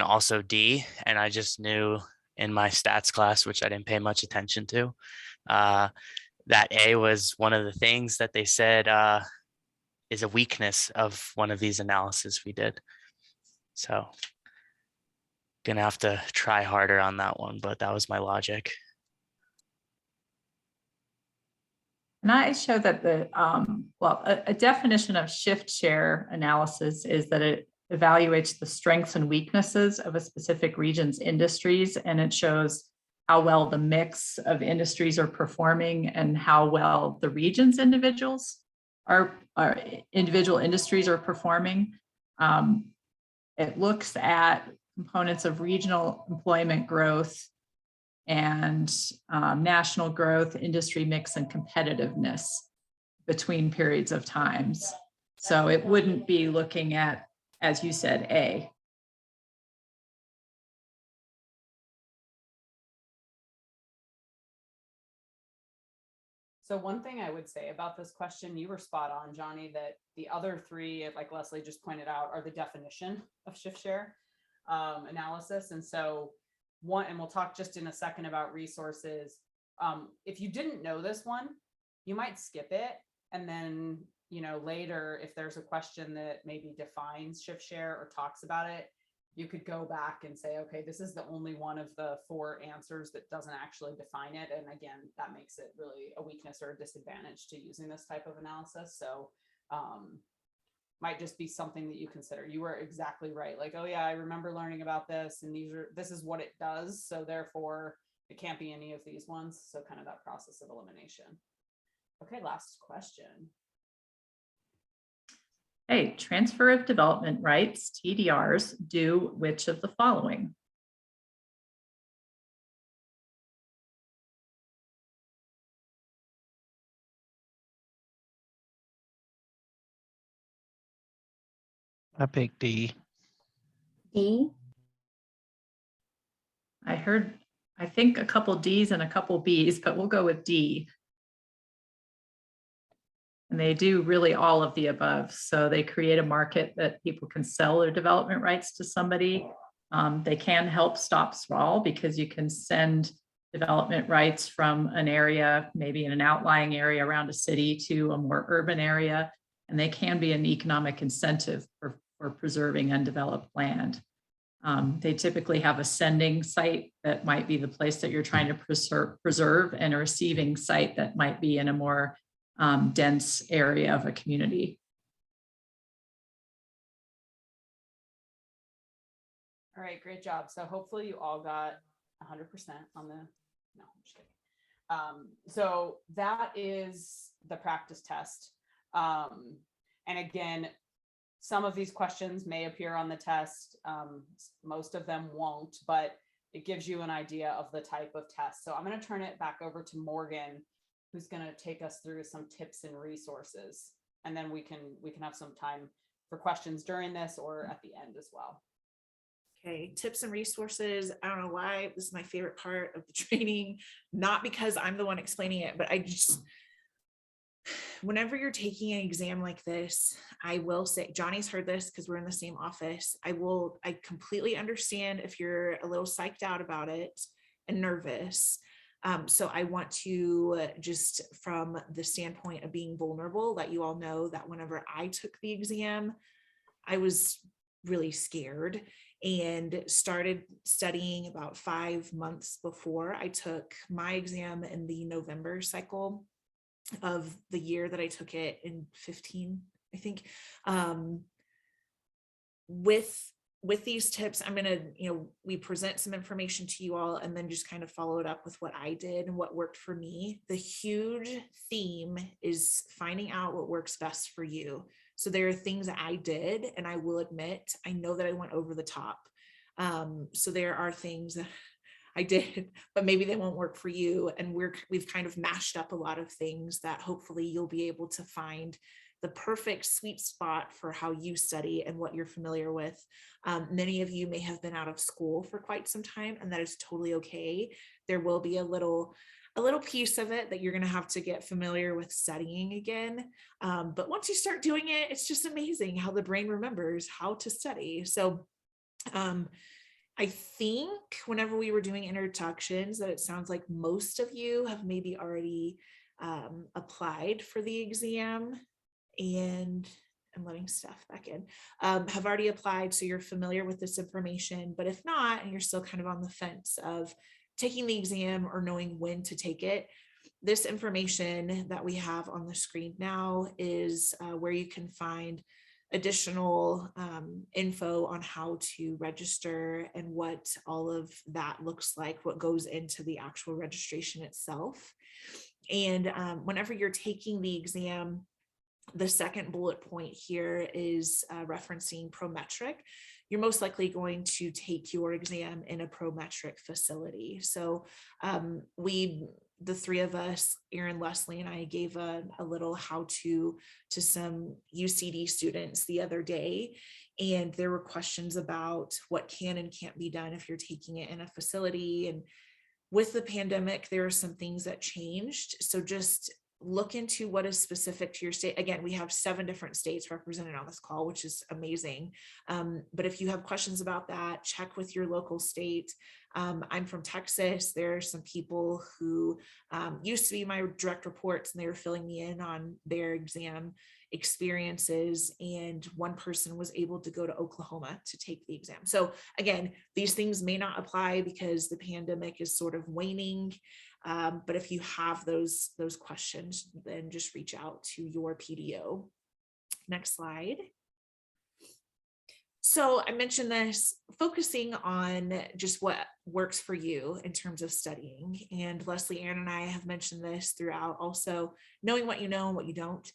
also D, and I just knew in my stats class, which I didn't pay much attention to, that A was one of the things that they said is a weakness of one of these analyses we did. So gonna have to try harder on that one, but that was my logic. And I show that the, a definition of shift share analysis is that it evaluates the strengths and weaknesses of a specific region's industries, and it shows how well the mix of industries are performing and how well the region's individual industries are performing. It looks at components of regional employment growth and national growth, industry mix, and competitiveness between periods of times. So it wouldn't be looking at, as you said, A. So one thing I would say about this question, you were spot on, Johnny, that the other three, like Leslie just pointed out, are the definition of shift share analysis. And so one, and we'll talk just in a second about resources. If you didn't know this one, you might skip it. And then, you know, later, if there's a question that maybe defines shift share or talks about it, you could go back and say, okay, this is the only one of the 4 answers that doesn't actually define it. And again, that makes it really a weakness or a disadvantage to using this type of analysis. So might just be something that you consider. You were exactly right. Like, oh yeah, I remember learning about this, and this is what it does. So therefore it can't be any of these ones. So kind of that process of elimination. Okay, last question. Hey, transfer of development rights, TDRs, do which of the following? I picked D. D. I heard, I think a couple D's and a couple B's, but we'll go with D. And they do really all of the above. So they create a market that people can sell their development rights to somebody. They can help stop sprawl because you can send development rights from an area, maybe in an outlying area around a city, to a more urban area. And they can be an economic incentive for preserving undeveloped land. They typically have a sending site that might be the place that you're trying to preserve, and a receiving site that might be in a more dense area of a community. All right, great job. So hopefully you all got 100% on the, no, I'm just kidding. So that is the practice test. And again, some of these questions may appear on the test. Most of them won't, but it gives you an idea of the type of test. So I'm going to turn it back over to Morgan, who's going to take us through some tips and resources. And then we can have some time for questions during this or at the end as well. Okay, tips and resources. I don't know why this is my favorite part of the training, not because I'm the one explaining it, but I just, whenever you're taking an exam like this, I will say, Johnny's heard this because we're in the same office. I completely understand if you're a little psyched out about it and nervous. So I want to just, from the standpoint of being vulnerable, let you all know that whenever I took the exam, I was really scared and started studying about 5 months before I took my exam in the November cycle of the year that I took it in 15, I think. With with these tips, I'm going to, we present some information to you all and then just kind of follow it up with what I did and what worked for me. The huge theme is finding out what works best for you. So there are things that I did, and I will admit, I know that I went over the top. So there are things that I did, but maybe they won't work for you. And we've kind of mashed up a lot of things that hopefully you'll be able to find the perfect sweet spot for how you study and what you're familiar with. Many of you may have been out of school for quite some time, and that is totally okay. There will be a little piece of it that you're going to have to get familiar with studying again. But once you start doing it, it's just amazing how the brain remembers how to study. So I think whenever we were doing introductions, that it sounds like most of you have maybe already applied for the exam. And I'm letting Steph back in, have already applied, so you're familiar with this information. But if not, and you're still kind of on the fence of taking the exam or knowing when to take it, this information that we have on the screen now is where you can find additional info on how to register and what all of that looks like, what goes into the actual registration itself. And whenever you're taking the exam, the second bullet point here is referencing Prometric. You're most likely going to take your exam in a Prometric facility. So the three of us, Erin, Leslie, and I gave a little how-to to some UCD students the other day. And there were questions about what can and can't be done if you're taking it in a facility. And with the pandemic, there are some things that changed. So just look into what is specific to your state. Again, we have 7 different states represented on this call, which is amazing. But if you have questions about that, check with your local state. I'm from Texas. There are some people who used to be my direct reports, and they were filling me in on their exam experiences. And one person was able to go to Oklahoma to take the exam. So again, these things may not apply because the pandemic is sort of waning. But if you have those questions, then just reach out to your PDO. Next slide. So I mentioned this, focusing on just what works for you in terms of studying. And Leslie, Erin, and I have mentioned this throughout, also knowing what you know and what you don't.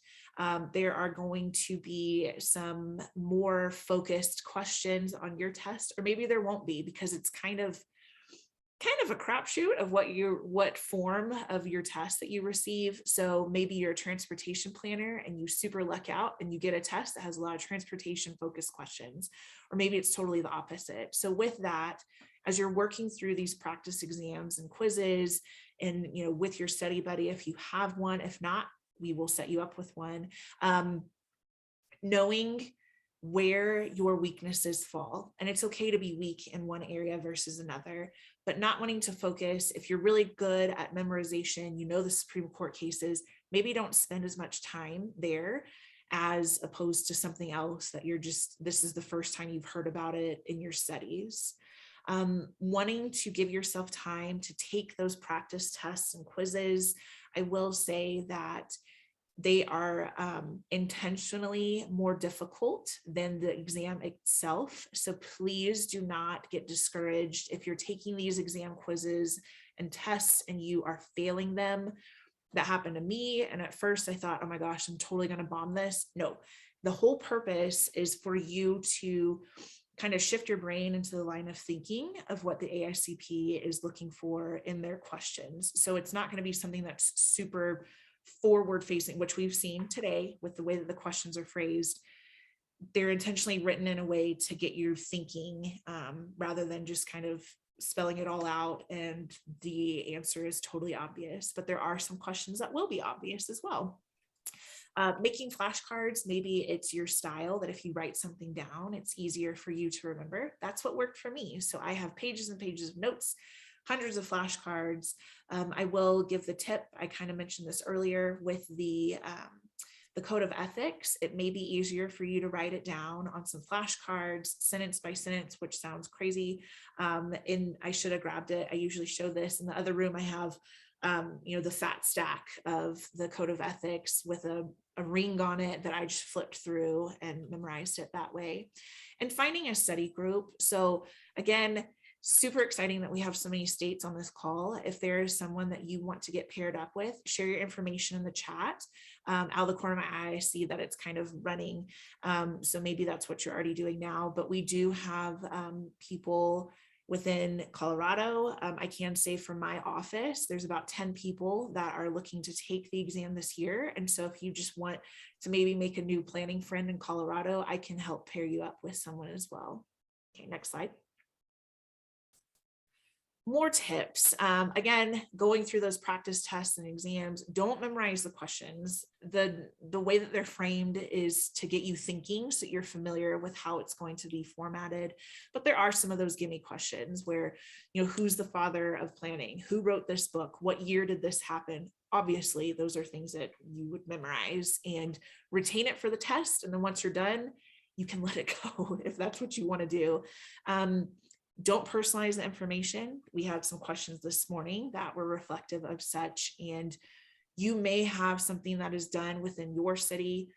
There are going to be some more focused questions on your test, or maybe there won't be, because it's kind of a crapshoot of what form of your test that you receive. So maybe you're a transportation planner and you super luck out and you get a test that has a lot of transportation focused questions, or maybe it's totally the opposite. So with that, as you're working through these practice exams and quizzes, and with your study buddy, if you have one, if not, we will set you up with one, knowing where your weaknesses fall. And it's okay to be weak in one area versus another, but not wanting to focus. If you're really good at memorization, the Supreme Court cases, maybe don't spend as much time there as opposed to something else that this is the first time you've heard about it in your studies. Wanting to give yourself time to take those practice tests and quizzes. I will say that they are intentionally more difficult than the exam itself. So please do not get discouraged if you're taking these exam quizzes and tests and you are failing them. That happened to me. And at first I thought, oh my gosh, I'm totally going to bomb this. No, the whole purpose is for you to kind of shift your brain into the line of thinking of what the AICP is looking for in their questions. So it's not going to be something that's super forward facing, which we've seen today with the way that the questions are phrased. They're intentionally written in a way to get you thinking rather than just kind of spelling it all out and the answer is totally obvious. But there are some questions that will be obvious as well. Making flashcards, maybe it's your style that if you write something down, it's easier for you to remember. That's what worked for me. So I have pages and pages of notes, hundreds of flashcards. I will give the tip, I kind of mentioned this earlier with the code of ethics. It may be easier for you to write it down on some flashcards, sentence by sentence, which sounds crazy. And I should have grabbed it. I usually show this in the other room. I have the fat stack of the code of ethics with a ring on it that I just flipped through and memorized it that way. And finding a study group. So again, super exciting that we have so many states on this call. If there is someone that you want to get paired up with, share your information in the chat. Out of the corner of my eye, I see that it's kind of running. So maybe that's what you're already doing now, but we do have people within Colorado. I can say from my office, there's about 10 people that are looking to take the exam this year. And so if you just want to maybe make a new planning friend in Colorado, I can help pair you up with someone as well. Okay, next slide. More tips. Again, going through those practice tests and exams, don't memorize the questions. The way that they're framed is to get you thinking so you're familiar with how it's going to be formatted. But there are some of those gimme questions where, who's the father of planning? Who wrote this book? What year did this happen? Obviously, those are things that you would memorize and retain it for the test. And then once you're done, you can let it go if that's what you want to do. Don't personalize the information. We had some questions this morning that were reflective of such, and you may have something that is done within your city,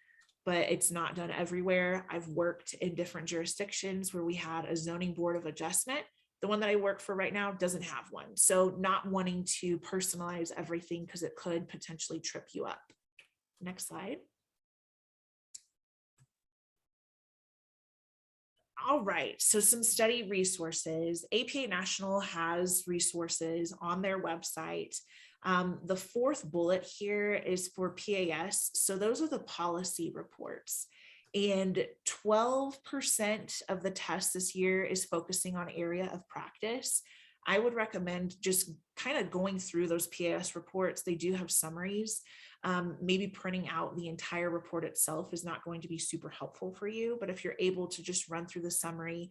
but it's not done everywhere. I've worked in different jurisdictions where we had a zoning board of adjustment. The one that I work for right now doesn't have one. So not wanting to personalize everything because it could potentially trip you up. Next slide. All right, so some study resources. APA National has resources on their website. The fourth bullet here is for PAS. So those are the policy reports. And 12% of the test this year is focusing on area of practice. I would recommend just kind of going through those PAS reports. They do have summaries. Maybe printing out the entire report itself is not going to be super helpful for you, but if you're able to just run through the summary,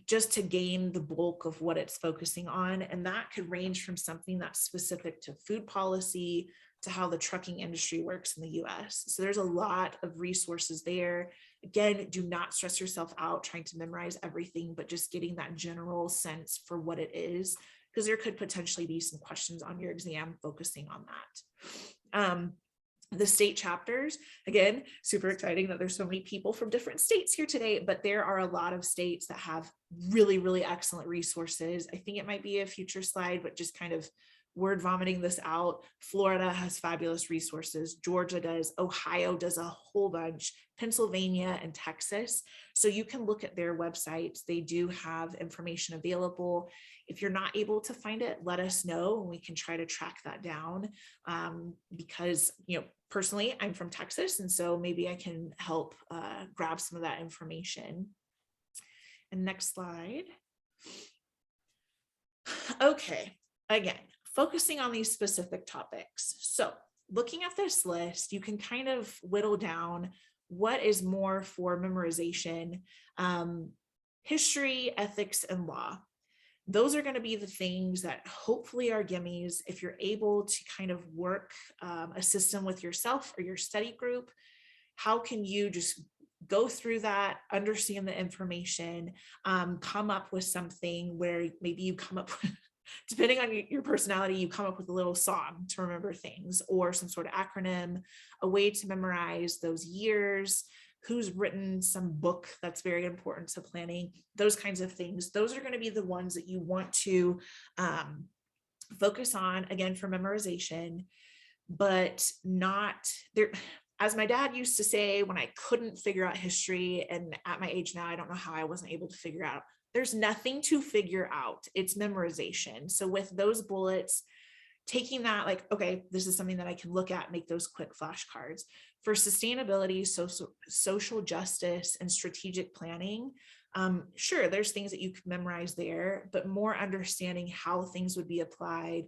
just to gain the bulk of what it's focusing on, and that could range from something that's specific to food policy to how the trucking industry works in the US. So there's a lot of resources there. Again, do not stress yourself out trying to memorize everything, but just getting that general sense for what it is, because there could potentially be some questions on your exam focusing on that. The state chapters, again, super exciting that there's so many people from different states here today, but there are a lot of states that have really, really excellent resources. I think it might be a future slide, but just kind of word vomiting this out. Florida has fabulous resources. Georgia does. Ohio does a whole bunch. Pennsylvania and Texas. So you can look at their websites. They do have information available. If you're not able to find it, let us know and we can try to track that down. Because, personally, I'm from Texas, and so maybe I can help grab some of that information. And next slide. Okay, again, focusing on these specific topics. So looking at this list, you can kind of whittle down what is more for memorization. History, ethics, and law. Those are going to be the things that hopefully are gimmies. If you're able to kind of work a system with yourself or your study group, how can you just go through that, understand the information, come up with something where maybe you come up with, depending on your personality, you come up with a little song to remember things, or some sort of acronym, a way to memorize those years, who's written some book that's very important to planning, those kinds of things. Those are going to be the ones that you want to focus on, again, for memorization, but not there. As my dad used to say, when I couldn't figure out history, and at my age now, I don't know how I wasn't able to figure out, there's nothing to figure out. It's memorization. So with those bullets, taking that, like, okay, this is something that I can look at, make those quick flashcards. For sustainability, social justice, and strategic planning, sure, there's things that you can memorize there, but more understanding how things would be applied.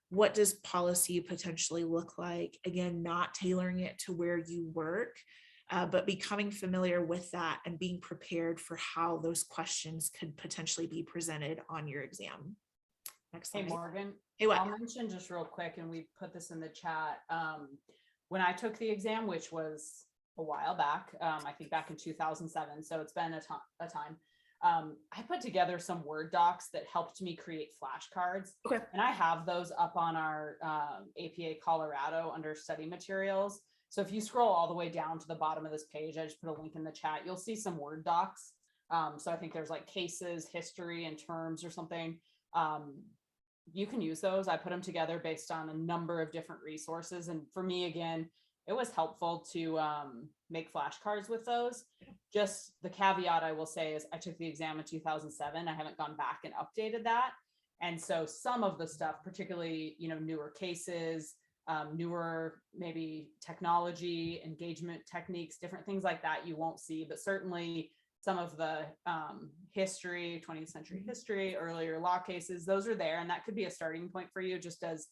What does policy potentially look like? Again, not tailoring it to where you work, but becoming familiar with that and being prepared for how those questions could potentially be presented on your exam. Next slide. Hey, Morgan. Hey, what? I'll mention just real quick, and we put this in the chat. When I took the exam, which was a while back, I think back in 2007, so it's been a time. I put together some Word docs that helped me create flashcards. Okay. And I have those up on our APA Colorado under study materials. So if you scroll all the way down to the bottom of this page, I just put a link in the chat, you'll see some Word docs. So I think there's like cases, history, and terms or something. You can use those. I put them together based on a number of different resources. And for me, again, it was helpful to make flashcards with those. Just the caveat I will say is I took the exam in 2007. I haven't gone back and updated that. And so some of the stuff, particularly, newer cases, newer maybe technology, engagement techniques, different things like that you won't see, but certainly some of the history, 20th century history, earlier law cases, those are there. And that could be a starting point for you, just as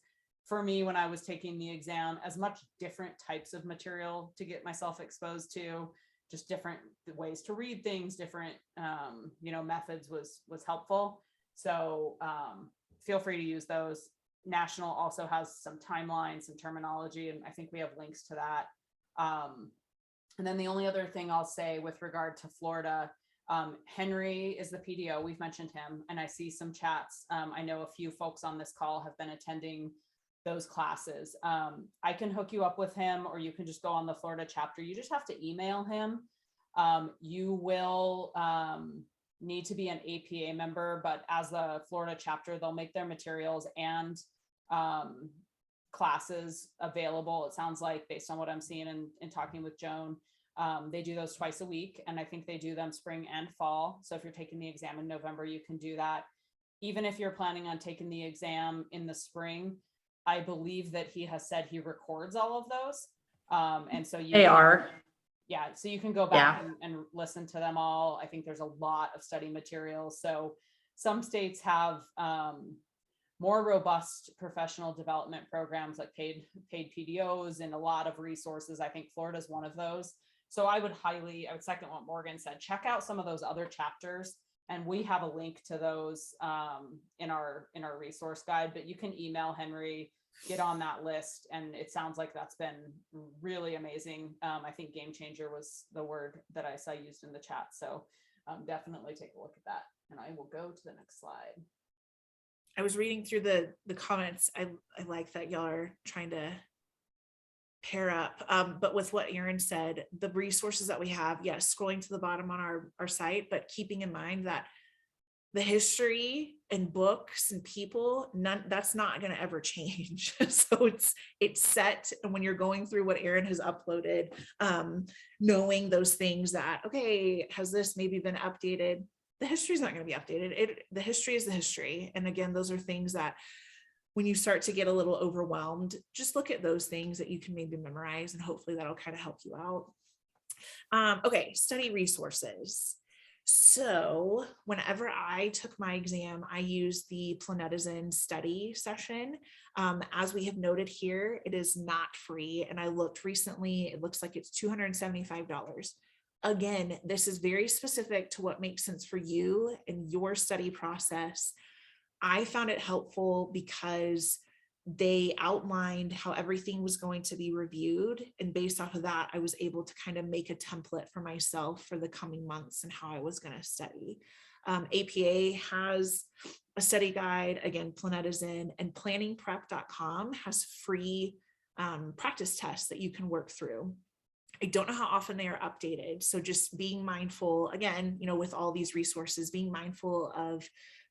for me, when I was taking the exam, as much different types of material to get myself exposed to, just different ways to read things, different, methods was helpful. So feel free to use those. National also has some timelines, some terminology, and I think we have links to that. And then the only other thing I'll say with regard to Florida, Henry is the PDO. We've mentioned him, and I see some chats. I know a few folks on this call have been attending those classes. I can hook you up with him, or you can just go on the Florida chapter. You just have to email him. You will need to be an APA member, but as a Florida chapter, they'll make their materials and classes available. It sounds like, based on what I'm seeing and talking with Joan, they do those twice a week, and I think they do them spring and fall. So if you're taking the exam in November, you can do that. Even if you're planning on taking the exam in the spring, I believe that he has said he records all of those. And so They are. Yeah, so you can go back and listen to them all. I think there's a lot of study materials. So some states have more robust professional development programs, like paid PDOs and a lot of resources. I think Florida is one of those. So I would second what Morgan said, check out some of those other chapters. And we have a link to those in our resource guide, but you can email Henry, get on that list. And it sounds like that's been really amazing. I think game changer was the word that I saw used in the chat. So definitely take a look at that. And I will go to the next slide. I was reading through the comments. I like that y'all are trying to pair up. But with what Erin said, the resources that we have, yes, scrolling to the bottom on our site, but keeping in mind that the history and books and people, that's not going to ever change. So it's set. And when you're going through what Erin has uploaded, knowing those things that, okay, has this maybe been updated? The history is not going to be updated. The history is the history. And again, those are things that when you start to get a little overwhelmed, just look at those things that you can maybe memorize, and hopefully that'll kind of help you out. Okay, study resources. So whenever I took my exam, I used the Planetizen study session. As we have noted here, it is not free. And I looked recently, it looks like it's $275. Again, this is very specific to what makes sense for you and your study process. I found it helpful because they outlined how everything was going to be reviewed. And based off of that, I was able to kind of make a template for myself for the coming months and how I was going to study. APA has a study guide, again, Planetizen, and planningprep.com has free practice tests that you can work through. I don't know how often they are updated. So just being mindful, again, with all these resources, being mindful of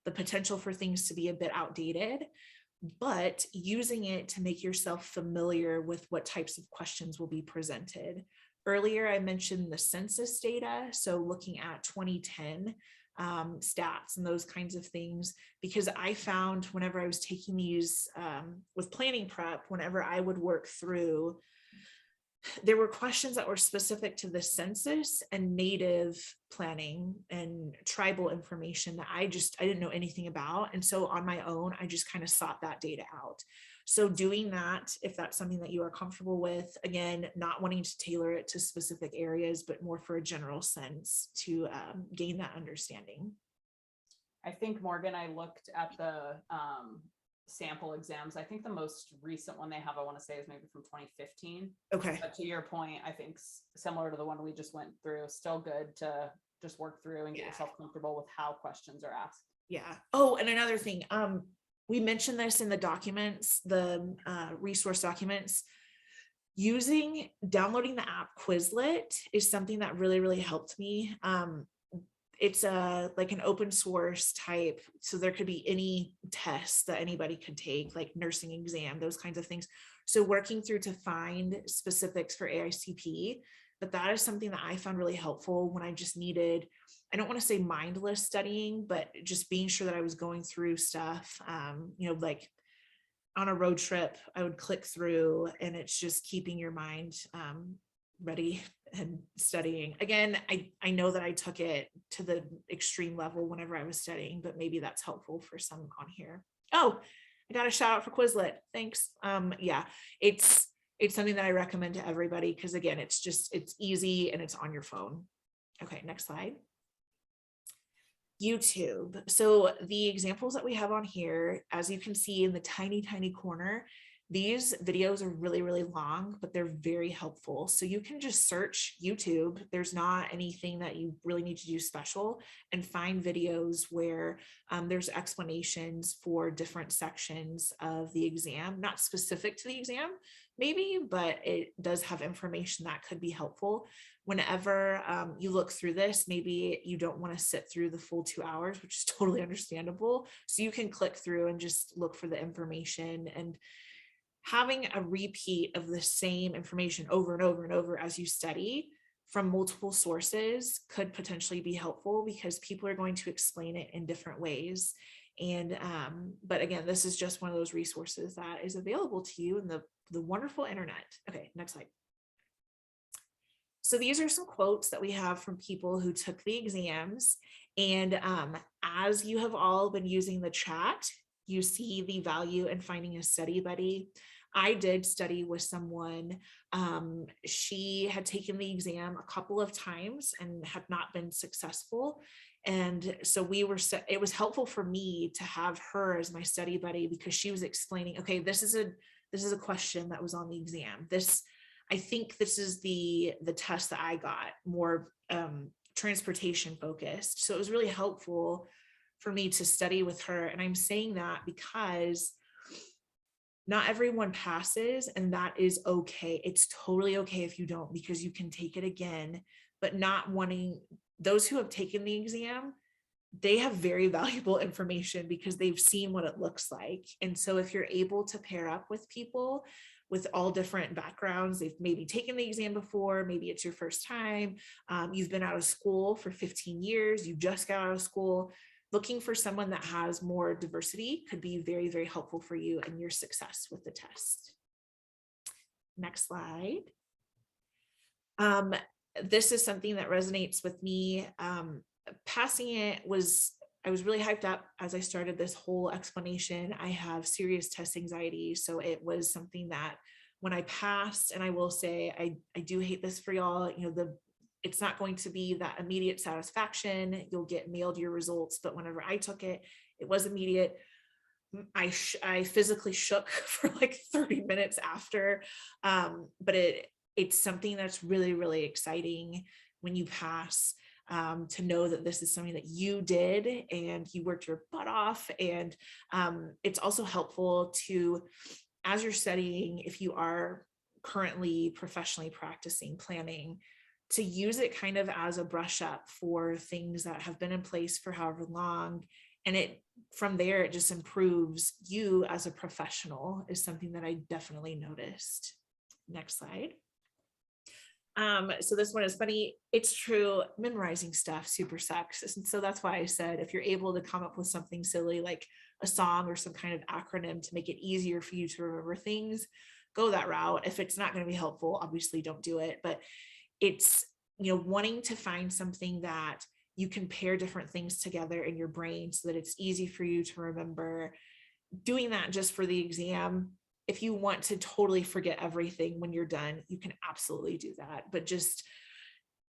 the potential for things to be a bit outdated, but using it to make yourself familiar with what types of questions will be presented. Earlier, I mentioned the census data. So looking at 2010 stats and those kinds of things, because I found whenever I was taking these with planning prep, whenever I would work through, there were questions that were specific to the census and native planning and tribal information that I didn't know anything about. And so on my own, I just kind of sought that data out. So doing that, if that's something that you are comfortable with, again, not wanting to tailor it to specific areas, but more for a general sense to gain that understanding. I think, Morgan, I looked at the sample exams. I think the most recent one they have, I want to say, is maybe from 2015. Okay. But to your point, I think similar to the one we just went through, still good to just work through and get yourself comfortable with how questions are asked. Yeah. Oh, and another thing, we mentioned this in the documents, the resource documents. Downloading the app Quizlet is something that really, really helped me. It's like an open source type, so there could be any tests that anybody could take, like nursing exam, those kinds of things. So working through to find specifics for AICP, but that is something that I found really helpful when I just needed, I don't want to say mindless studying, but just being sure that I was going through stuff, like on a road trip, I would click through, and it's just keeping your mind ready and studying. Again, I know that I took it to the extreme level whenever I was studying, but maybe that's helpful for some on here. Oh, I got a shout out for Quizlet. Thanks. Yeah, it's something that I recommend to everybody because again, it's easy and it's on your phone. Okay, next slide. YouTube. So the examples that we have on here, as you can see in the tiny, tiny corner, these videos are really, really long, but they're very helpful. So you can just search YouTube. There's not anything that you really need to do special, and find videos where there's explanations for different sections of the exam, not specific to the exam, maybe, but it does have information that could be helpful. Whenever you look through this, maybe you don't want to sit through the full 2 hours, which is totally understandable. So you can click through and just look for the information, and having a repeat of the same information over and over and over as you study from multiple sources could potentially be helpful because people are going to explain it in different ways. And but again, this is just one of those resources that is available to you in the wonderful internet. Okay, next slide. So these are some quotes that we have from people who took the exams. And as you have all been using the chat, you see the value in finding a study buddy. I did study with someone. She had taken the exam a couple of times and had not been successful. And so it was helpful for me to have her as my study buddy because she was explaining, okay, this is a question that was on the exam. I think this is the test that I got, more transportation focused. So it was really helpful for me to study with her. And I'm saying that because not everyone passes, and that is okay. It's totally okay if you don't, because you can take it again. But those who have taken the exam, they have very valuable information because they've seen what it looks like. And so if you're able to pair up with people with all different backgrounds, they've maybe taken the exam before, maybe it's your first time, you've been out of school for 15 years, you just got out of school, looking for someone that has more diversity could be very, very helpful for you and your success with the test. Next slide. This is something that resonates with me. Passing it I was really hyped up as I started this whole explanation. I have serious test anxiety. So it was something that when I passed, and I will say, I do hate this for y'all, it's not going to be that immediate satisfaction. You'll get mailed your results, but whenever I took it, it was immediate. I physically shook for like 30 minutes after, but it's something that's really, really exciting when you pass, to know that this is something that you did and you worked your butt off. And it's also helpful to, as you're studying, if you are currently professionally practicing planning, to use it kind of as a brush up for things that have been in place for however long. And from there, it just improves you as a professional, is something that I definitely noticed. Next slide. So this one is funny. It's true. Memorizing stuff super sucks. And so that's why I said, if you're able to come up with something silly, like a song or some kind of acronym to make it easier for you to remember things, go that route. If it's not going to be helpful, obviously don't do it. But it's, wanting to find something that you can pair different things together in your brain so that it's easy for you to remember. Doing that just for the exam. If you want to totally forget everything when you're done, you can absolutely do that. But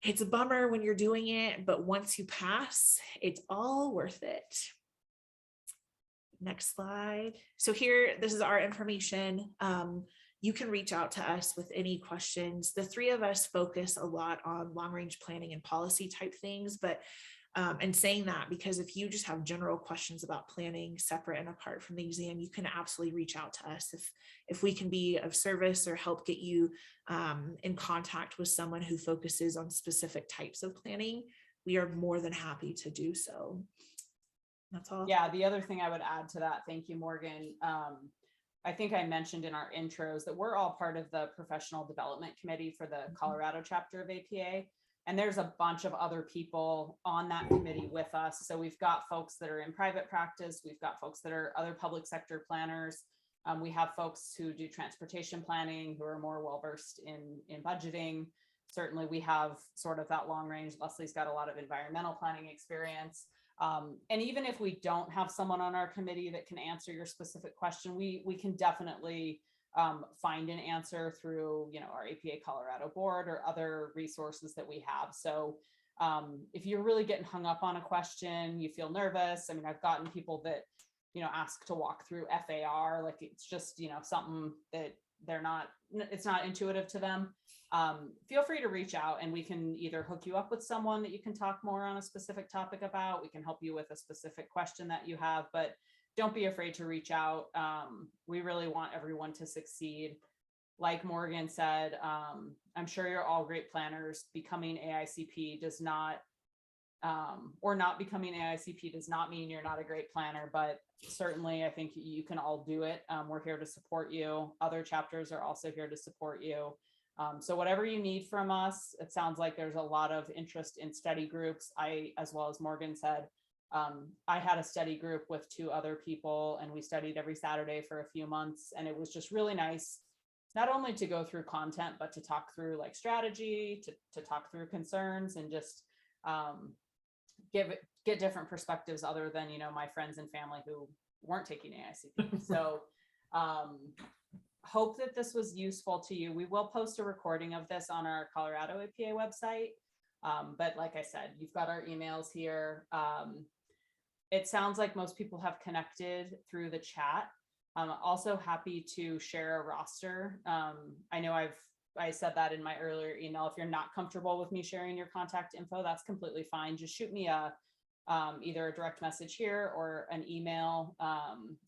it's a bummer when you're doing it, but once you pass, it's all worth it. Next slide. So here, this is our information. you can reach out to us with any questions. The three of us focus a lot on long-range planning and policy type things, but and saying that because if you just have general questions about planning separate and apart from the exam, you can absolutely reach out to us if we can be of service or help get you in contact with someone who focuses on specific types of planning. We are more than happy to do so. That's all. Yeah, the other thing I would add to that, thank you, Morgan. I think I mentioned in our intros that we're all part of the professional development committee for the Colorado chapter of APA. And there's a bunch of other people on that committee with us. So we've got folks that are in private practice. We've got folks that are other public sector planners. We have folks who do transportation planning, who are more well-versed in budgeting. Certainly we have sort of that long range. Leslie's got a lot of environmental planning experience. And even if we don't have someone on our committee that can answer your specific question, we can definitely find an answer through, our APA Colorado board or other resources that we have. So if you're really getting hung up on a question, you feel nervous. I mean, I've gotten people that, ask to walk through FAR, like it's just, something that it's not intuitive to them. Feel free to reach out and we can either hook you up with someone that you can talk more on a specific topic about. We can help you with a specific question that you have, but don't be afraid to reach out. We really want everyone to succeed. Like Morgan said, I'm sure you're all great planners. Becoming AICP does not, or not becoming AICP does not mean you're not a great planner, but certainly I think you can all do it. We're here to support you. Other chapters are also here to support you. So whatever you need from us, it sounds like there's a lot of interest in study groups. As well as Morgan said, I had a study group with 2 other people and we studied every Saturday for a few months. And it was just really nice, not only to go through content, but to talk through like strategy, to talk through concerns and just get different perspectives other than, my friends and family who weren't taking AICP. So hope that this was useful to you. We will post a recording of this on our Colorado APA website. But like I said, you've got our emails here. It sounds like most people have connected through the chat. I'm also happy to share a roster. I know I said that in my earlier email. If you're not comfortable with me sharing your contact info, that's completely fine. Just shoot me either a direct message here or an email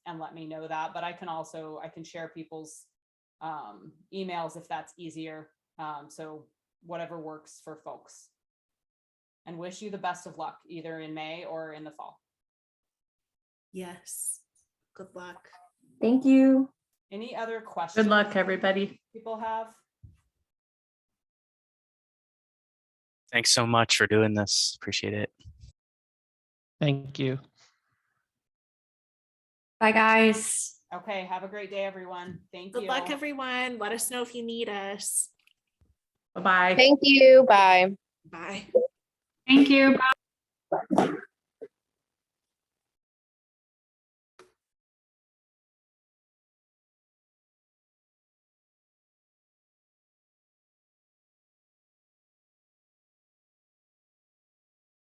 and let me know that. But I can share people's emails if that's easier. So whatever works for folks. And wish you the best of luck either in May or in the fall. Yes. Good luck. Thank you. Any other questions? Good luck, everybody. People have? Thanks so much for doing this. Appreciate it. Thank you. Bye, guys. Okay. Have a great day, everyone. Thank you. Good luck, everyone. Let us know if you need us. Bye-bye. Thank you. Bye. Bye. Thank you. Bye.